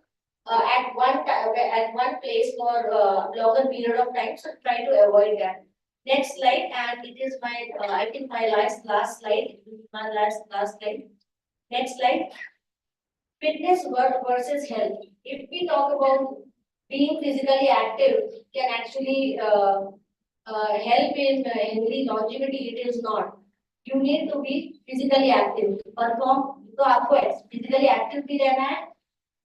at one place for a longer period of time. So try to avoid that. Next slide, and it is my I think my last slide. My last slide. Next slide. Fitness versus health. If we talk about being physically active can actually help in healthy longevity, it is not. You need to be physically active. Perform. तो आपको physically active भी रहना है,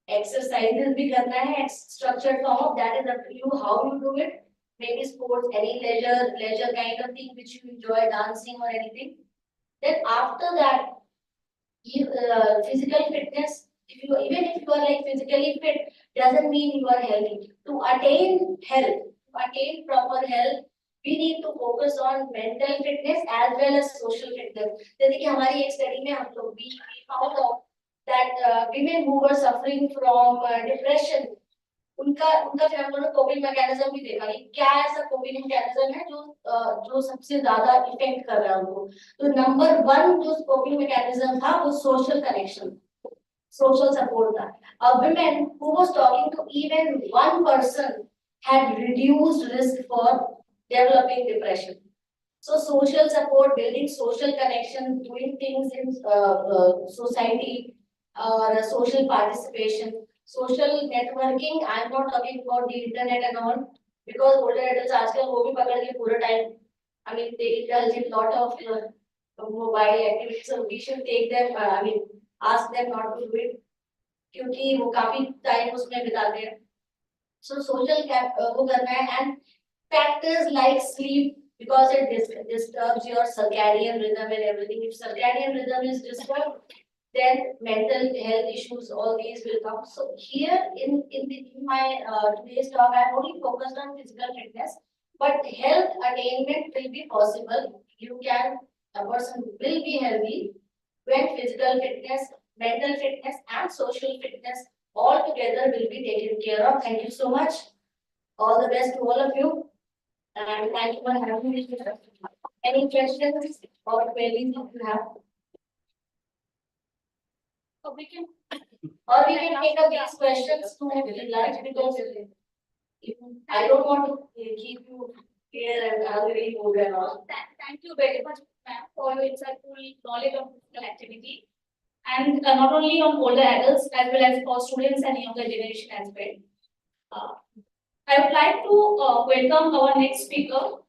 exercises भी करना है, structured form. That is up to you how you do it. Maybe sports, any leisure kind of thing which you enjoy, dancing or anything. Then after that, physical fitness. Even if you are like physically fit, doesn't mean you are healthy. To attain proper health, we need to focus on mental fitness as well as social fitness. जैसे कि हमारी एक study में हम लोग we found out that women who were suffering from depression, उनका फिर हम लोगों ने coping mechanism भी देखा कि क्या ऐसा coping mechanism है जो सबसे ज्यादा इफेक्ट कर रहा है उनको. तो नंबर 1 जो coping mechanism था वो social connection, social support था. A woman who was talking to even one person had reduced risk for developing depression. So social support, building social connection, doing things in society, social participation, social networking. I am not talking about the internet and all because older adults आजकल वो भी पकड़ के पूरा time. I mean they indulge in lot of mobile activities. So we should take them. Ask them not to do it क्योंकि वो काफी time उसमें बिताते हैं. So social वो करना है and factors like sleep because it disturbs your circadian rhythm and everything. If circadian rhythm is disturbed, then mental health issues, all these will come. So here in my today's talk, I am only focused on physical fitness, but health attainment will be possible. A person will be healthy when physical fitness mental fitness and social fitness all together will be taken care of. Thank you so much. All the best to all of you. And thank you for having me here. Any questions or queries if you have? So we can. Or we can take up these questions to the lunch because I don't want to keep you here and hungry food and all. Thank you very much, ma'am, for your insightful knowledge of physical activity. And not only on older adults as well as for students and younger generation as well. I would like to welcome our next speaker.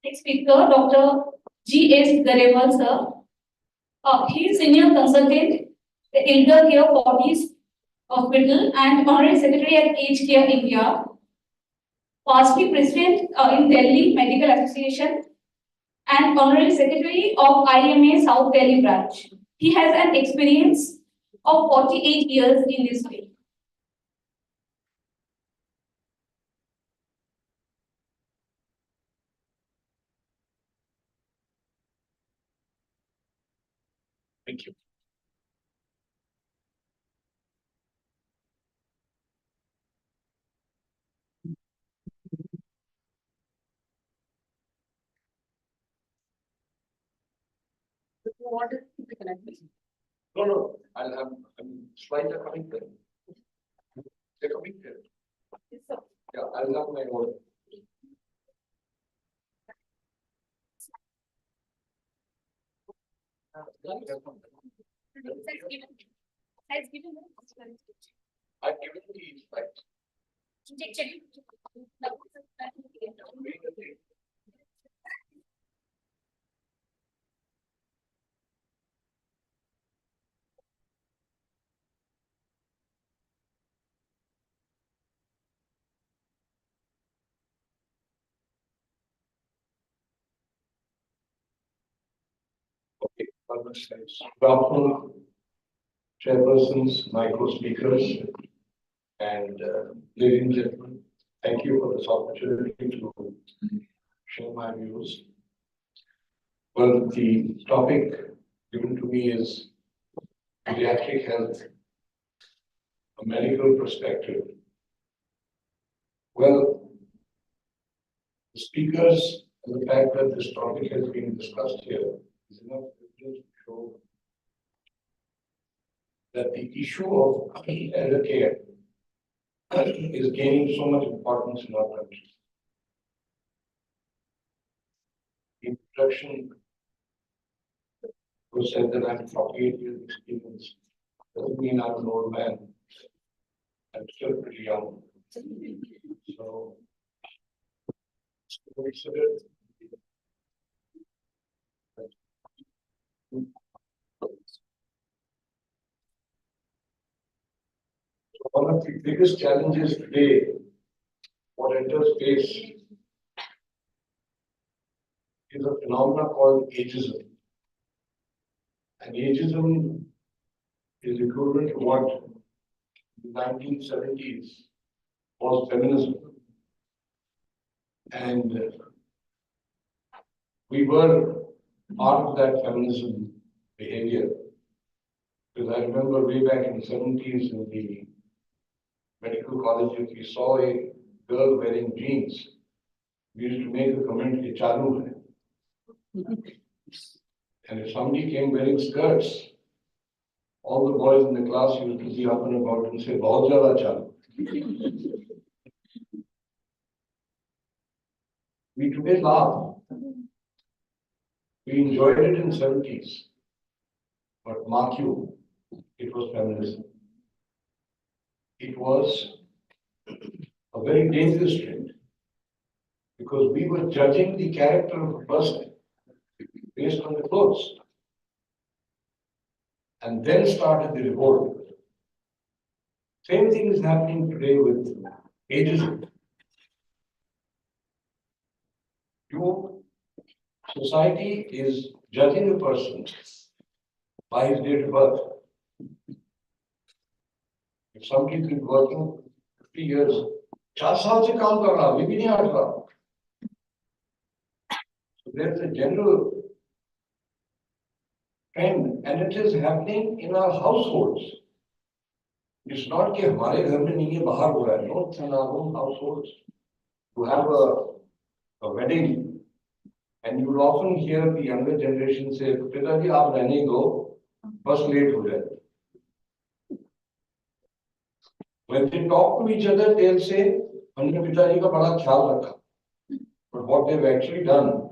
Next speaker, Dr. G.S. Garewal, sir. He is senior consultant, the Elder Care Bodies Hospital and Honorary Secretary at Aged Care India. Pastly President in Delhi Medical Association and Honorary Secretary of IIHMR South Delhi branch. He has an experience of 48 years in this field. Thank you. No, I'll have, slides are coming there. They're coming there. Yeah, I'll have my own. I've given the slides. Okay, slides. Good afternoon, chairpersons, micro speakers, and ladies and gentlemen. Thank you for this opportunity to share my views. Well, the topic given to me is pediatric health, a medical perspective. Well, the speakers and the fact that this topic has been discussed here is enough evidence to show that the issue of elder care is gaining so much importance in our country. In introduction, was said that I'm 48 years experience. Doesn't mean I'm an old man. I'm still pretty young. So, consider one of the biggest challenges today, what elders face, is a phenomenon called ageism. And ageism is equivalent to what in the 1970s was feminism. And we were part of that feminism behavior. Because I remember way back in the 70s in the medical college, if we saw a girl wearing jeans, we used to make a comment, "Ye chalu hai." And if somebody came wearing skirts, all the boys in the class used to be up and about and say, "Bahut zyada chalu." We today laugh. We enjoyed it in the 70s. But mark you, it was feminism. It was a very dangerous trend because we were judging the character of a person based on the clothes. And then started the revolt. Same thing is happening today with ageism. Society is judging a person by his date of birth. If somebody has been working 50 years, 4 साल से काम कर रहा, अभी भी नहीं हट रहा. So there is a general trend and it is happening in our households. It's not कि हमारे घर में नहीं है बाहर हो रहा है. No, it's in our own households. You have a wedding and you will often hear the younger generation say, "पिताजी आप रहने दो, बस late हो जाए." When they talk to each other, they'll say, "हमने पिताजी का बड़ा ख्याल रखा." But what they've actually done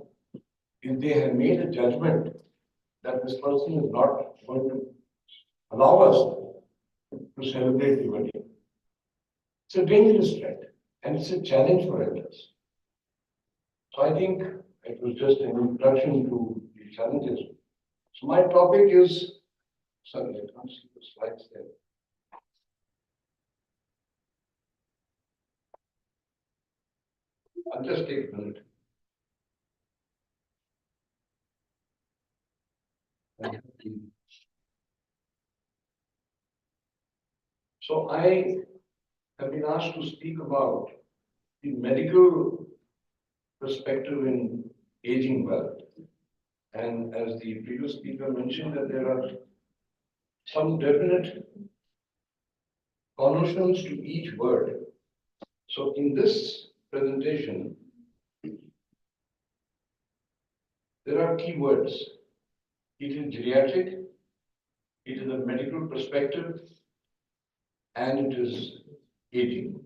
is they have made a judgment that this person is not going to allow us to celebrate the wedding. It's a dangerous trend and it's a challenge for elders. So I think it was just an introduction to the challenges. So my topic is, sorry, I can't see the slides there. I'll just take a minute. So I have been asked to speak about the medical perspective in aging well. And as the previous speaker mentioned, that there are some definite connotations to each word. So in this presentation, there are key words. It is geriatric, it is a medical perspective, and it is aging.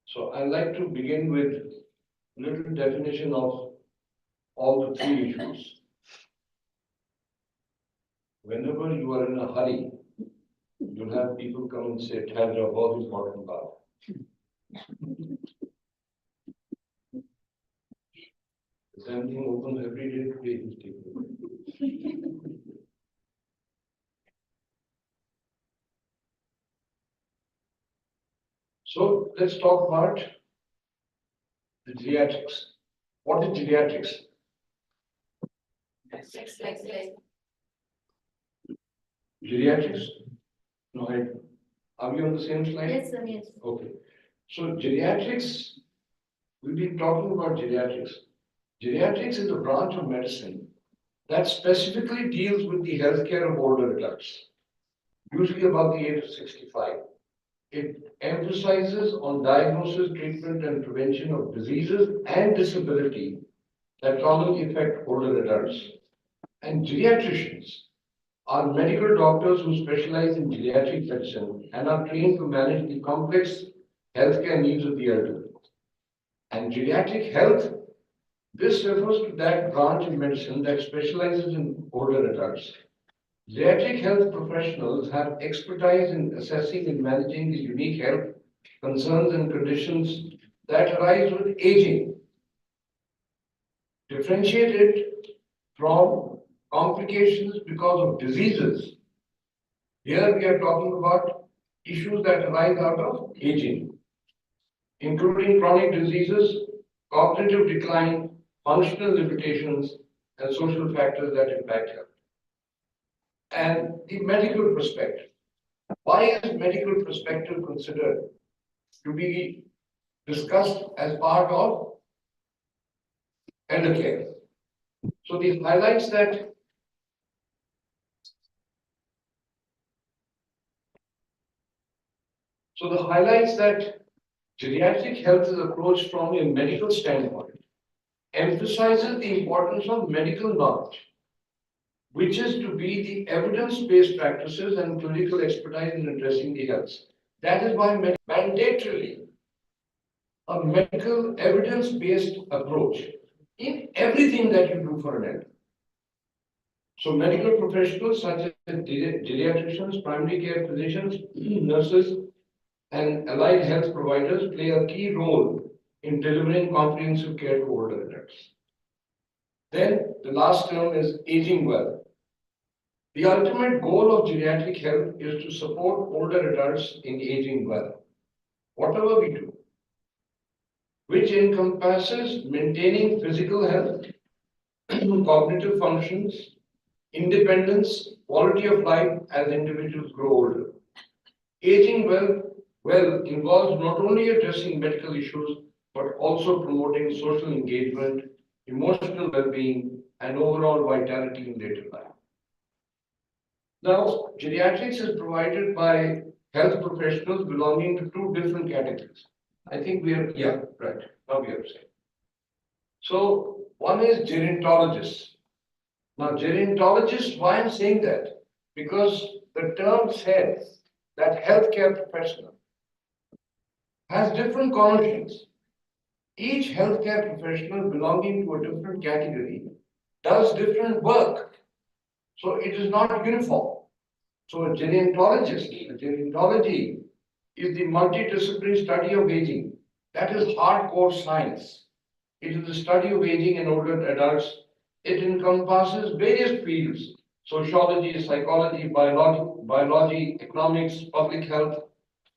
So I'd like to begin with a little definition of all the three issues. Whenever you are in a hurry, you'll have people come and say, "Have your बहुत important बात." The same thing opens every day to people. So let's talk about the geriatrics. What is geriatrics? Next slide. Geriatrics? No, are we on the same slide? Yes, sir, yes. Okay. So geriatrics, we've been talking about geriatrics. Geriatrics is a branch of medicine that specifically deals with the healthcare of older adults, usually above the age of 65. It emphasizes on diagnosis, treatment, and prevention of diseases and disability that commonly affect older adults. And geriatricians are medical doctors who specialize in geriatric medicine and are trained to manage the complex healthcare needs of the elderly. And geriatric health, this refers to that branch of medicine that specializes in older adults. Geriatric health professionals have expertise in assessing and managing the unique health concerns and conditions that arise with aging, differentiated from complications because of diseases. Here we are talking about issues that arise out of aging, including chronic diseases, cognitive decline, functional limitations, and social factors that impact health. And the medical perspective. Why is medical perspective considered to be discussed as part of elder care? So these highlights that geriatric health is approached from a medical standpoint, emphasizes the importance of medical knowledge, which is to be the evidence-based practices and clinical expertise in addressing the health. That is why mandatorily a medical evidence-based approach in everything that you do for an elder. So medical professionals such as geriatricians, primary care physicians, nurses, and allied health providers play a key role in delivering comprehensive care to older adults. Then the last term is aging well. The ultimate goal of geriatric health is to support older adults in aging well. Whatever we do, which encompasses maintaining physical health, cognitive functions, independence, quality of life as individuals grow older. Aging well involves not only addressing medical issues, but also promoting social engagement, emotional well-being, and overall vitality in later life. Now, geriatrics is provided by health professionals belonging to two different categories. I think we are, yeah, right, now we are saying. So one is gerontologists. Now, gerontologist, why I'm saying that? Because the term says that healthcare professional has different connotations. Each healthcare professional belonging to a different category does different work. So it is not uniform. So a gerontology is the multidisciplinary study of aging. That is hardcore science. It is the study of aging in older adults. It encompasses various fields: sociology, psychology, biology, economics, public health,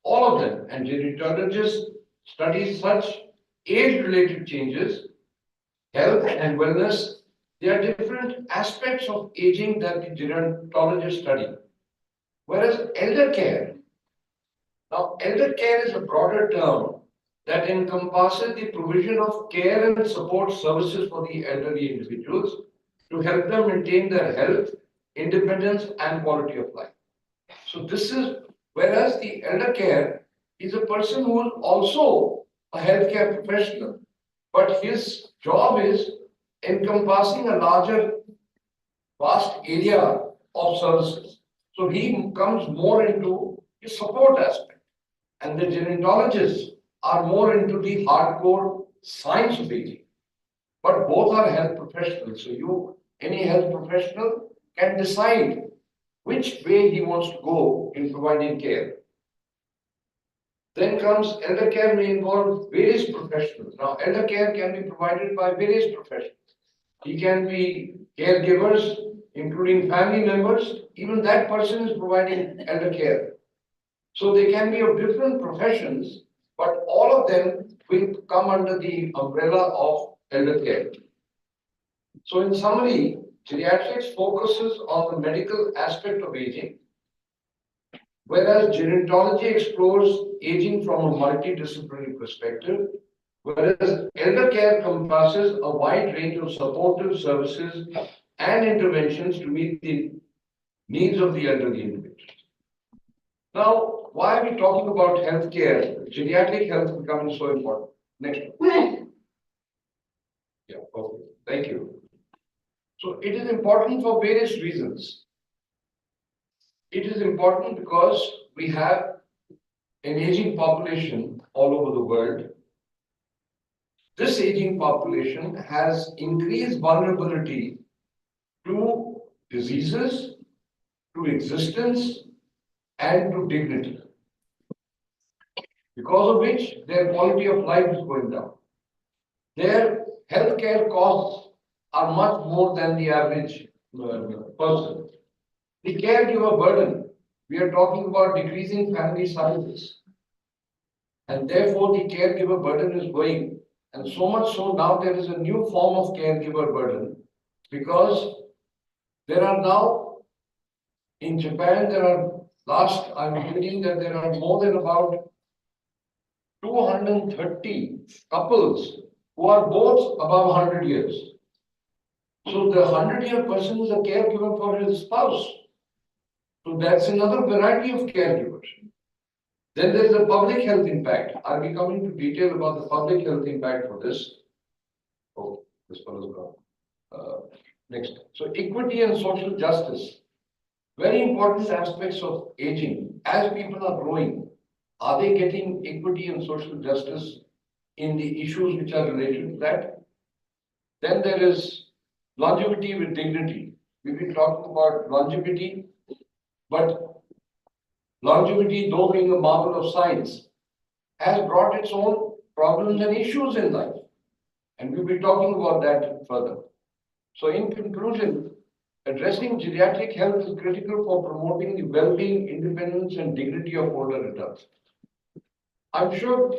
all of them. And gerontologists study such age-related changes, health and wellness. There are different aspects of aging that the gerontologists study. Whereas elder care, now elder care is a broader term that encompasses the provision of care and support services for the elderly individuals to help them maintain their health, independence, and quality of life. So this is, whereas the elder care is a person who is also a healthcare professional, but his job is encompassing a larger, vast area of services. So he comes more into the support aspect. And the gerontologists are more into the hardcore science of aging. But both are health professionals. So any health professional can decide which way he wants to go in providing care. Then comes elder care may involve various professionals. Now, elder care can be provided by various professionals. He can be caregivers, including family members. Even that person is providing elder care. So they can be of different professions, but all of them will come under the umbrella of elder care. So in summary, geriatrics focuses on the medical aspect of aging, whereas gerontology explores aging from a multidisciplinary perspective, whereas elder care encompasses a wide range of supportive services and interventions to meet the needs of the elderly individuals. Now, why are we talking about healthcare? Geriatric health becoming so important. Next one. Yeah, okay. Thank you. So it is important for various reasons. It is important because we have an aging population all over the world. This aging population has increased vulnerability to diseases, to existence, and to dignity, because of which their quality of life is going down. Their healthcare costs are much more than the average person. The caregiver burden, we are talking about decreasing family sizes, and therefore the caregiver burden is going, and so much so now there is a new form of caregiver burden, because there are now, in Japan, I'm reading that there are more than about 230 couples who are both above 100 years. So the 100-year person is a caregiver for his spouse. So that's another variety of caregivers. Then there's the public health impact. I'll be coming to detail about the public health impact for this. Oh, this one is gone. Next. So equity and social justice. Very important aspects of aging. As people are growing, are they getting equity and social justice in the issues which are related to that? Then there is longevity with dignity. We've been talking about longevity, but longevity, though being a marvel of science, has brought its own problems and issues in life. And we'll be talking about that further. So in conclusion, addressing geriatric health is critical for promoting the well-being, independence, and dignity of older adults. I'm sure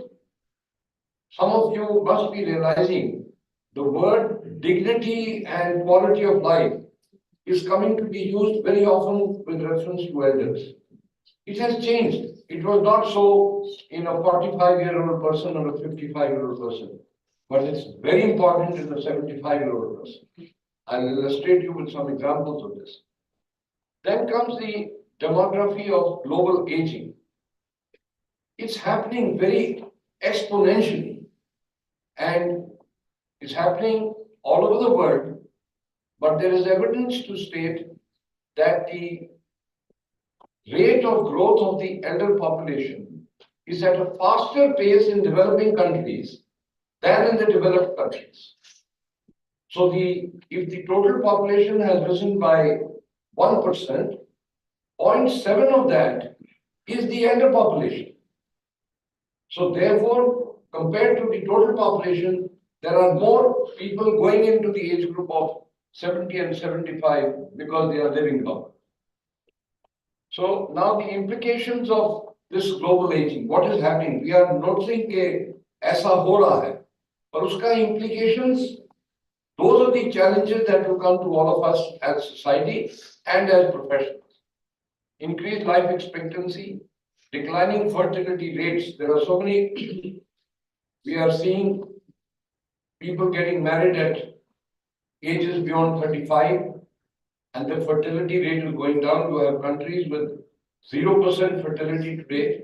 some of you must be realizing the word dignity and quality of life is coming to be used very often with reference to elders. It has changed. It was not so in a 45-year-old person or a 55-year-old person, but it's very important in a 75-year-old person. I'll illustrate you with some examples of this. Then comes the demography of global aging. It's happening very exponentially, and it's happening all over the world, but there is evidence to state that the rate of growth of the elder population is at a faster pace in developing countries than in the developed countries. So if the total population has risen by 1%, 0.7 of that is the elder population. So therefore, compared to the total population, there are more people going into the age group of 70 and 75 because they are living longer. So now the implications of this global aging, what is happening? We are noticing कि ऐसा हो रहा है, पर उसका implications, those are the challenges that will come to all of us as society and as professionals. Increased life expectancy, declining fertility rates. There are so many, we are seeing people getting married at ages beyond 35, and the fertility rate is going down. You have countries with 0% fertility today.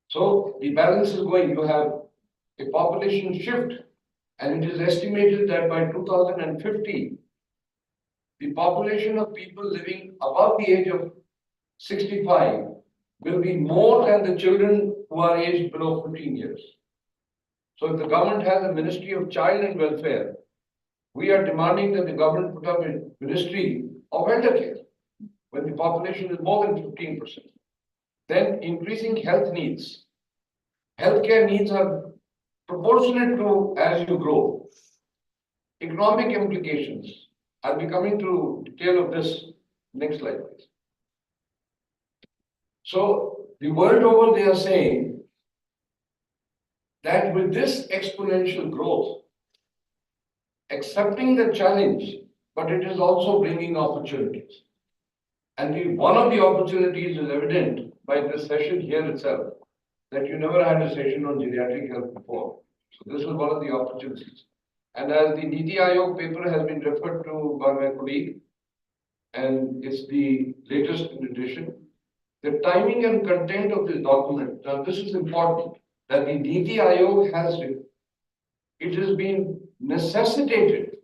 So the balance is going. You have a population shift, and it is estimated that by 2050, the population of people living above the age of 65 will be more than the children who are aged below 15 years. So if the government has a Ministry of Child and Welfare, we are demanding that the government put up a Ministry of Elder Care when the population is more than 15%. Then increasing health needs. Healthcare needs are proportionate to as you grow. Economic implications. I'll be coming to detail of this. Next slide, please. So the world over, they are saying that with this exponential growth, accepting the challenge, but it is also bringing opportunities. And one of the opportunities is evident by this session here itself, that you never had a session on geriatric health before. So this is one of the opportunities. And as the Niti Aayog paper has been referred to by my colleague, and it's the latest edition, the timing and content of this document. Now this is important, that the Niti Aayog it has been necessitated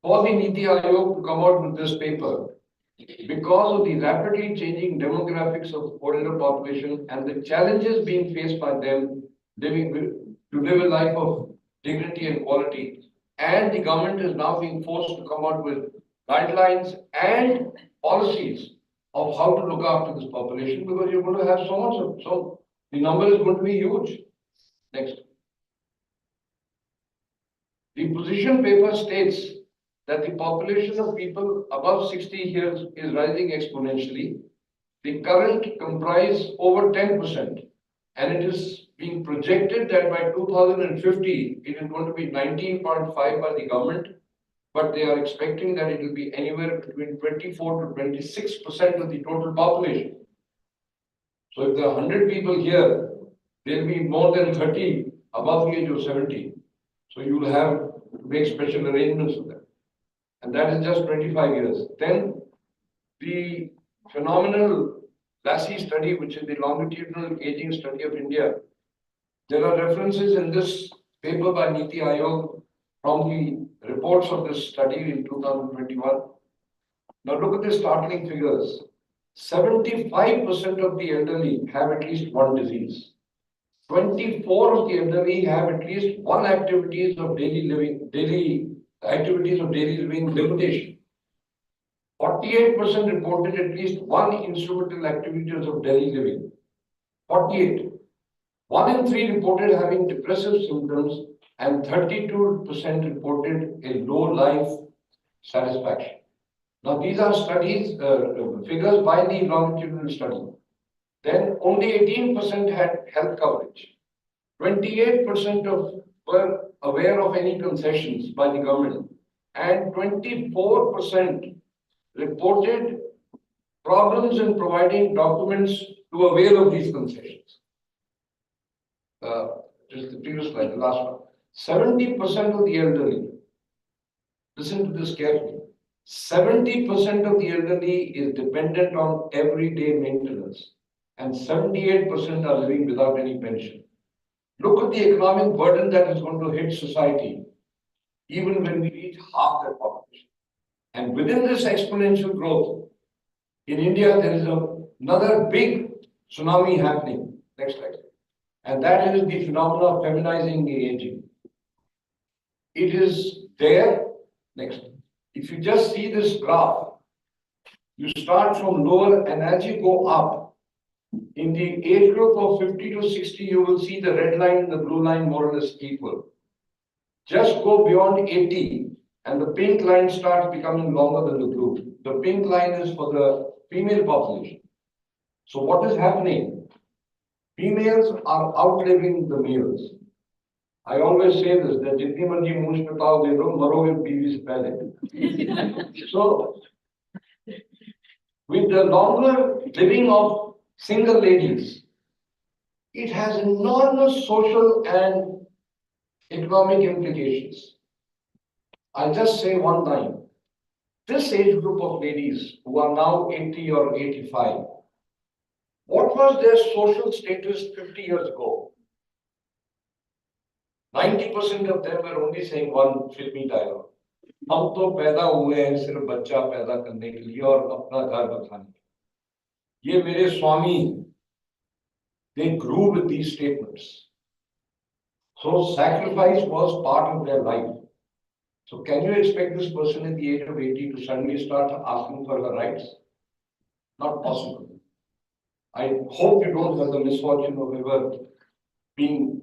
for the Niti Aayog to come out with this paper because of the rapidly changing demographics of older population and the challenges being faced by them to live a life of dignity and quality. And the government is now being forced to come out with guidelines and policies of how to look after this population, because you're going to have so much of, so the number is going to be huge. Next. The position paper states that the population of people above 60 years is rising exponentially. The current comprise over 10%, and it is being projected that by 2050, it is going to be 19.5 by the government, but they are expecting that it will be anywhere between 24 to 26% of the total population. So if there are 100 people here, there will be more than 30 above the age of 70. So you will have to make special arrangements for them. And that is just 25 years. Then the phenomenal Lassie study, which is the longitudinal aging study of India. There are references in this paper by Niti Aayog from the reports of this study in 2021. Now look at the startling figures. 75% of the elderly have at least one disease. 24 of the elderly have at least one activities of daily living limitation. 48% reported at least one instrumental activities of daily living. 48. 1 in 3 reported having depressive symptoms, and 32% reported a low life satisfaction. Now these are studies, figures by the longitudinal study. Then only 18% had health coverage. 28% were aware of any concessions by the government, and 24% reported problems in providing documents to avail of these concessions. Just the previous slide, the last one. 70% of the elderly, listen to this carefully, 70% of the elderly is dependent on everyday maintenance, and 78% are living without any pension. Look at the economic burden that is going to hit society, even when we reach half that population. And within this exponential growth, in India, there is another big tsunami happening. Next slide. And that is the phenomenon of feminizing aging. It is there. Next. If you just see this graph, you start from lower and as you go up, in the age group of 50 to 60, you will see the red line and the blue line more or less equal. Just go beyond 80 and the pink line starts becoming longer than the blue. The pink line is for the female population. So what is happening? Females are outliving the males. I always say this, that जितनी मर्जी मूंछ पे ताव दे दो, मरोगे बीवी से पहले. So, with the longer living of single ladies, it has enormous social and economic implications. I'll just say one line. This age group of ladies who are now 80 or 85, what was their social status 50 years ago? 90% of them were only saying one filmy dialogue. हम तो पैदा हुए हैं सिर्फ बच्चा पैदा करने के लिए और अपना घर बसाने के लिए. ये मेरे स्वामी, they grew with these statements. So sacrifice was part of their life. So can you expect this person at the age of 80 to suddenly start asking for her rights? Not possible. I hope you don't have the misfortune of ever being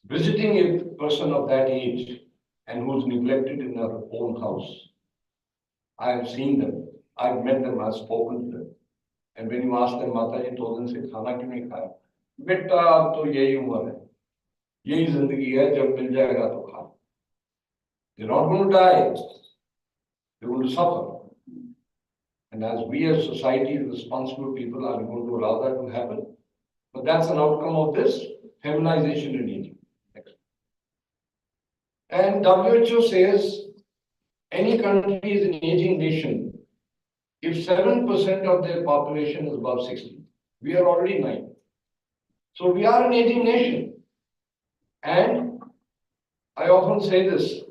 visiting a person of that age and who's neglected in her own house. I have seen them. I've met them. I've spoken to them. And when you ask them, Mataji, 2 दिन से खाना क्यों नहीं खाया? बेटा अब तो यही उम्र है, यही जिंदगी है, जब मिल जाएगा तो खा. They're not going to die. They're going to suffer. And as we as society, responsible people, are going to allow that to happen. But that's an outcome of this feminization in aging. Next. And WHO says any country is an aging nation if 7% of their population is above 60. We are already 9. So we are an aging nation. And I often say this,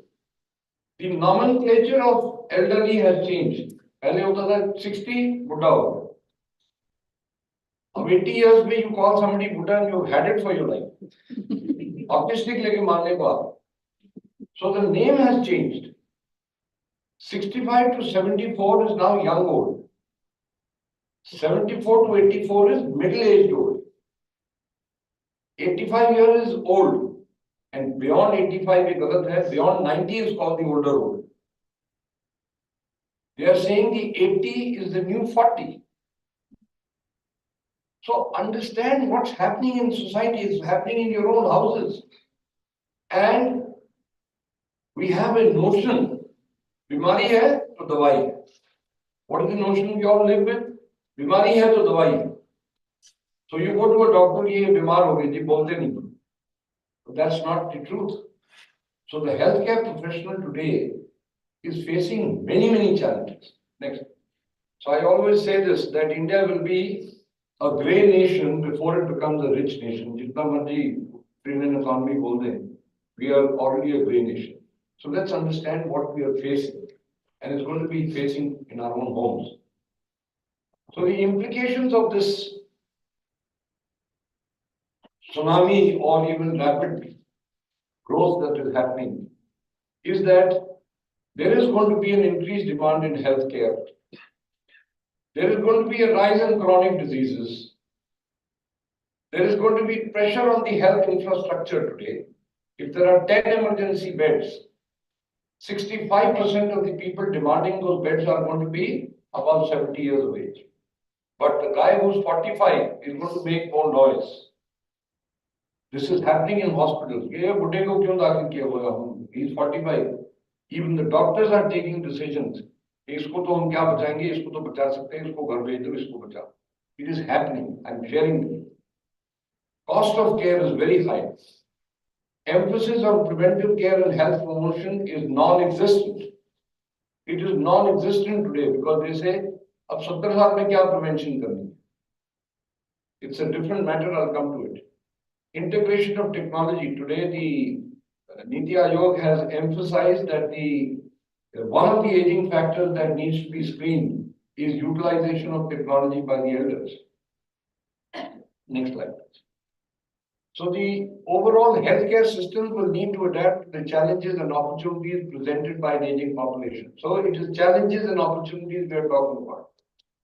the nomenclature of elderly has changed. पहले होता था 60 बुढ़ा हो गया. Of 80 years में you call somebody Buddha and you had it for your life. Autistic लेके मारने को आता. So the name has changed. 65 to 74 is now young old. 74 to 84 is middle aged old. 85 years is old. And beyond 85 is गलत है. Beyond 90 is called the older old. They are saying the 80 is the new 40. So understand what's happening in society is happening in your own houses. And we have a notion, बीमारी है तो दवाई है. What is the notion we all live with? बीमारी है तो दवाई है. So you go to a doctor, ये बीमार हो गए जी, बोलते नहीं. But that's not the truth. So the healthcare professional today is facing many, many challenges. Next. So I always say this, that India will be a grey nation before it becomes a rich nation. जितना मर्जी premium economy बोल दें, we are already a grey nation. So let's understand what we are facing, and it's going to be facing in our own homes. So the implications of this tsunami or even rapid growth that is happening is that there is going to be an increased demand in healthcare. There is going to be a rise in chronic diseases. There is going to be pressure on the health infrastructure today. If there are 10 emergency beds, 65% of the people demanding those beds are going to be above 70 years of age. But the guy who's 45 is going to make more noise. This is happening in hospitals. He's 45. Even the doctors are taking decisions. इसको तो हम क्या बचाएंगे, इसको तो बचा सकते हैं, इसको घर भेज दो, इसको बचा. It is happening. I'm sharing it. Cost of care is very high. Emphasis on preventive care and health promotion is non-existent. It is non-existent today because they say, अब 70 साल में क्या prevention करनी है? It's a different matter, I'll come to it. Integration of technology. Today, the Niti Aayog has emphasized that one of the aging factors that needs to be screened is utilization of technology by the elders. Next slide. So the overall healthcare system will need to adapt to the challenges and opportunities presented by an aging population. So it is challenges and opportunities we are talking about.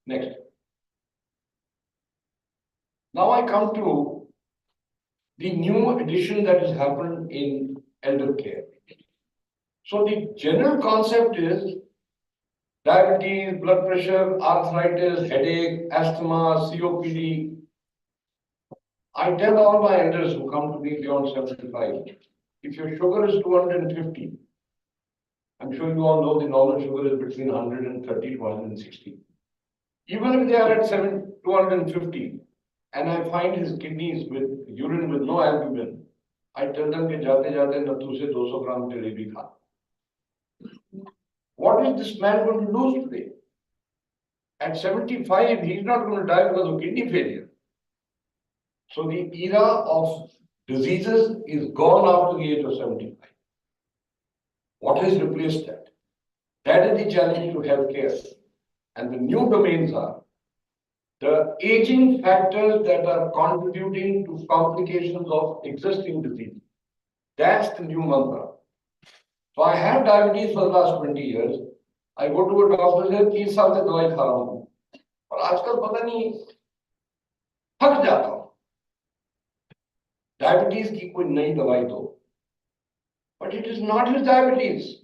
Next. Now I come to the new addition that has happened in elder care. So the general concept is diabetes, blood pressure, arthritis, headache, asthma, COPD. I tell all my elders who come to me beyond 75, if your sugar is 250, I'm sure you all know the normal sugar is between 130 to 160. Even if they are at 250, and I find his kidneys with urine with no albumin, I tell them कि जाते जाते नत्थु से 200 ग्राम जलेबी खा. What is this man going to lose today? At 75, he is not going to die because of kidney failure. So the era of diseases is gone after the age of 75. What has replaced that? That is the challenge to healthcare. And the new domains are the aging factors that are contributing to complications of existing disease. That's the new mantra. So I have diabetes for the last 20 years. I go to a doctor and say 30 साल से दवाई खा रहा हूँ और आजकल पता नहीं थक जाता हूँ. Diabetes की कोई नई दवाई दो. But it is not his diabetes.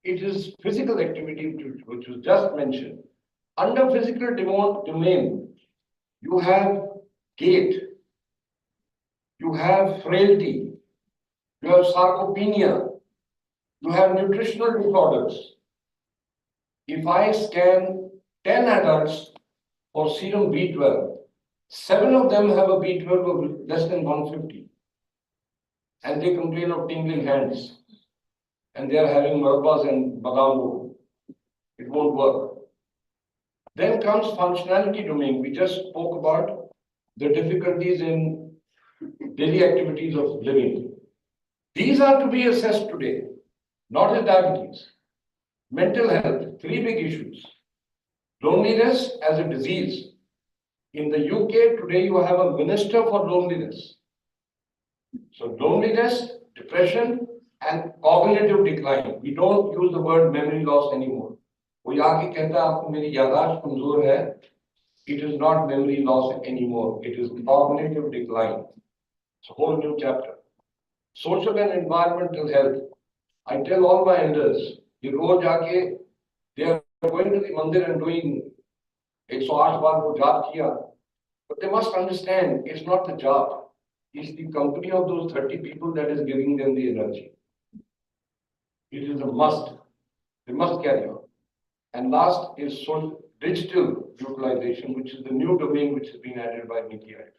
It is physical activity which was just mentioned. Under physical domain, you have gait, you have frailty, you have sarcopenia, you have nutritional disorders. If I scan 10 adults for serum B12, 7 of them have a B12 of less than 150. And they complain of tingling hands. And they are having murabbas and badam. It won't work. Then comes functionality domain. We just spoke about the difficulties in daily activities of living. These are to be assessed today, not as diabetes. Mental health, 3 big issues. Loneliness as a disease. In the UK today, you have a minister for loneliness. So loneliness, depression, and cognitive decline. We don't use the word memory loss anymore. कोई आके कहता है आपको मेरी याददाश्त कमजोर है. It is not memory loss anymore. It is cognitive decline. It's a whole new chapter. Social and environmental health. I tell all my elders, you रोज आके they are going to the mandir and doing 108 बार वो जाप किया. But they must understand it's not the job. It's the company of those 30 people that is giving them the energy. It is a must. They must carry on. And last is digital utilization, which is the new domain which has been added by Niti Aayog.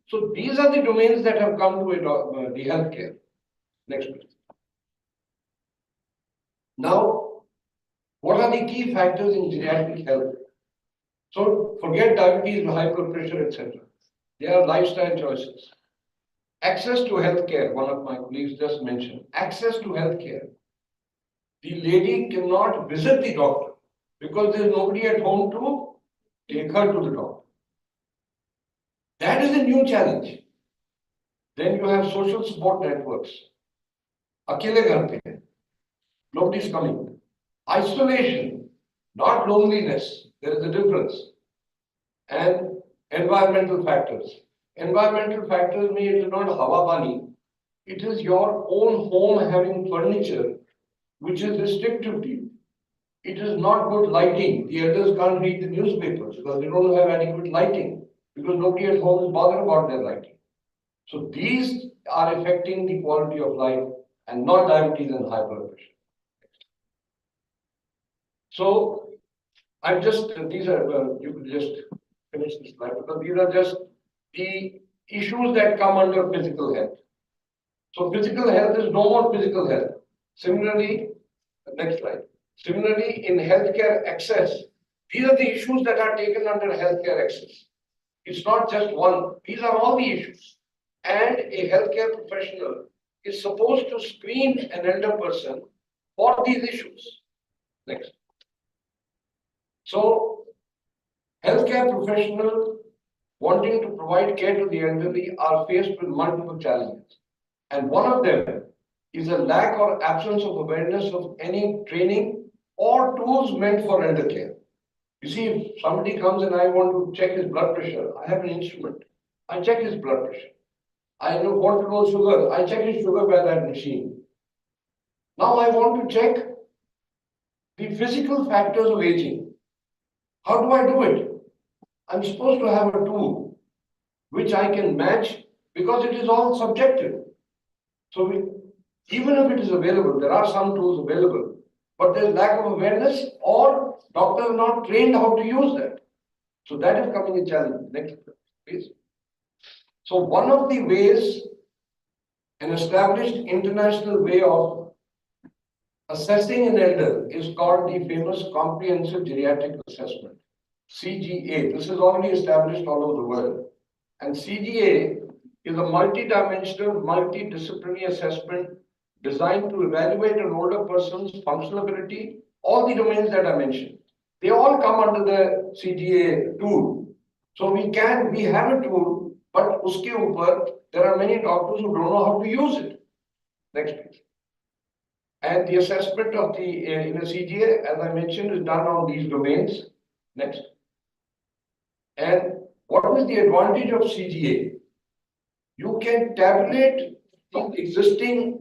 So these are the domains that have come to the healthcare. Next please. Now, what are the key factors in geriatric health? So forget diabetes, high blood pressure, etc. They are lifestyle choices. Access to healthcare, one of my colleagues just mentioned. Access to healthcare. The lady cannot visit the doctor because there is nobody at home to take her to the doctor. That is a new challenge. Then you have social support networks. Akele ghar pe hai. Nobody is coming. Isolation, not loneliness. There is a difference. And environmental factors. Environmental factors mean it is not hawa pani. It is your own home having furniture which is restrictive to you. It is not good lighting. The elders can't read the newspapers because they don't have adequate lighting because nobody at home is bothered about their lighting. So these are affecting the quality of life and not diabetes and high blood pressure. So I'm just, these are, you could just finish this slide because these are just the issues that come under physical health. So physical health is no more physical health. Similarly, Next slide. Similarly, in healthcare access, these are the issues that are taken under healthcare access. It's not just one, these are all the issues. And a healthcare professional is supposed to screen an elder person for these issues. Next. So, healthcare professionals wanting to provide care to the elderly are faced with multiple challenges. And one of them is a lack or absence of awareness of any training or tools meant for elder care. You see, if somebody comes and I want to check his blood pressure, I have an instrument. I check his blood pressure. I want to know sugar. I check his sugar by that machine. Now I want to check the physical factors of aging. How do I do it? I'm supposed to have a tool which I can match because it is all subjective. So even if it is available, there are some tools available, but there's lack of awareness or doctors are not trained how to use that. So that is coming a challenge. Next, please. So one of the ways, an established international way of assessing an elder is called the famous Comprehensive Geriatric Assessment, CGA. This is already established all over the world. And CGA is a multidimensional, multidisciplinary assessment designed to evaluate an older person's functional ability, all the domains that I mentioned. They all come under the CGA tool. So we have a tool, but uske upar, there are many doctors who don't know how to use it. Next please. And the assessment of the in a CGA, as I mentioned, is done on these domains. Next. And what is the advantage of CGA? You can tabulate the existing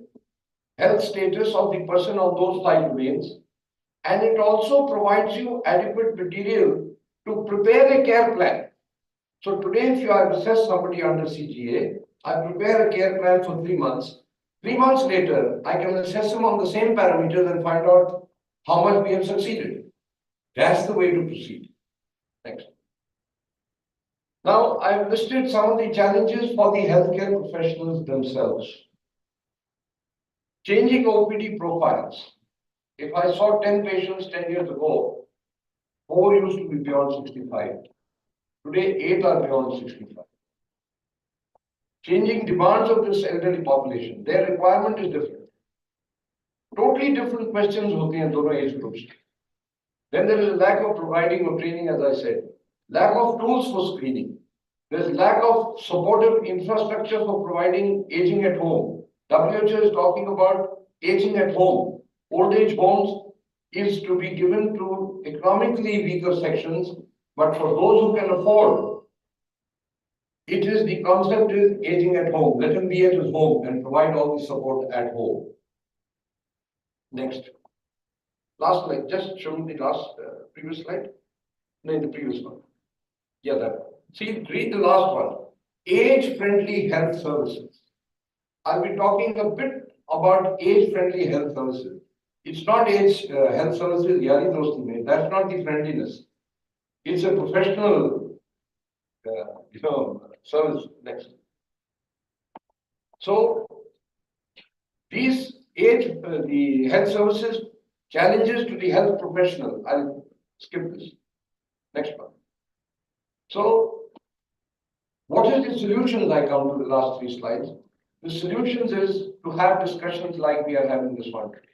health status of the person on those 5 domains, and it also provides you adequate material to prepare a care plan. So today, if you have assessed somebody under CGA, I prepare a care plan for 3 months. 3 months later, I can assess him on the same parameters and find out how much we have succeeded. That's the way to proceed. Next. Now, I've listed some of the challenges for the healthcare professionals themselves. Changing OPD profiles. If I saw 10 patients 10 years ago, 4 used to be beyond 65. Today, 8 are beyond 65. Changing demands of this elderly population. Their requirement is different. Totally different questions hote hain dono age groups. Then there is a lack of providing or training, as I said. Lack of tools for screening. There is lack of supportive infrastructure for providing aging at home. WHO is talking about aging at home. Old age homes is to be given to economically weaker sections, but for those who can afford, it is the concept is aging at home. Let him be at his home and provide all the support at home. Next. Last slide. Just show me the last previous slide. No, the previous one. Yeah, that one. See, read the last one. Age-friendly health services. I'll be talking a bit about age-friendly health services. It's not age health services, yari dosti mein. That's not the friendliness. It's a professional, service. Next. So these the health services challenges to the health professional. I'll skip this. Next one. So what is the solutions? I come to the last 3 slides. The solutions is to have discussions like we are having this one today.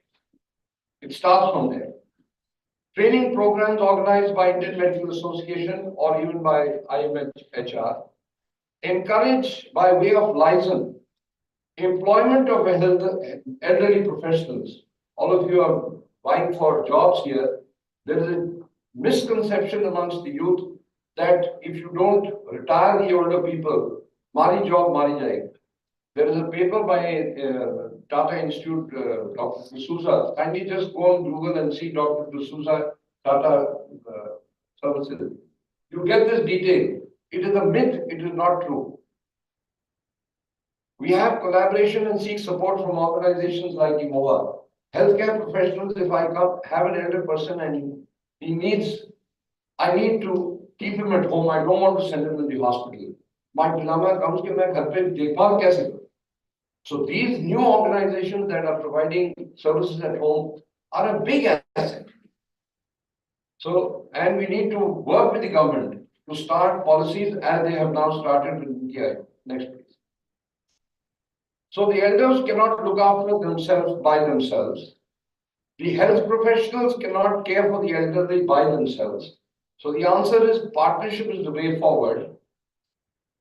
It starts from there. Training programs organized by Indian Medical Association or even by IIHMR, encouraged by way of license, employment of elderly professionals. All of you are vying for jobs here. There is a misconception amongst the youth that if you don't retire the older people, mari job mari jayegi. There is a paper by Tata Institute, Dr. D'Souza. Kindly just go on Google and see Dr. D'Souza Tata services. You get this detail. It is a myth, it is not true. We have collaboration and seek support from organizations like IIHMR. Healthcare professionals, if I have an elder person and he needs, I need to keep him at home. I don't want to send him to the hospital. My dilemma comes कि मैं घर पे देखभाल कैसे करूं? So these new organizations that are providing services at home are a big asset. So, and we need to work with the government to start policies as they have now started with NITI. Next, please. So the elders cannot look after themselves by themselves. The health professionals cannot care for the elderly by themselves. So the answer is partnership is the way forward.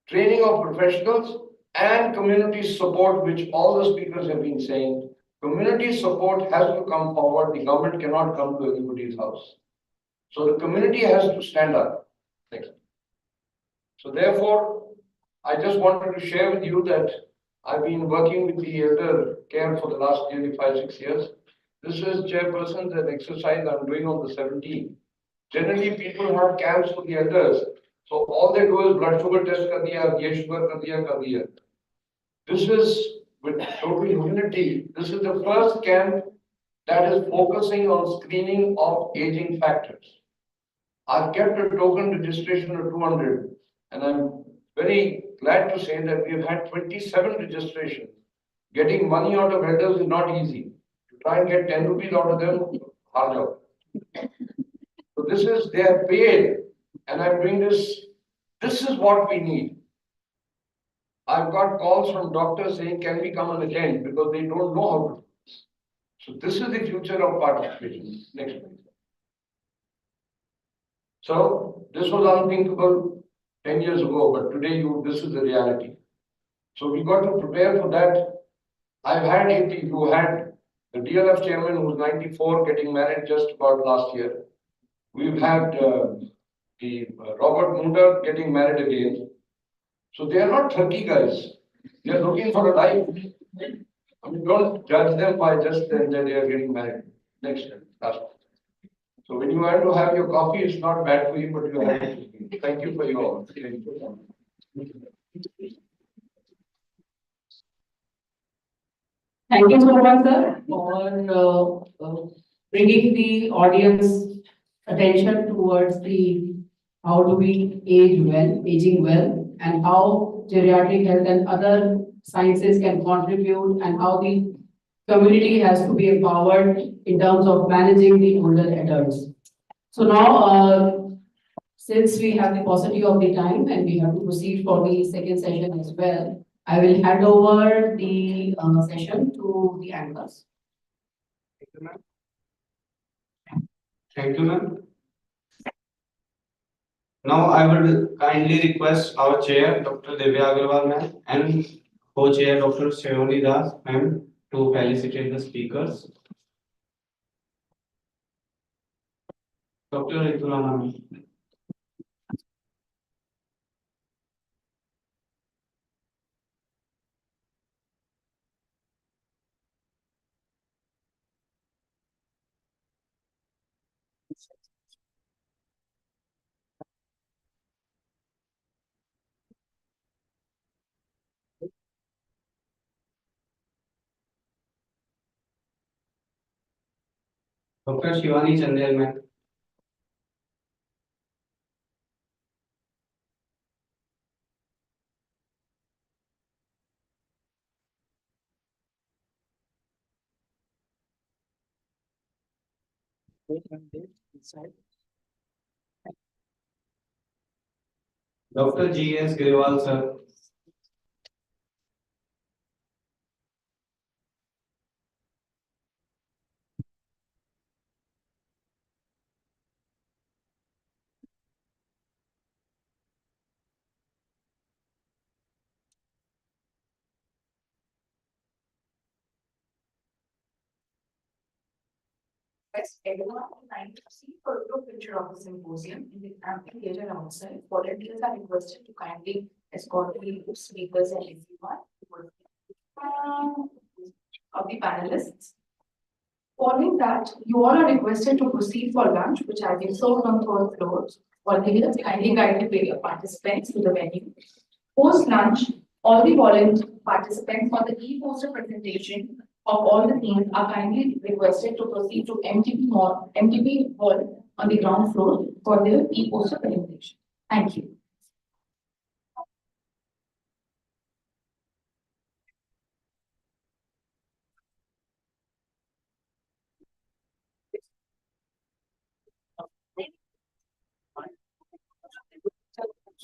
Training of professionals and community support, which all the speakers have been saying. Community support has to come forward. The government cannot come to everybody's house. So the community has to stand up. Next. So therefore, I just wanted to share with you that I've been working with the elder care for the last nearly 5-6 years. This is chairperson, an exercise I'm doing on the 17th. Generally, people have camps for the elders. So all they do is blood sugar test kar diya, ye sugar kar diya. This is with total humility. This is the first camp that is focusing on screening of aging factors. I've kept a token registration of 200, and I'm very glad to say that we've had 27 registrations. Getting money out of elders is not easy. To try and get 10 rupees out of them, hard job. So this is, they are paid, and I'm doing this. This is what we need. I've got calls from doctors saying, can we come and attend? Because they don't know how to do this. So this is the future of participation. Next, please. So this was unthinkable 10 years ago, but today this is the reality. So we got to prepare for that. I've had you had the DLF chairman who's 94 getting married just about last year. We've had the Robert Munder getting married again. So they are not 30 guys. They are looking for a life. I mean, don't judge them by just that they are getting married. Next, last. So when you want to have your coffee, it's not bad for you, but you have it. Thank you for your. Thank you so much, sir, for bringing the audience attention towards the how do we age well, aging well, and how geriatric health and other sciences can contribute, and how the community has to be empowered in terms of managing the older adults. So now, since we have the paucity of the time and we have to proceed for the second session as well, I will hand over the session to the anchors. Thank you, ma'am. Thank you, ma'am. Now I would kindly request our chair, Dr. Divya Agarwal ma'am, and co-chair, Dr. Shayoni Das ma'am, to felicitate the speakers. Dr. Ritulana ma'am. Dr. Shivani Chandel ma'am. Dr. G.S. Grewal sir. Request everyone online to see for a group picture of the symposium in the amphitheater outside. Volunteers are requested to kindly escort the speakers and everyone of the panelists. Following that, you all are requested to proceed for lunch, which has been served on third floor. Volunteers kindly guide the participants to the venue. Post lunch, all the volunteer participants for the e-poster presentation of all the themes are kindly requested to proceed to MTP hall on the ground floor for their e-poster presentation. Thank you.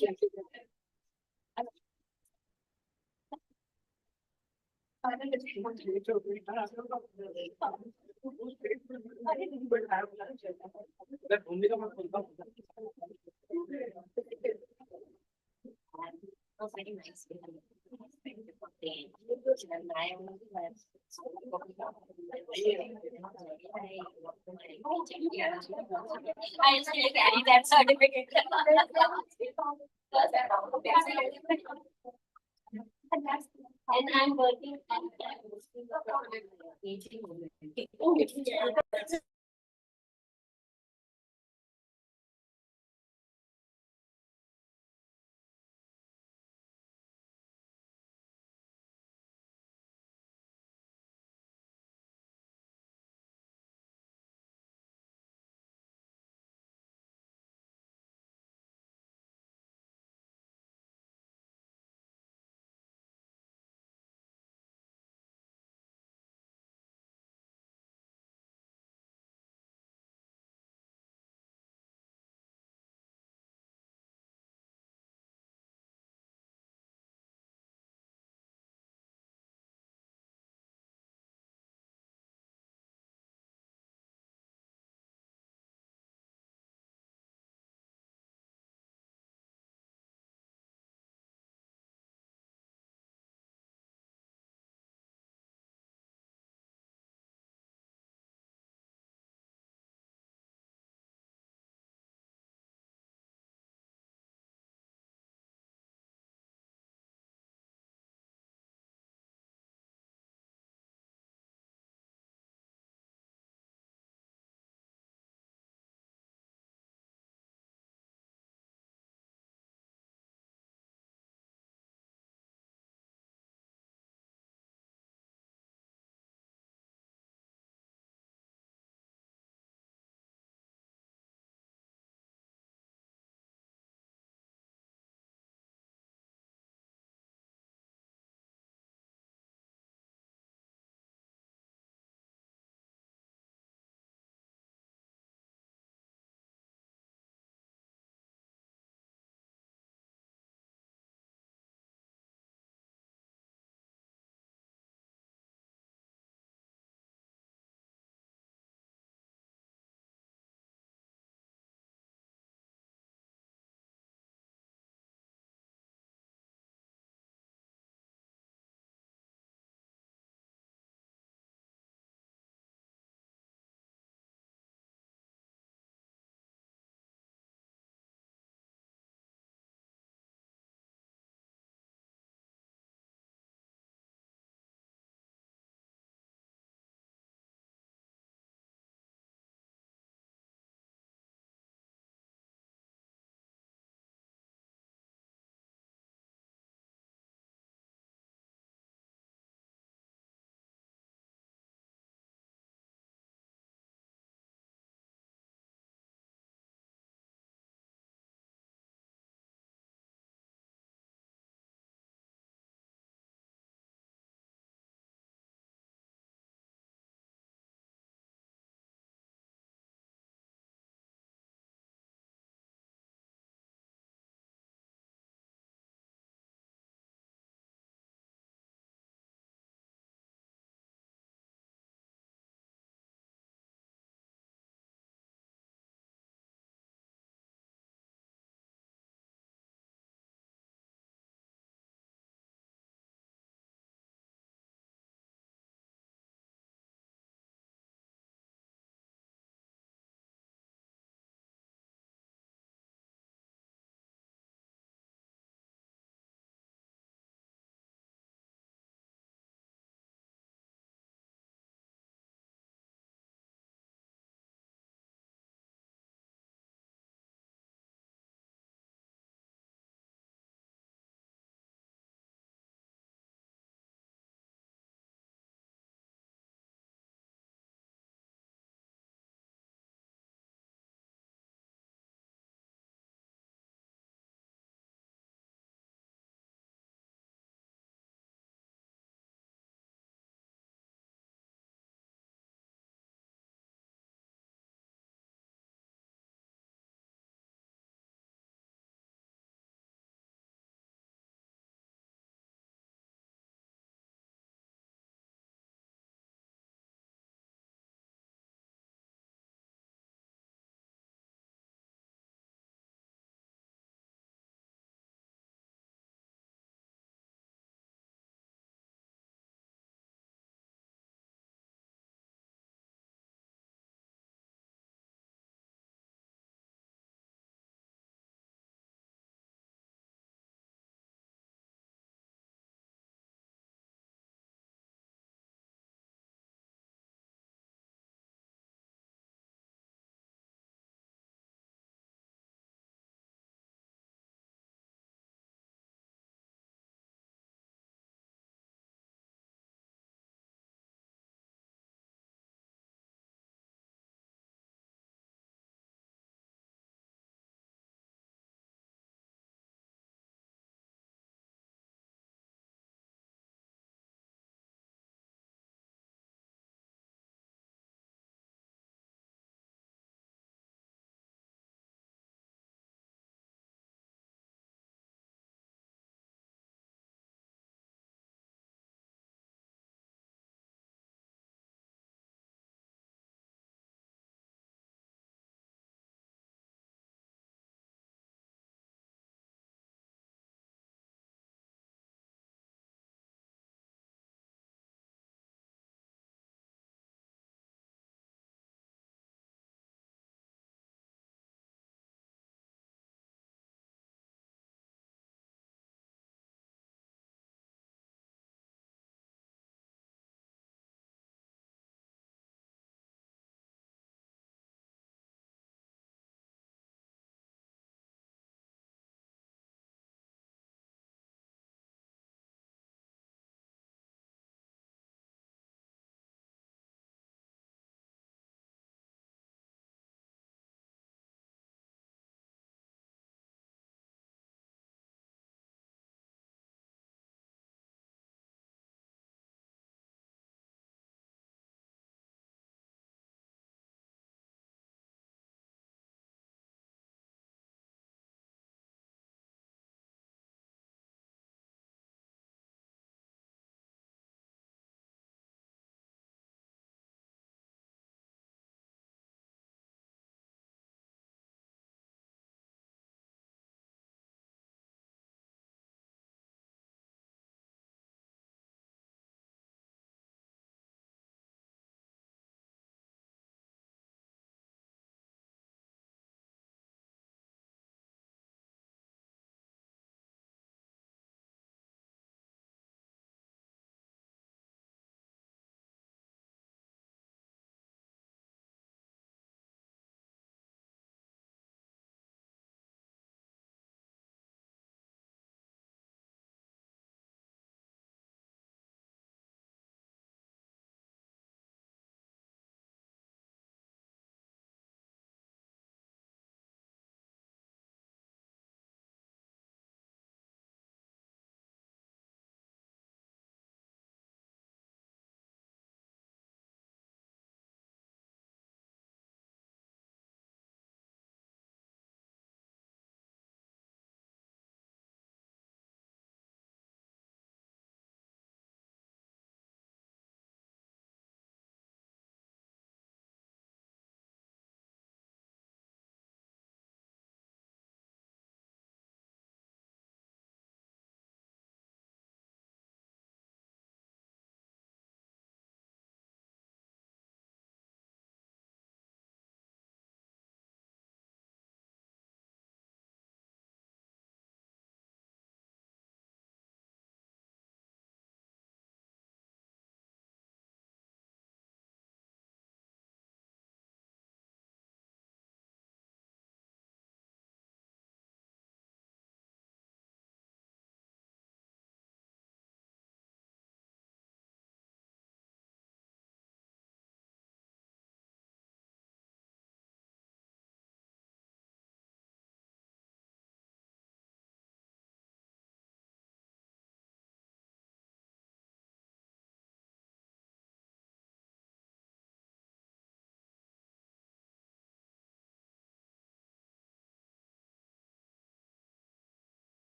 Was very nice. I still carry that certificate. And I'm working at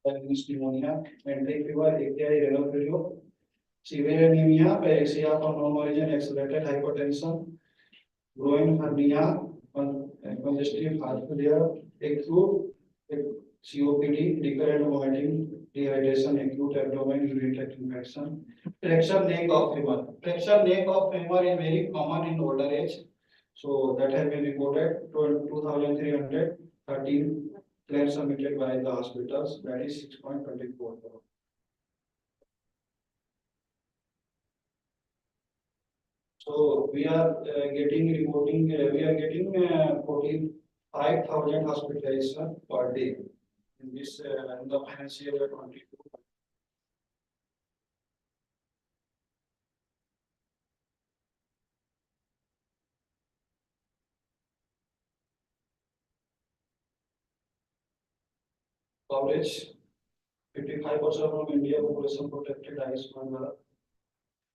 diagnosed pneumonia, metallic fever, AKI, renal failure, severe anemia, pyrexia for non-origin, accelerated hypertension, groin hernia, congestive heart failure, acute COPD, recurrent vomiting, dehydration, acute abdomen, urinary tract infection, fracture neck of femur. Fracture neck of femur is very common in older age. So that has been reported to 2,313 claims submitted by the hospitals, that is 6.24 crore. So we are getting 45,000 hospitalizations per day in this in the financial year 22. Coverage 55% from India population protected IIHMR.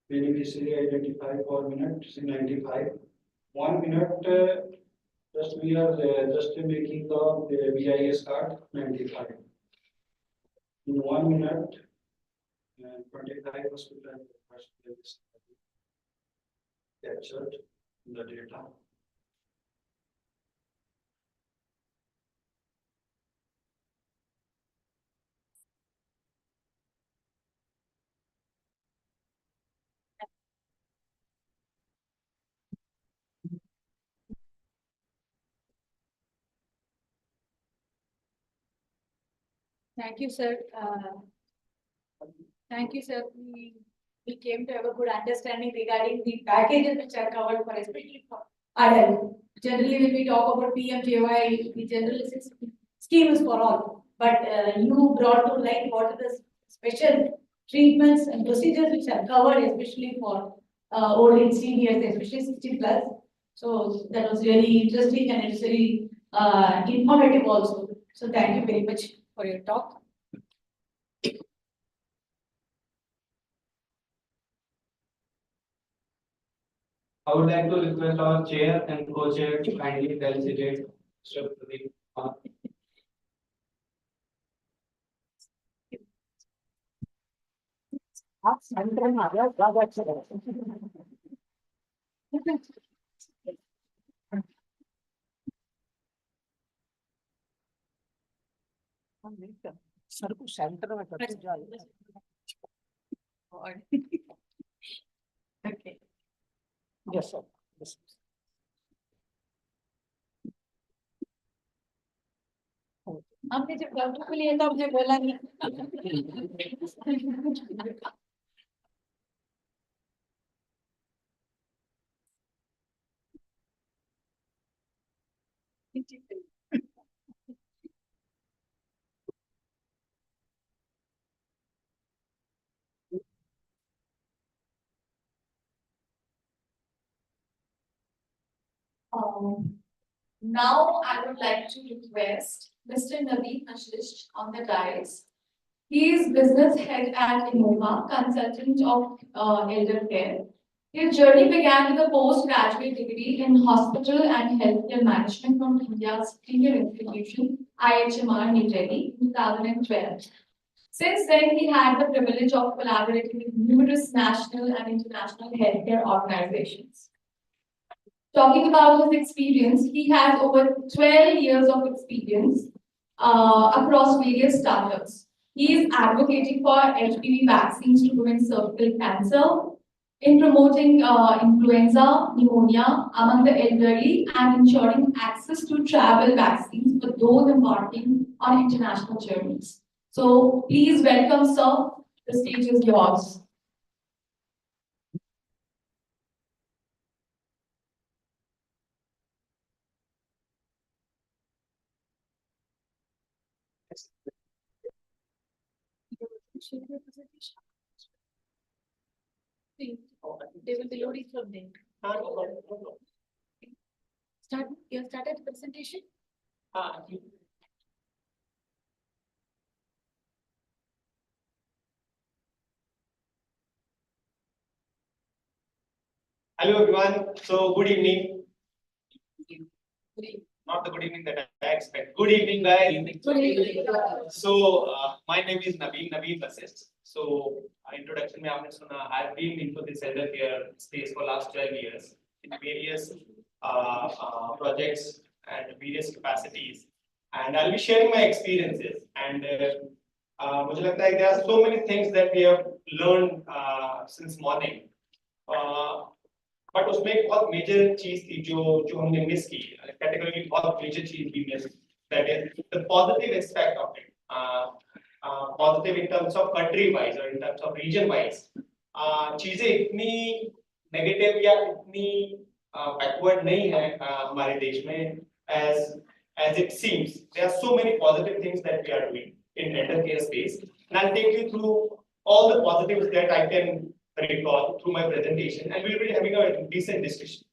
Beneficiary identified per minute 95. 1 minute. Just we are just making the BIS card 95. In 1 minute, 25 hospitals captured in the data. Thank you, sir. Thank you, sir. We came to have a good understanding regarding the packages which are covered for, especially for adult. Generally, when we talk about PMJY, the general scheme is for all. But you brought to light what are the special treatments and procedures which are covered, especially for old age seniors, especially 60 plus. So that was really interesting and it's very informative also. So thank you very much for your talk. I would like to request our chair and co-chair to kindly felicitate Mr. Pradeep Kumar. Sir को centre में करते जाए. Okay. Yes, sir. Yes. हमने जब doctor को लिया था मुझे बोला नहीं. Now I would like to request Mr. Naveen Ashish on the dais. He is business head at Innova, consultant of elder care. His journey began with a postgraduate degree in hospital and healthcare management from India's premier institution, IIHMR, New Delhi, in 2012. Since then, he had the privilege of collaborating with numerous national and international healthcare organizations. Talking about his experience, he has over 12 years of experience across various startups. He is advocating for HPV vaccines to prevent cervical cancer, in promoting influenza, pneumonia among the elderly, and ensuring access to travel vaccines for those embarking on international journeys. So please welcome, sir. The stage is yours. They will be loading from there. You have started the presentation? Hello everyone. So good evening. not the good evening that I expect. Good evening, guys. Good evening. So, my name is Naveen Vasist. So, introduction, I've been into this elder care space for last 12 years in various projects and various capacities. And I'll be sharing my experiences. And मुझे लगता है there are so many things that we have learned since morning. But उसमें एक बहुत major चीज थी जो हमने मिस की, कैटेगरी बहुत मेजर चीज भी miss, that is the positive aspect of it, positive in terms of country wise और in terms of region wise. चीजें इतनी नेगेटिव या इतनी बैकवर्ड नहीं है हमारे देश में as it seems. There are so many positive things that we are doing in elder care space, and I'll take you through all the positives that I can recall through my presentation, and we'll be having a decent discussion.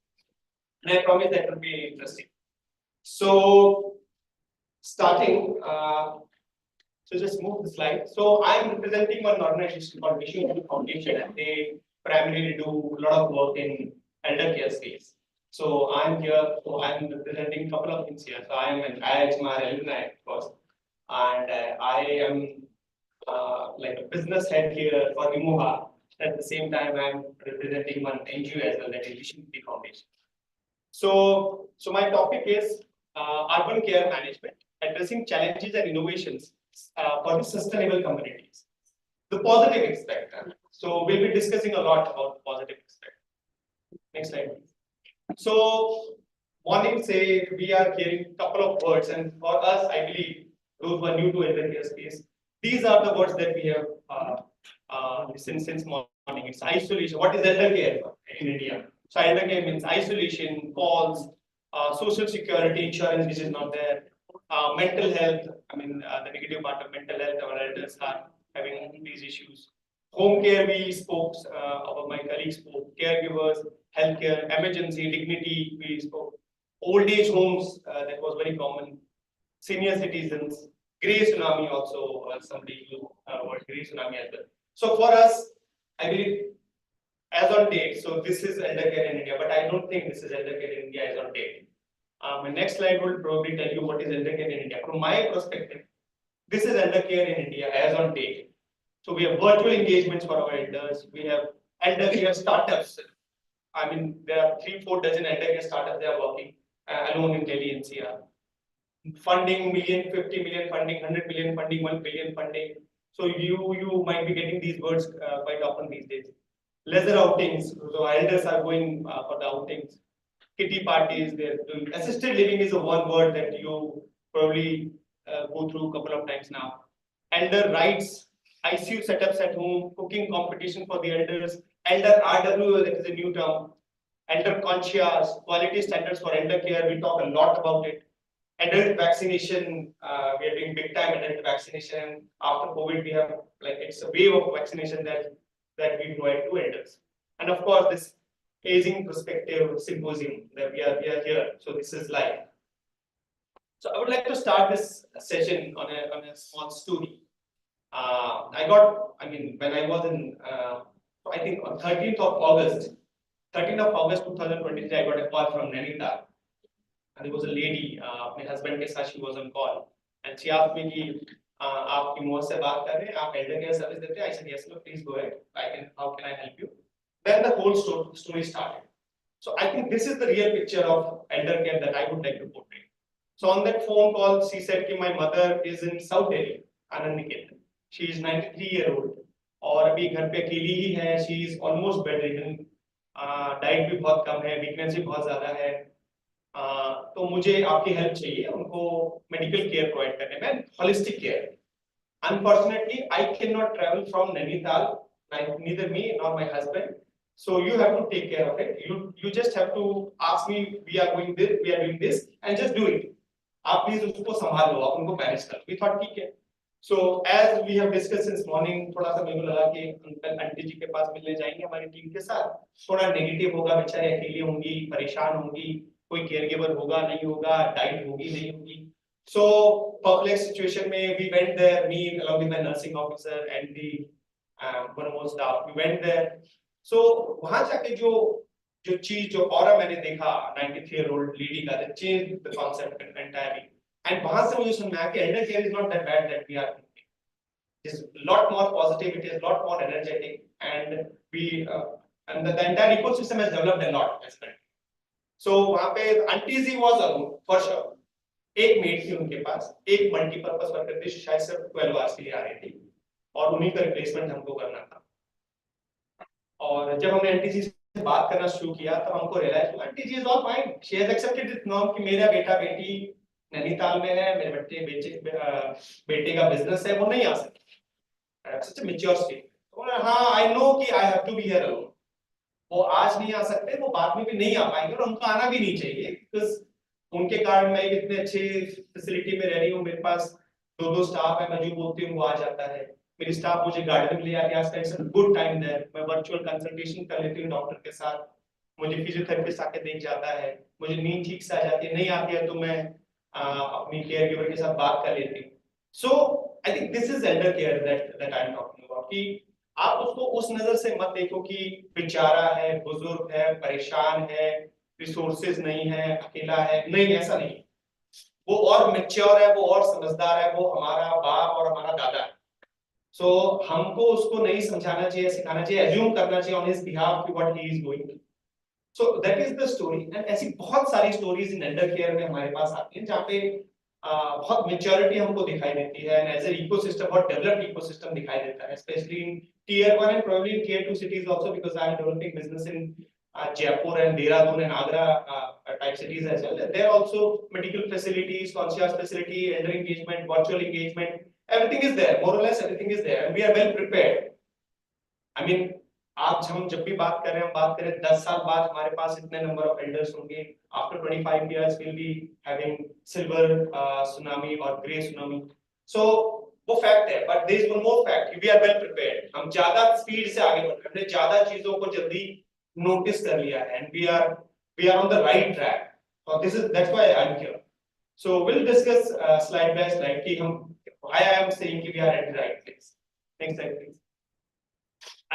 And I promise that will be interesting. So, starting, so just move the slide. So, I'm representing one organization called Mission Foundation, and they primarily do a lot of work in elder care space. So, I'm here, so I'm representing a couple of things here. So, I am an IIHMR alumni, of course, and I am like a business head here for IIHMR. At the same time, I'm representing one NGO as well, that is Mission Foundation. So my topic is urban care management, addressing challenges and innovations for the sustainable communities. The positive aspect. So we'll be discussing a lot about the positive aspect. Next slide, please. So morning say we are hearing a couple of words, and for us, I believe those who are new to elder care space, these are the words that we have since morning. It's isolation. What is elder care in India? So elder care means isolation, calls, social security, insurance which is not there, mental health. I mean the negative part of mental health. Our elders are having these issues. Home care, we spoke. My colleagues spoke. Caregivers, healthcare, emergency, dignity. We spoke. Old age homes. That was very common. Senior citizens. Grey tsunami also. Somebody used word grey tsunami as well. So for us, I believe, as on date, so this is elder care in India, but I don't think this is elder care in India as on date. My next slide will probably tell you what is elder care in India. From my perspective, this is elder care in India as on date. So we have virtual engagements for our elders. We have elder care startups. I mean, there are 3-4 dozen elder care startups that are working alone in Delhi NCR. Funding million, 50 million funding, 100 million funding, 1 billion funding. So you might be getting these words quite often these days. Leisure outings, so elders are going for the outings. Kitty parties, they're doing. Assisted living is a one word that you probably go through a couple of times now. Elder rights, ICU setups at home, cooking competition for the elders. Elder RW, that is a new term. Elder conscious, quality standards for elder care, we talk a lot about it. Adult vaccination, we are doing big time adult vaccination. After COVID, we have it's a wave of vaccination that we provide to elders. And of course, this aging perspective symposium that we are here. So this is live. So I would like to start this session on a small story. When I was in, I think on 13th of August 2023, I got a call from Nainital. And there was a lady, my husband के साथ she was on call, and she asked me कि आप IIHMR से बात कर रहे हैं, आप elder care service देते हैं? I said yes, no, please go ahead. How can I help you? Then the whole story started. So I think this is the real picture of elder care that I would like to portray. So on that phone call, she said कि my mother is in South Delhi, Anand Niketan. She is 93-year-old और अभी घर पे अकेली ही है. She is almost bedridden. Diet भी बहुत कम है, weakness भी बहुत ज़्यादा है. तो मुझे आपकी हेल्प चाहिए उनको मेडिकल केयर प्रोवाइड करने में, holistic care. Unfortunately, I cannot travel from Nainital, neither me nor my husband. So you have to take care of it. You just have to ask me. We are doing this, and just do it. आप please उसको संभाल लो, आप उनको manage कर लो. We thought ठीक है. So as we have discussed since morning, थोड़ा सा मेरे को लगा कि अंकल आंटी जी के पास मिलने जाएंगे हमारी टीम के साथ. थोड़ा नेगेटिव होगा, बेचारे अकेली होंगी, परेशान होंगी, कोई केयरगिवर होगा नहीं होगा, डाइट होगी नहीं होगी. So perplexed situation में we went there, me along with my nursing officer and the one more staff, we went there. So वहाँ जाके जो जो चीज जो और मैंने देखा 93-year-old लेडी का, that changed the concept entirely. And वहां से मुझे समझ में आया कि elder care is not that bad that we are thinking. It's a lot more positive, it is a lot more energetic, and the entire ecosystem has developed a lot as well. So वहां पे auntie ji was alone for sure. एक maid थी उनके पास, एक multipurpose worker थी, शायद सिर्फ 12 hours के लिए आ रही थी, और उन्हीं का रिप्लेसमेंट हमको करना था। और जब हमने आंटी जी से बात करना शुरू किया तब हमको realise auntie ji is all fine, she has accepted this norm कि मेरा बेटा बेटी नैनीताल में है, मेरे बेटे का बिजनेस है, वो नहीं आ सकते। Such mature state. हाँ, आई नो कि I have to be here alone. वो आज नहीं आ सकते, वो बाद में भी नहीं आ पाएंगे, और उनको आना भी नहीं चाहिए, बिकॉज उनके कारण मैं इतने अच्छे फैसिलिटी में रह रही हूँ, मेरे पास 2 स्टाफ है, मैं जो बोलती हूँ वो आ जाता है, मेरी स्टाफ मुझे गार्डन ले आके आज का गुड टाइम देयर, मैं वर्चुअल कंसल्टेशन कर लेती हूँ डॉक्टर के साथ, मुझे फिजियोथेरेपिस्ट आके देख जाता है, मुझे नींद ठीक से आ जाती है, नहीं आती है तो मैं अपनी केयर गिवर के साथ बात कर लेती हूँ। So I think this is elder care that I am talking about, कि आप उसको उस नजर से मत देखो कि बेचारा है, बुजुर्ग है, परेशान है, रिसोर्सेज नहीं है, अकेला है, नहीं, ऐसा नहीं। वो और मैच्योर है, वो और समझदार है, वो हमारा बाप और हमारा दादा है। सो हमको उसको नहीं समझाना चाहिए, सिखाना चाहिए, एज्यूम करना चाहिए ऑन हिज बिहाफ कि what he is going. So that is the story. And ऐसी बहुत सारी स्टोरीज इन एल्डर केयर में हमारे पास आती हैं जहाँ पे बहुत मैच्योरिटी हमको दिखाई देती है, एंड एज ए इकोसिस्टम बहुत डेवलप्ड इकोसिस्टम दिखाई देता है, specially in tier 1 and probably in tier 2 cities also, because I am developing business in Jaipur and Dehradun and Agra type cities as well. There are also medical facilities, concierge facility, elder engagement, virtual engagement, everything is there, more or less everything is there, and we are well prepared. I mean, आज हम जब भी बात कर रहे हैं, हम बात करें 10 साल बाद हमारे पास इतने नंबर ऑफ एल्डर्स होंगे, after 25 years we'll be having silver tsunami or gray tsunami. So वो फैक्ट है, but there is one more fact, we are well prepared, हम ज्यादा स्पीड से आगे बढ़ रहे हैं, हमने ज्यादा चीजों को जल्दी नोटिस कर लिया है, and we are on the right track, और this is that's why I am here. So will discuss slide by slide कि हम व्हाई आई एम सेइंग कि we are at the right place. Next slide please.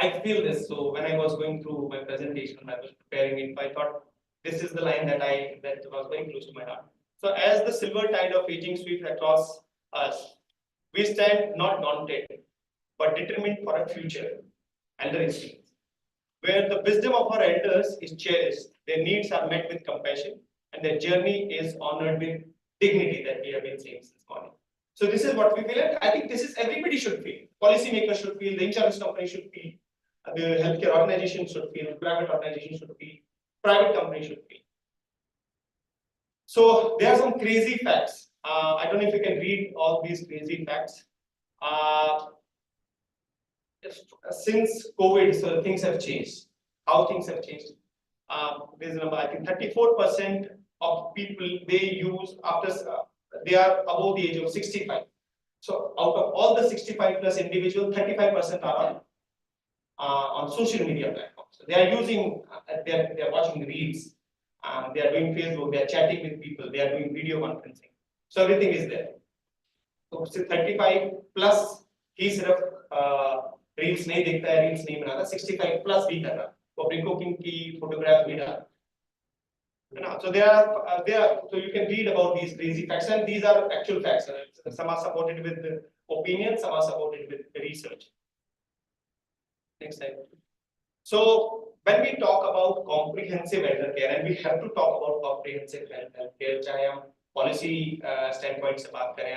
I feel this, so when I was going through my presentation, I was preparing it, I thought this is the line that was very close to my heart. So as the silver tide of aging sweeps across us, we stand not daunted, but determined for a future, elder experience, where the wisdom of our elders is cherished, their needs are met with compassion, and their journey is honored with dignity, that we have been saying since morning. So this is what we feel, and I think this is everybody should feel. Policymakers should feel, the insurance company should feel, the healthcare organization should feel, private organization should feel, private company should feel. So there are some crazy facts. I don't know if you can read all these crazy facts. Since COVID, so things have changed. How things have changed? There's a number, I think 34% of people they use after they are above the age of 65. So out of all the 65 plus individuals, 35% are on social media platforms. So they are using, they are watching reels, they are doing Facebook, they are chatting with people, they are doing video conferencing. So everything is there. So 35 plus ही सिर्फ reels नहीं देखता है, reels नहीं बनाता, 65 plus भी कर रहा, वो अपनी कुकिंग की फोटोग्राफ भी डाल, है ना? So so you can read about these crazy facts, and these are actual facts. Some are supported with opinion, some are supported with research. Next slide. So when we talk about comprehensive elder care, and we have to talk about comprehensive health care, चाहे हम policy standpoint से बात करें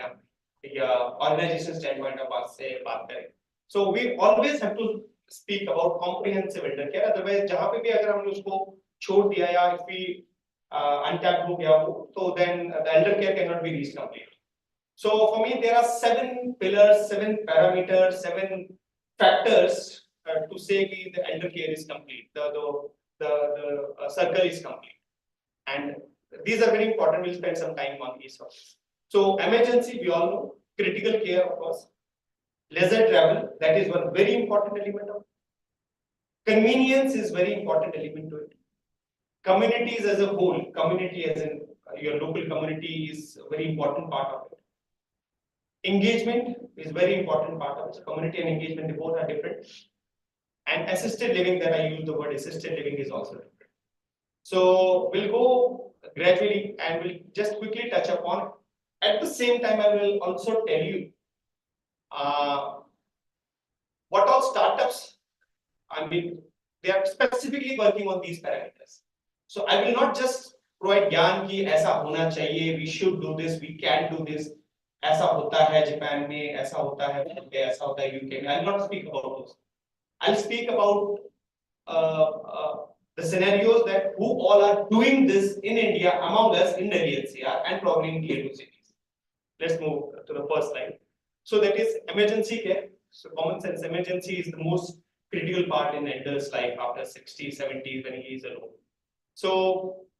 या organization standpoint से बात करें, so we always have to speak about comprehensive elder care. Otherwise, जहाँ पे भी अगर हमने उसको छोड़ दिया या if we untapped हो गया वो, so then the elder care cannot be reached completely. So for me, there are 7 pillars, 7 parameters, 7 factors to say that the elder care is complete, the circle is complete, and these are very important. We'll spend some time on these ones. So emergency, we all know, critical care, of course, leisure travel, that is one very important element of it. Convenience is very important element to it. Communities as a whole, community as in your local community is a very important part of it. Engagement is very important part of it. So community and engagement, they both are different. And assisted living, that I use the word assisted living, is also different. So we'll go gradually and we'll just quickly touch upon. At the same time, I will also tell you what all startups, I mean, they are specifically working on these parameters. So I will not just provide ज्ञान कि ऐसा होना चाहिए, we should do this, we can do this, ऐसा होता है Japan में, ऐसा होता है ऐसा होता है UK में. I will not speak about those. I'll speak about the scenarios that who all are doing this in India among us in Delhi NCR and probably in tier 2 cities. Let's move to the first slide. So that is emergency care. So common sense emergency is the most critical part in elders life after 60, 70 when he is alone.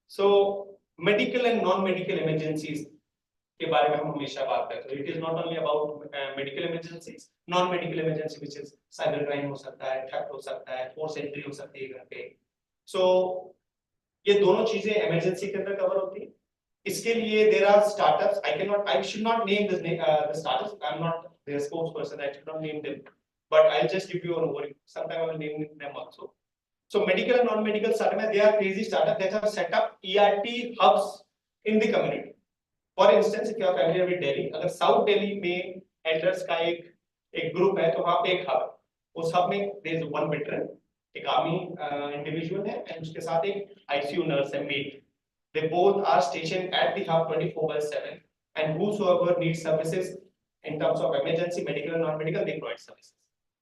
So medical and non-medical emergencies के बारे में हम हमेशा बात करते हैं. It is not only about medical emergencies, non-medical emergency which is cyber crime हो सकता है, theft हो सकता है, force entry हो सकती है घर पे. So ये दोनों चीजें emergency के अंदर cover होती है. इसके लिए there are startups. I should not name the startups. I'm not their spokesperson. I should not name them, but I'll just give you an overview. Sometime I will name them also. So medical and non-medical startups, they are crazy startups that have set up ERT hubs in the community. For instance, if you are familiar with Delhi, अगर South Delhi में elders का एक group है, तो वहाँ पे एक hub है. उस hub में there is one veteran, एक army individual है, and उसके साथ एक ICU nurse है, maid. They both are stationed at the hub 24/7, and whosoever needs services in terms of emergency, medical and non-medical, they provide services.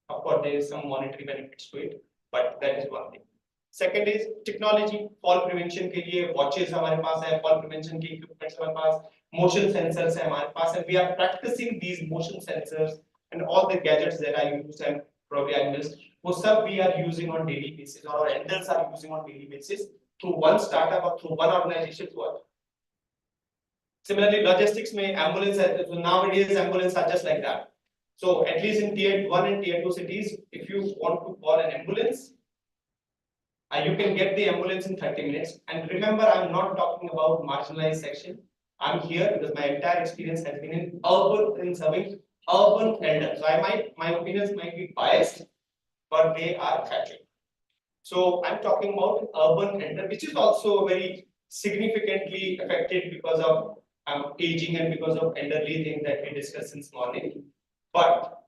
Of course, there is some monetary benefits to it, but that is one thing. Second is technology. Fall prevention के लिए watches हमारे पास है, fall prevention के equipments हमारे पास, motion sensors है हमारे पास, and we are practicing these motion sensors and all the gadgets that I use and probably I missed. वो सब we are using on daily basis, or our elders are using on daily basis through one startup or through one organization to other. Similarly, logistics में ambulance है, so nowadays ambulance are just like that. So at least in tier 1 and tier 2 cities, if you want to call an ambulance, you can get the ambulance in 30 minutes. And remember, I'm not talking about marginalized section. I'm here because my entire experience has been in serving urban elders. So my opinions might be biased, but they are factual. So I'm talking about urban elder, which is also very significantly affected because of aging and because of elderly things that we discussed since morning. But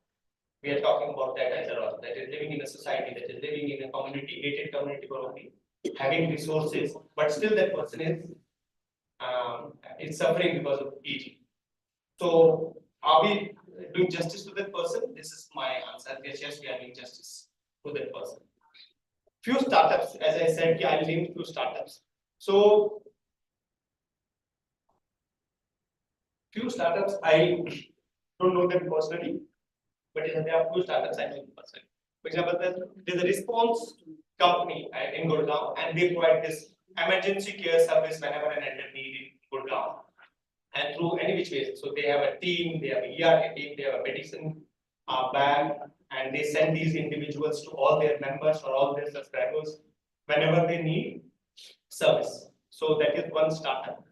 we are talking about that as well, that is living in a society, that is living in a community, gated community probably, having resources, but still that person is suffering because of aging. So are we doing justice to that person? This is my answer. Yes, we are doing justice to that person. Few startups, as I said, I'll name few startups. So few startups, I don't know them personally, but there are few startups I know personally. For example, there's a response company in Gurgaon, and they provide this emergency care service whenever an elder need in Gurgaon, and through any which ways. So they have a team, they have a ERT team, they have a medicine bag, and they send these individuals to all their members or all their subscribers whenever they need service. So that is one startup.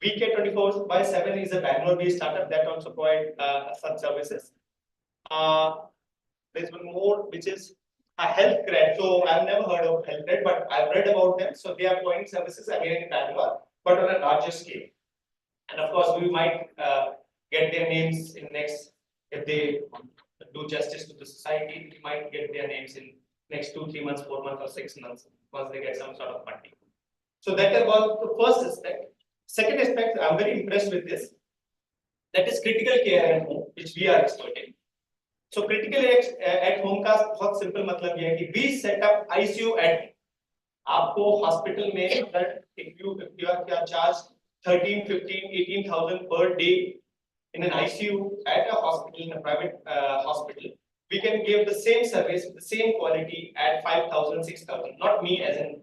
VK 24/7 is a Bangalore-based startup that also provide such services. There's one more which is a HealthCred. So I've never heard of HealthCred, but I've read about them. So they are providing services again in Bangalore, but on a larger scale. And of course, we might get their names in next, if they do justice to the society, we might get their names in next 2, 3 months, 4 months, or 6 months once they get some sort of funding. So that is about the first aspect. Second aspect, I'm very impressed with this. That is critical care at home, which we are exploiting. So critical at home का बहुत simple मतलब ये है कि we set up ICU at home. आपको hospital में if you are charged 13, 15, 18,000 per day in an ICU at a hospital, in a private hospital, we can give the same service, the same quality at 5,000, 6,000. Not me as in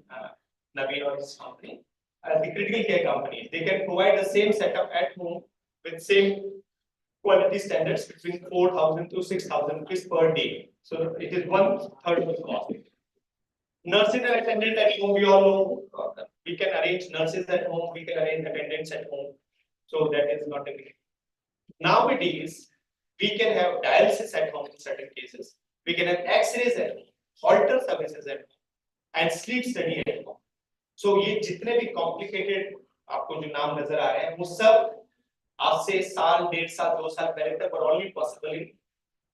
Naveen or his company. The critical care companies, they can provide the same setup at home with same quality standards between 4,000 to 6,000 rupees per day. So it is 1/3 of the cost. Nurses and attendants at home, we all know we can arrange nurses at home, we can arrange attendants at home. So that is not a big. Nowadays, we can have dialysis at home in certain cases. We can have X-rays at home, Holter services at home, and sleep study at home. सो ये जितने भी complicated आपको जो नाम नजर आ रहे हैं वो सब आज से साल, 1.5 साल, 2 साल पहले तक were only possible in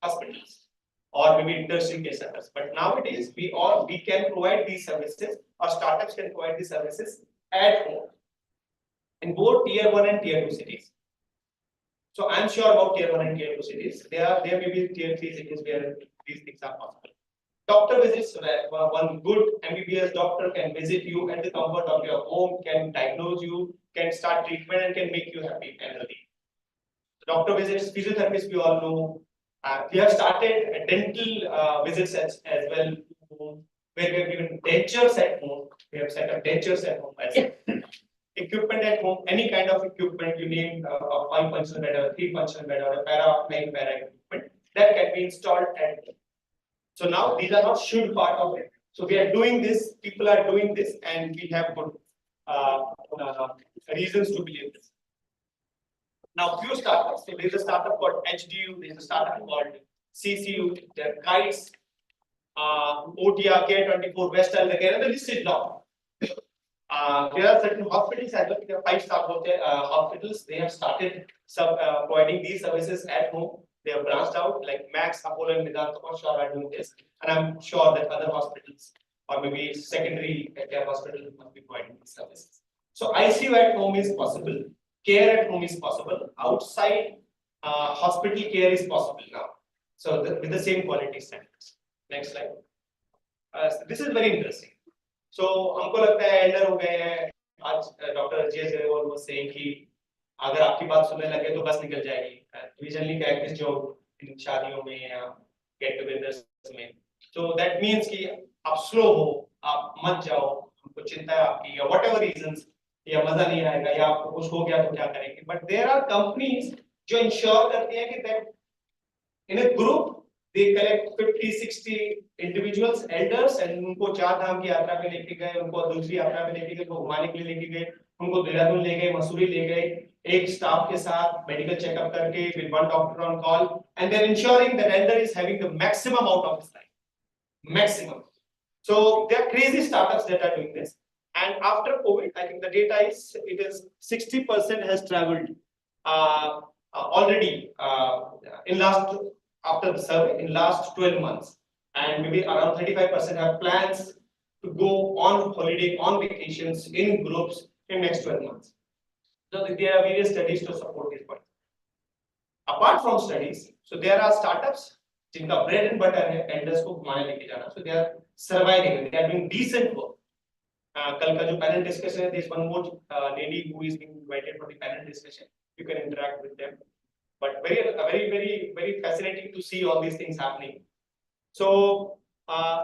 hospitals or maybe tertiary care centers. But nowadays we can provide these services, or startups can provide these services at home in both tier 1 and tier 2 cities. So I'm sure about tier 1 and tier 2 cities. There may be tier 3 cities where these things are possible. Doctor visits, one good MBBS doctor can visit you at the comfort of your home, can diagnose you, can start treatment, and can make you happy and healthy. Doctor visits, physiotherapists, we all know. We have started dental visits as well, where we have given dentures at home. We have set up dentures at home as well. Equipment at home, any kind of equipment you name, a 5-functional bed or a 3-functional bed or a para equipment that can be installed at home. So now these are not should part of it. So we are doing this, people are doing this, and we have good reasons to believe this. Now, few startups. So there is a startup called HDU, there is a startup called CCU, there are Kites, OTR, Care24, Vestal, the list is long. There are certain hospitals as well. There are 5-star hospitals. They have started providing these services at home. They have branched out, like Max, Apollo, and Vedanta for sure are doing this. And I'm sure that other hospitals or maybe secondary care hospitals must be providing these services. So ICU at home is possible. Care at home is possible. Outside hospital care is possible now. So with the same quality standards. Next slide. This is very interesting. So हमको लगता है elder हो गए हैं. आज Dr. J. Jaywal was saying कि अगर आपकी बात सुनने लगे तो बस निकल जाएगी. We generally practice joke in शादियों में या get-togethers में. So that means कि आप slow हो, आप मत जाओ, हमको चिंता है आपकी या whatever reasons, या मजा नहीं आएगा या आपको कुछ हो गया तो क्या करेंगे. But there are companies जो ensure करती हैं कि that in a group they collect 50-60 individuals, elders, and उनको 4 धाम की यात्रा पे लेके गए, उनको दूसरी यात्रा पे लेके गए, उनको घुमाने के लिए लेके गए, उनको देहरादून ले गए, मसूरी ले गए, एक स्टाफ के साथ मेडिकल चेकअप करके with one doctor on call, and they're ensuring that elder is having the maximum out of his life. Maximum. So there are crazy startups that are doing this. And after COVID, I think the data is 60% has traveled already after the survey in last 12 months, and maybe around 35% have plans to go on holiday, on vacations in groups in next 12 months. So there are various studies to support this point. Apart from studies, so there are startups जिनका bread and butter है elders को घुमाने लेके जाना. So they are surviving, they are doing decent work. कल का जो panel discussion है, there is one more lady who is being invited for the panel discussion. You can interact with them. But very fascinating to see all these things happening. So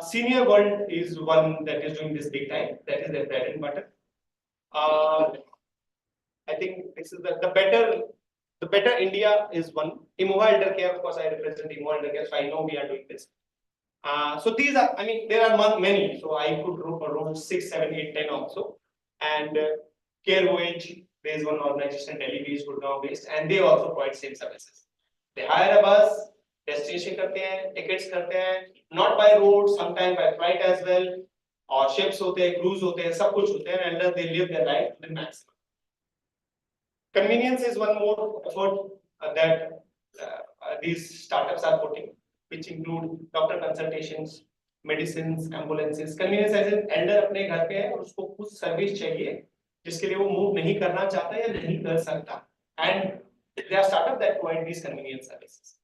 Senior World is one that is doing this big time. That is their bread and butter. I think this is the better India is one. IIHMR Elder Care, of course, I represent IIHMR Elder Care, so I know we are doing this. So these are, I mean, there are many. So I could roll 6, 7, 8, 10 also. And CareOH, there is one organization, Delhi based, Gurgaon based, and they also provide same services. They hire a bus, destination करते हैं, tickets करते हैं, not by road, sometimes by flight as well, or ships होते हैं, cruise होते हैं, सब कुछ होते हैं, and they live their life to the maximum. Convenience is one more effort that these startups are putting, which include doctor consultations, medicines, ambulances. Convenience as in elder अपने घर पे है और उसको कुछ सर्विस चाहिए जिसके लिए वो मूव नहीं करना चाहता या नहीं कर सकता, and there are startups that provide these convenience services.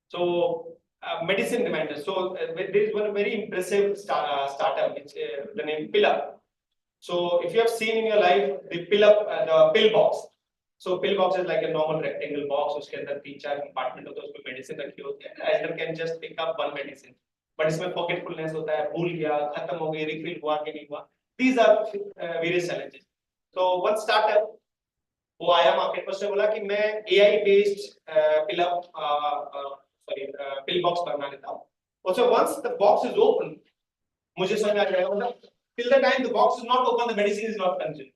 So medicine reminders. So there is one very impressive startup, which the name Pill Up. So if you have seen in your life the Pill Up, the pill box. So pill box is like a normal rectangle box. उसके अंदर 3-4 compartment होते हैं, उसमें medicine रखी होती है. Elder can just pick up one medicine. But इसमें forgetfulness होता है, भूल गया, खत्म हो गई, refill हुआ कि नहीं हुआ. These are various challenges. So one startup वो आया मार्केट पर, उसने बोला कि मैं AI based pill box बना लेता हूँ. Also once the box is open, मुझे समझ आ जाएगा, मतलब till the time the box is not open, the medicine is not consumed.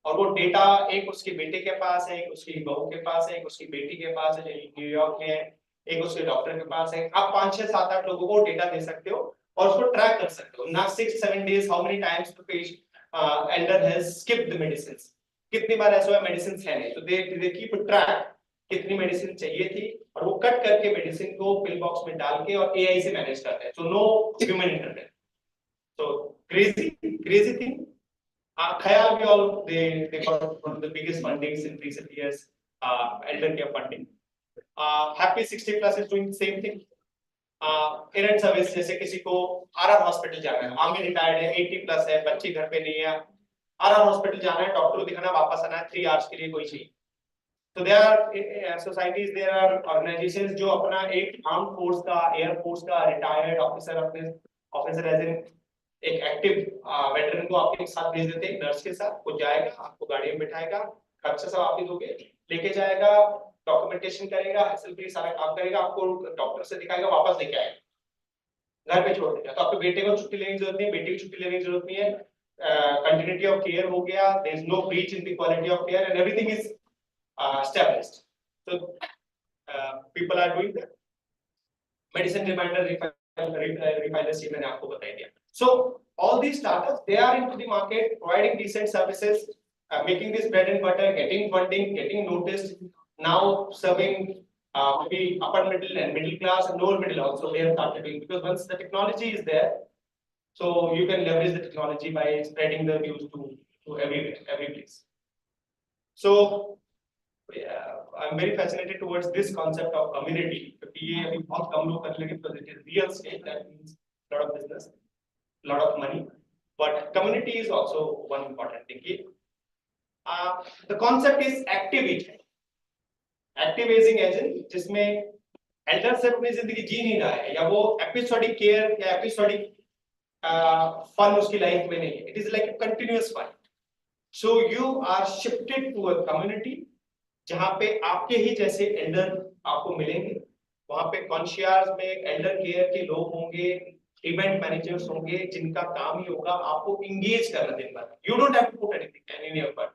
और वो डेटा एक उसके बेटे के पास है, एक उसकी बहू के पास है, एक उसकी बेटी के पास है जो न्यूयॉर्क में है, एक उसके डॉक्टर के पास है. आप 5, 6, 7, 8 लोगों को डेटा दे सकते हो और उसको ट्रैक कर सकते हो ना 6-7 days how many times the patient elder has skipped the medicines, कितनी बार ऐसा हुआ मेडिसिन है नहीं, तो they keep a track कितनी मेडिसिन चाहिए थी और वो कट करके मेडिसिन को पिल बॉक्स में डाल के और एआई से मैनेज करते हैं, so no human intervention. So crazy thing. Khayal we all they got one of the biggest fundings in recent years, elder care funding. Happy 60 plus is doing the same thing. Errand service, जैसे किसी को RR hospital जाना है, आगे retired है, 80 plus है, बच्ची घर पे नहीं है, आरआर हॉस्पिटल जाना है, डॉक्टर को दिखाना, वापस आना है, 3 hours के लिए कोई चाहिए. तो there are societies, there are organizations जो अपना एक आर्म फोर्स का, एयर फोर्स का रिटायर्ड ऑफिसर, अपने ऑफिसर एज एन एक एक्टिव वेटरन को आपके साथ भेज देते हैं, नर्स के साथ, वो जाएगा, आपको गाड़ी में बिठाएगा, खर्चा सब आप ही दोगे, लेके जाएगा, डॉक्यूमेंटेशन करेगा, एसएलपी सारा काम करेगा, आपको डॉक्टर से दिखाएगा, वापस लेके आएगा, घर पे छोड़ देगा. तो आपके बेटे को छुट्टी लेने की जरूरत नहीं है, बेटी की छुट्टी लेने की जरूरत नहीं है, कंटिन्यूटी ऑफ केयर हो गया, there is no breach in the quality of care and everything is established. So people are doing that. Medicine reminder refilers ये मैंने आपको बता दिया. So all these startups, they are into the market, providing decent services, making this bread and butter, getting funding, getting noticed, now serving maybe upper middle and middle class and lower middle also they have started doing, because once the technology is there, so you can leverage the technology by spreading the news to every place. So I'm very fascinated towards this concept of community. क्योंकि ये अभी बहुत कम लोग करने लगे, because it is real estate, that means lot of business, lot of money, but community is also one important thing. The concept is active aging. Active aging as in जिसमें elder से अपनी जिंदगी जी नहीं रहा है, या वो episodic care या episodic fun उसकी लाइफ में नहीं है. It is like a continuous fun. So you are shifted to a community जहां पे आपके ही जैसे एल्डर आपको मिलेंगे, वहां पे कॉन्शियस में एल्डर केयर के लोग होंगे, इवेंट मैनेजर्स होंगे, जिनका काम ही होगा आपको इंगेज करना दिन भर. You don't have to put anything any effort.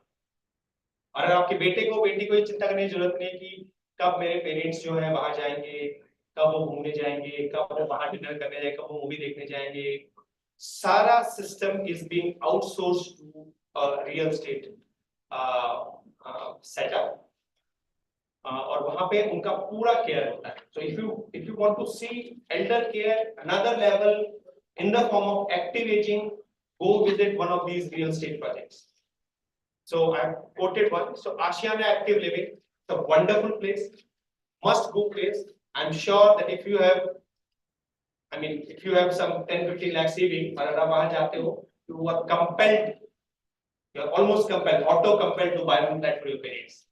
और आपके बेटे को बेटी को ये चिंता करने की जरूरत नहीं है कि कब मेरे पेरेंट्स जो है वहां जाएंगे, कब वो घूमने जाएंगे, कब वो बाहर डिनर करने जाएंगे, कब वो मूवी देखने जाएंगे. सारा system is being outsourced to real estate setup. और वहां पे उनका पूरा केयर होता है. So if you want to see elder care another level in the form of active aging, go visit one of these real estate projects. So I quoted one. So Ashiana Active Living, it's a wonderful place, must go place. I'm sure that if you have some 10-15 lakh saving, और अगर वहां जाते हो, you are compelled, you are almost compelled, auto compelled to buy one flat for your parents.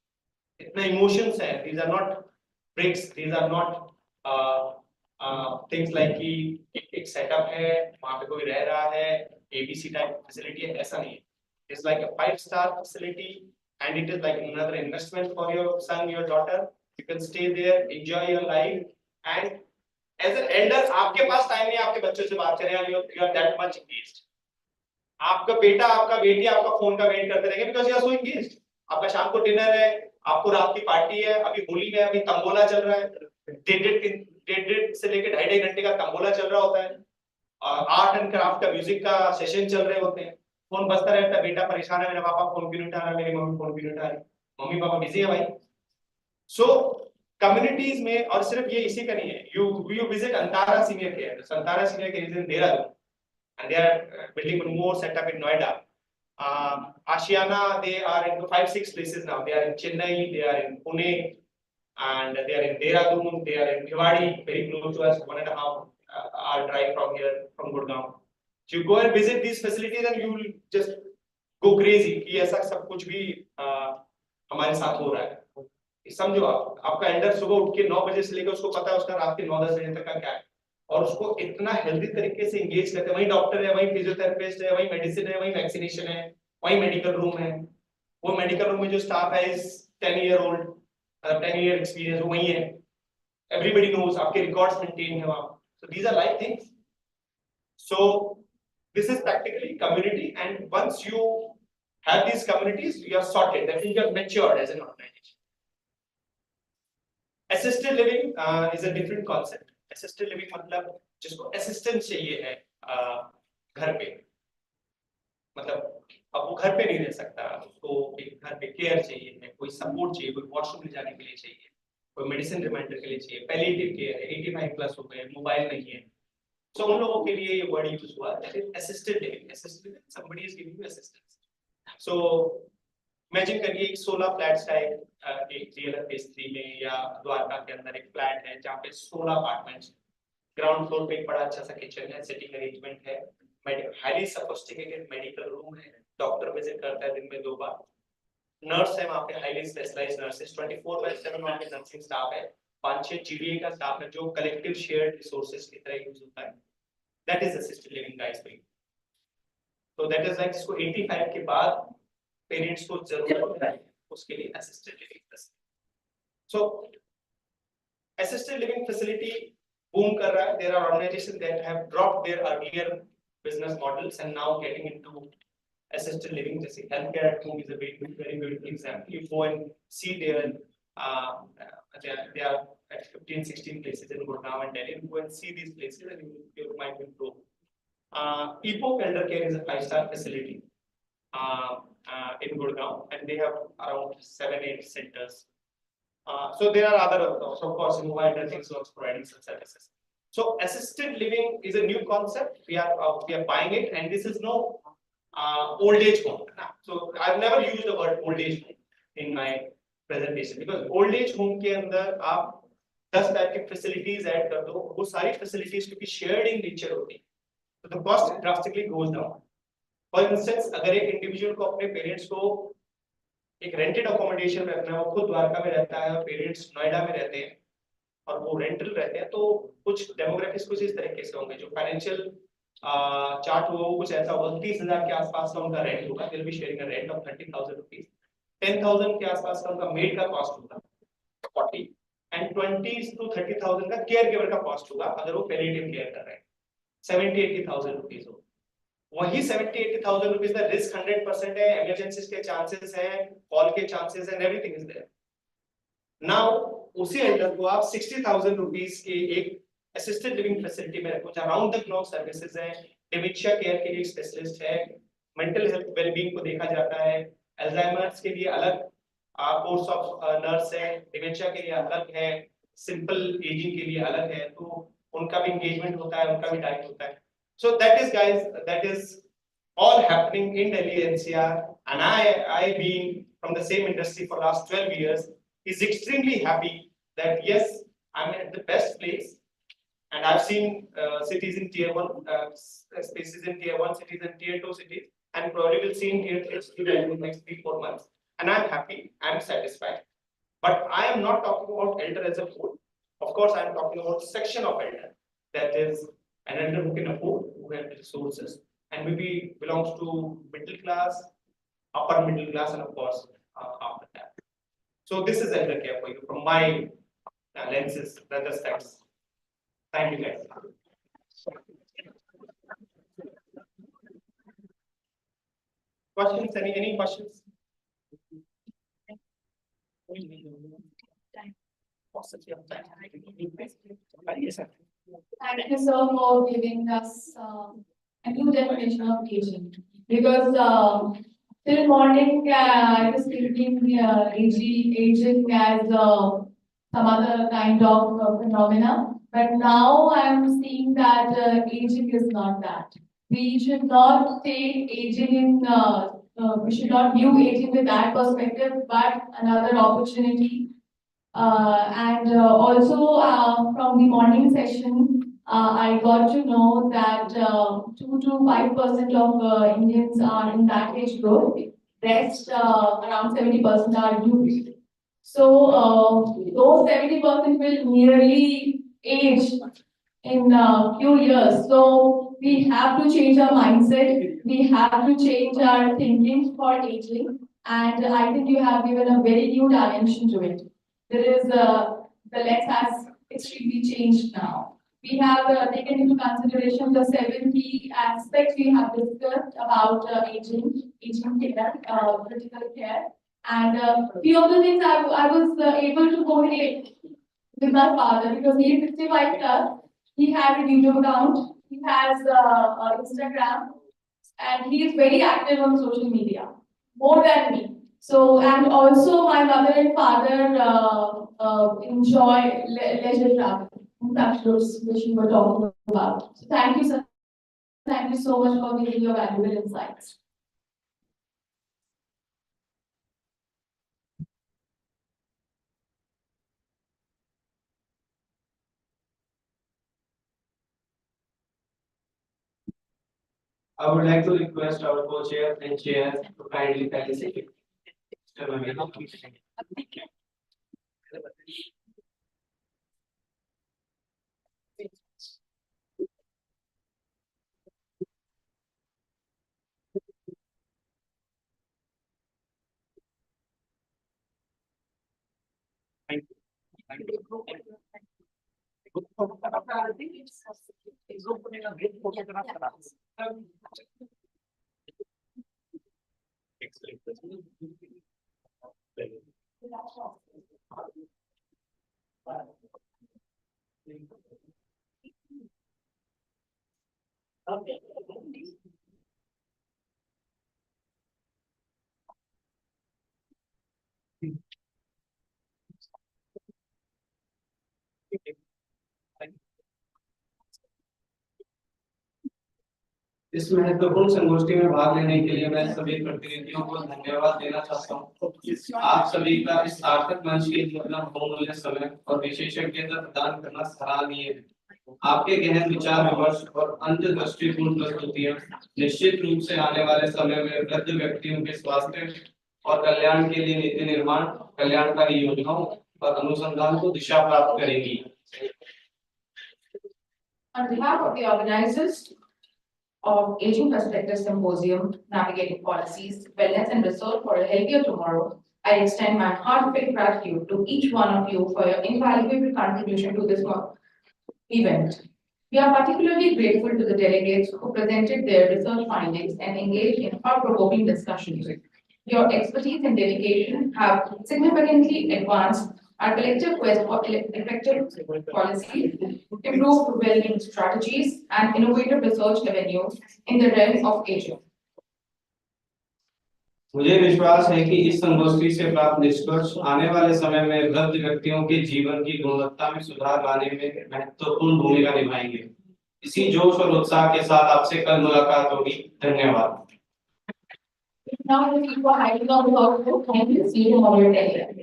इतना emotions है, these are not bricks, these are not things like कि एक setup है, वहां पे कोई रह रहा है, ABC टाइप फैसिलिटी है, ऐसा नहीं है. It's like a 5-star facility and it is like another investment for your son, your daughter. You can stay there, enjoy your life, and as an elder आपके पास टाइम नहीं है आपके बच्चों से बात करने, you are that much engaged. आपका बेटा, आपका बेटी आपका फोन का वेट करते रहेंगे because you are so engaged. आपका शाम को डिनर है, आपको रात की पार्टी है, अभी होली में अभी तंबोला चल रहा है, डेढ़ से लेकर 2.5 घंटे का तंबोला चल रहा होता है, आर्ट एंड क्राफ्ट का म्यूजिक का सेशन चल रहे होते हैं, फोन बजता रहता है, बेटा परेशान है, मेरा पापा फोन क्यों नहीं उठा रहा, मेरी मम्मी फोन क्यों नहीं उठा रही, मम्मी पापा बिजी है भाई. सो कम्युनिटीज में, और सिर्फ ये इसी का नहीं है, you visit Antara Senior Care. Antara Senior Care is in Dehradun and they are building one more setup in Noida. Ashiana, they are in 5-6 places now. They are in Chennai, they are in Pune, and they are in Dehradun, they are in Bhiwadi, very close to us, 1.5 hour drive from here, from Gurgaon. So you go and visit these facilities and you will just go crazy कि ऐसा सब कुछ भी हमारे साथ हो रहा है. समझो आपका एल्डर सुबह उठ के 9 बजे से लेकर उसको पता है उसका रात के 9-10 बजे तक का क्या है, और उसको इतना हेल्दी तरीके से एंगेज करते हैं. वही डॉक्टर है, वही फिजियोथेरेपिस्ट है, वही मेडिसिन है, वही वैक्सीनेशन है, वही मेडिकल रूम है. वो मेडिकल रूम में जो स्टाफ है is 10 year old, 10 year experience वही है. एवरीबॉडी नोज, आपके रिकॉर्ड्स मेंटेन है वहां. So these are like things. So this is practically community, and once you have these communities, you are sorted, that means you are matured as an organization. Assisted living is a different concept. Assisted living मतलब जिसको assistance चाहिए है घर पे, मतलब अब वो घर पे नहीं रह सकता, उसको एक घर पे केयर चाहिए है, कोई सपोर्ट चाहिए, कोई वॉशरूम ले जाने के लिए चाहिए, कोई मेडिसिन रिमाइंडर के लिए चाहिए, पैलिएटिव केयर है, 85 प्लस हो गए, मोबाइल नहीं है, so उन लोगों के लिए ये वर्ड यूज हुआ, that is assisted living. Assisted living, somebody is giving you assistance. So imagine करिए एक 16 फ्लैट्स का एक रियल फेज 3 में या द्वारका के अंदर एक फ्लैट है जहाँ पे 16 अपार्टमेंट्स, ग्राउंड फ्लोर पे एक बड़ा अच्छा सा किचन है, सिटिंग अरेंजमेंट है, हाईली सोफिस्टिकेटेड मेडिकल रूम है, डॉक्टर विजिट करता है दिन में 2 बार, नर्स है वहाँ पे, हाईली स्पेशलाइज्ड नर्सेस, 24/7 वहाँ पे नर्सिंग स्टाफ है, 5-6 जीडीए का स्टाफ है जो कलेक्टिव शेयर्ड रिसोर्सेज की तरह यूज होता है। That is assisted living guys. तो दैट इज लाइक जिसको 85 के बाद पेरेंट्स को जरूरत है उसके लिए assisted living facility. So assisted living facility boom कर रहा है। There are organisations that have dropped their earlier business models and now getting into assisted living. जैसे healthcare at home is a very good example. You go and see their they are at 15-16 places in Gurgaon and Delhi. You go and see these places and your mind will grow. Epoch Elder Care is a 5-star facility in Gurgaon, and they have around 7-8 centers. So there are other, of course, Mobile Things works providing such services. So assisted living is a new concept. We are buying it, and this is no old age home. So I've never used the word old age home in my presentation because old age home के अंदर आप 10 type की facilities add कर दो, वो सारी facilities क्योंकि shared in nature होती है, तो the cost drastically goes down. For instance, अगर एक individual को अपने parents को एक rented accommodation में रखना है, वो खुद द्वारका में रहता है और parents नोएडा में रहते हैं और वो रेंटल रहते हैं, तो कुछ डेमोग्राफिक्स कुछ इस तरीके से होंगे, जो फाइनेंशियल चार्ट होगा वो कुछ ऐसा होगा, 30,000 के आसपास का उनका रेंट होगा, they'll be sharing a rent of 30,000 rupees, 10,000 के आसपास का उनका मेड का कॉस्ट होगा 40, and 20 to 30,000 का केयर गिवर का कॉस्ट होगा अगर वो पैलिएटिव केयर कर रहे हैं, 70-80,000 रुपीस हो। वही 70-80,000 रुपीस का रिस्क 100% है, इमरजेंसीज के चांसेस हैं, कॉल के चांसेस हैं, एवरीथिंग इज देयर। नाउ उसी एल्डर को आप 60,000 रुपीस के एक असिस्टेड लिविंग फैसिलिटी में रखो जहाँ राउंड द क्लॉक सर्विसेज हैं, डिमेंशिया केयर के लिए स्पेशलिस्ट है, मेंटल हेल्थ वेलबींग को देखा जाता है, अल्जाइमर्स के लिए अलग कोर्स ऑफ नर्स है, डिमेंशिया के लिए अलग है, सिंपल एजिंग के लिए अलग है, तो उनका भी एंगेजमेंट होता है, उनका भी डाइट होता है। So that is guys, that is all happening in Delhi NCR, and I being from the same industry for last 12 years is extremely happy that yes, I'm at the best place, and I've seen cities in tier 1 spaces in tier 1 cities and tier 2 cities, and probably will see in tier 3 cities in the next 3-4 months, and I'm happy, I'm satisfied. But I am not talking about elder as a whole. Of course, I am talking about section of elder, that is an elder who can afford, who have resources, and maybe belongs to middle class, upper middle class, and of course after that. So this is elder care for you from my lenses, retrospects. Thank you guys. Questions? Any questions? Thank you so for giving us a new definition of aging, because till morning I was thinking aging as some other kind of phenomena, but now I am seeing that aging is not that. We should not take aging in, we should not view aging with that perspective, but another opportunity. And also from the morning session, I got to know that 2 to 5% of Indians are in that age group. Rest around 70% are youth. So those 70% will nearly age in a few years. So we have to change our mindset. We have to change our thinking for aging. And I think you have given a very new dimension to it. There is the lens has extremely changed now. We have taken into consideration the 7 key aspects we have discussed about aging care, critical care, and few of the things I was able to correlate with my father because he is 65 plus. He has a YouTube account. He has Instagram, and he is very active on social media, more than me. So, and also my mother and father enjoy leisure travel. That's which we were talking about. So thank you, sir. Thank you so much for giving your valuable insights. I would like to request our co-chair and chair to kindly participate. Mr. Mahela, please. Thank you. Thank you. इस महत्वपूर्ण संगोष्ठी में भाग लेने के लिए मैं सभी प्रतिनिधियों को धन्यवाद देना चाहता हूँ। आप सभी का इस सार्थक मंच के लिए अपना बहुमूल्य समय और विशेषज्ञता प्रदान करना सराहनीय है। आपके गहन विचार विमर्श और अंतर्दृष्टिपूर्ण प्रस्तुतियां निश्चित रूप से आने वाले समय में वृद्ध व्यक्तियों के स्वास्थ्य और कल्याण के लिए नीति निर्माण, कल्याणकारी योजनाओं और अनुसंधान को दिशा प्राप्त करेंगी। On behalf of the organizers of Aging Perspective Symposium, Navigating Policies, Wellness and Research for a Healthier Tomorrow, I extend my heartfelt gratitude to each one of you for your invaluable contribution to this event. We are particularly grateful to the delegates who presented their research findings and engaged in thought-provoking discussions. Your expertise and dedication have significantly advanced our collective quest for effective policy, improved well-being strategies, and innovative research avenues in the realm of aging. मुझे विश्वास है कि इस संगोष्ठी से प्राप्त निष्कर्ष आने वाले समय में वृद्ध व्यक्तियों के जीवन की गुणवत्ता में सुधार लाने में महत्वपूर्ण भूमिका निभाएंगे। इसी जोश और उत्साह के साथ आपसे कल मुलाकात होगी। धन्यवाद। Now the people are hiding on the work. Thank you. See you tomorrow at 10 a.m.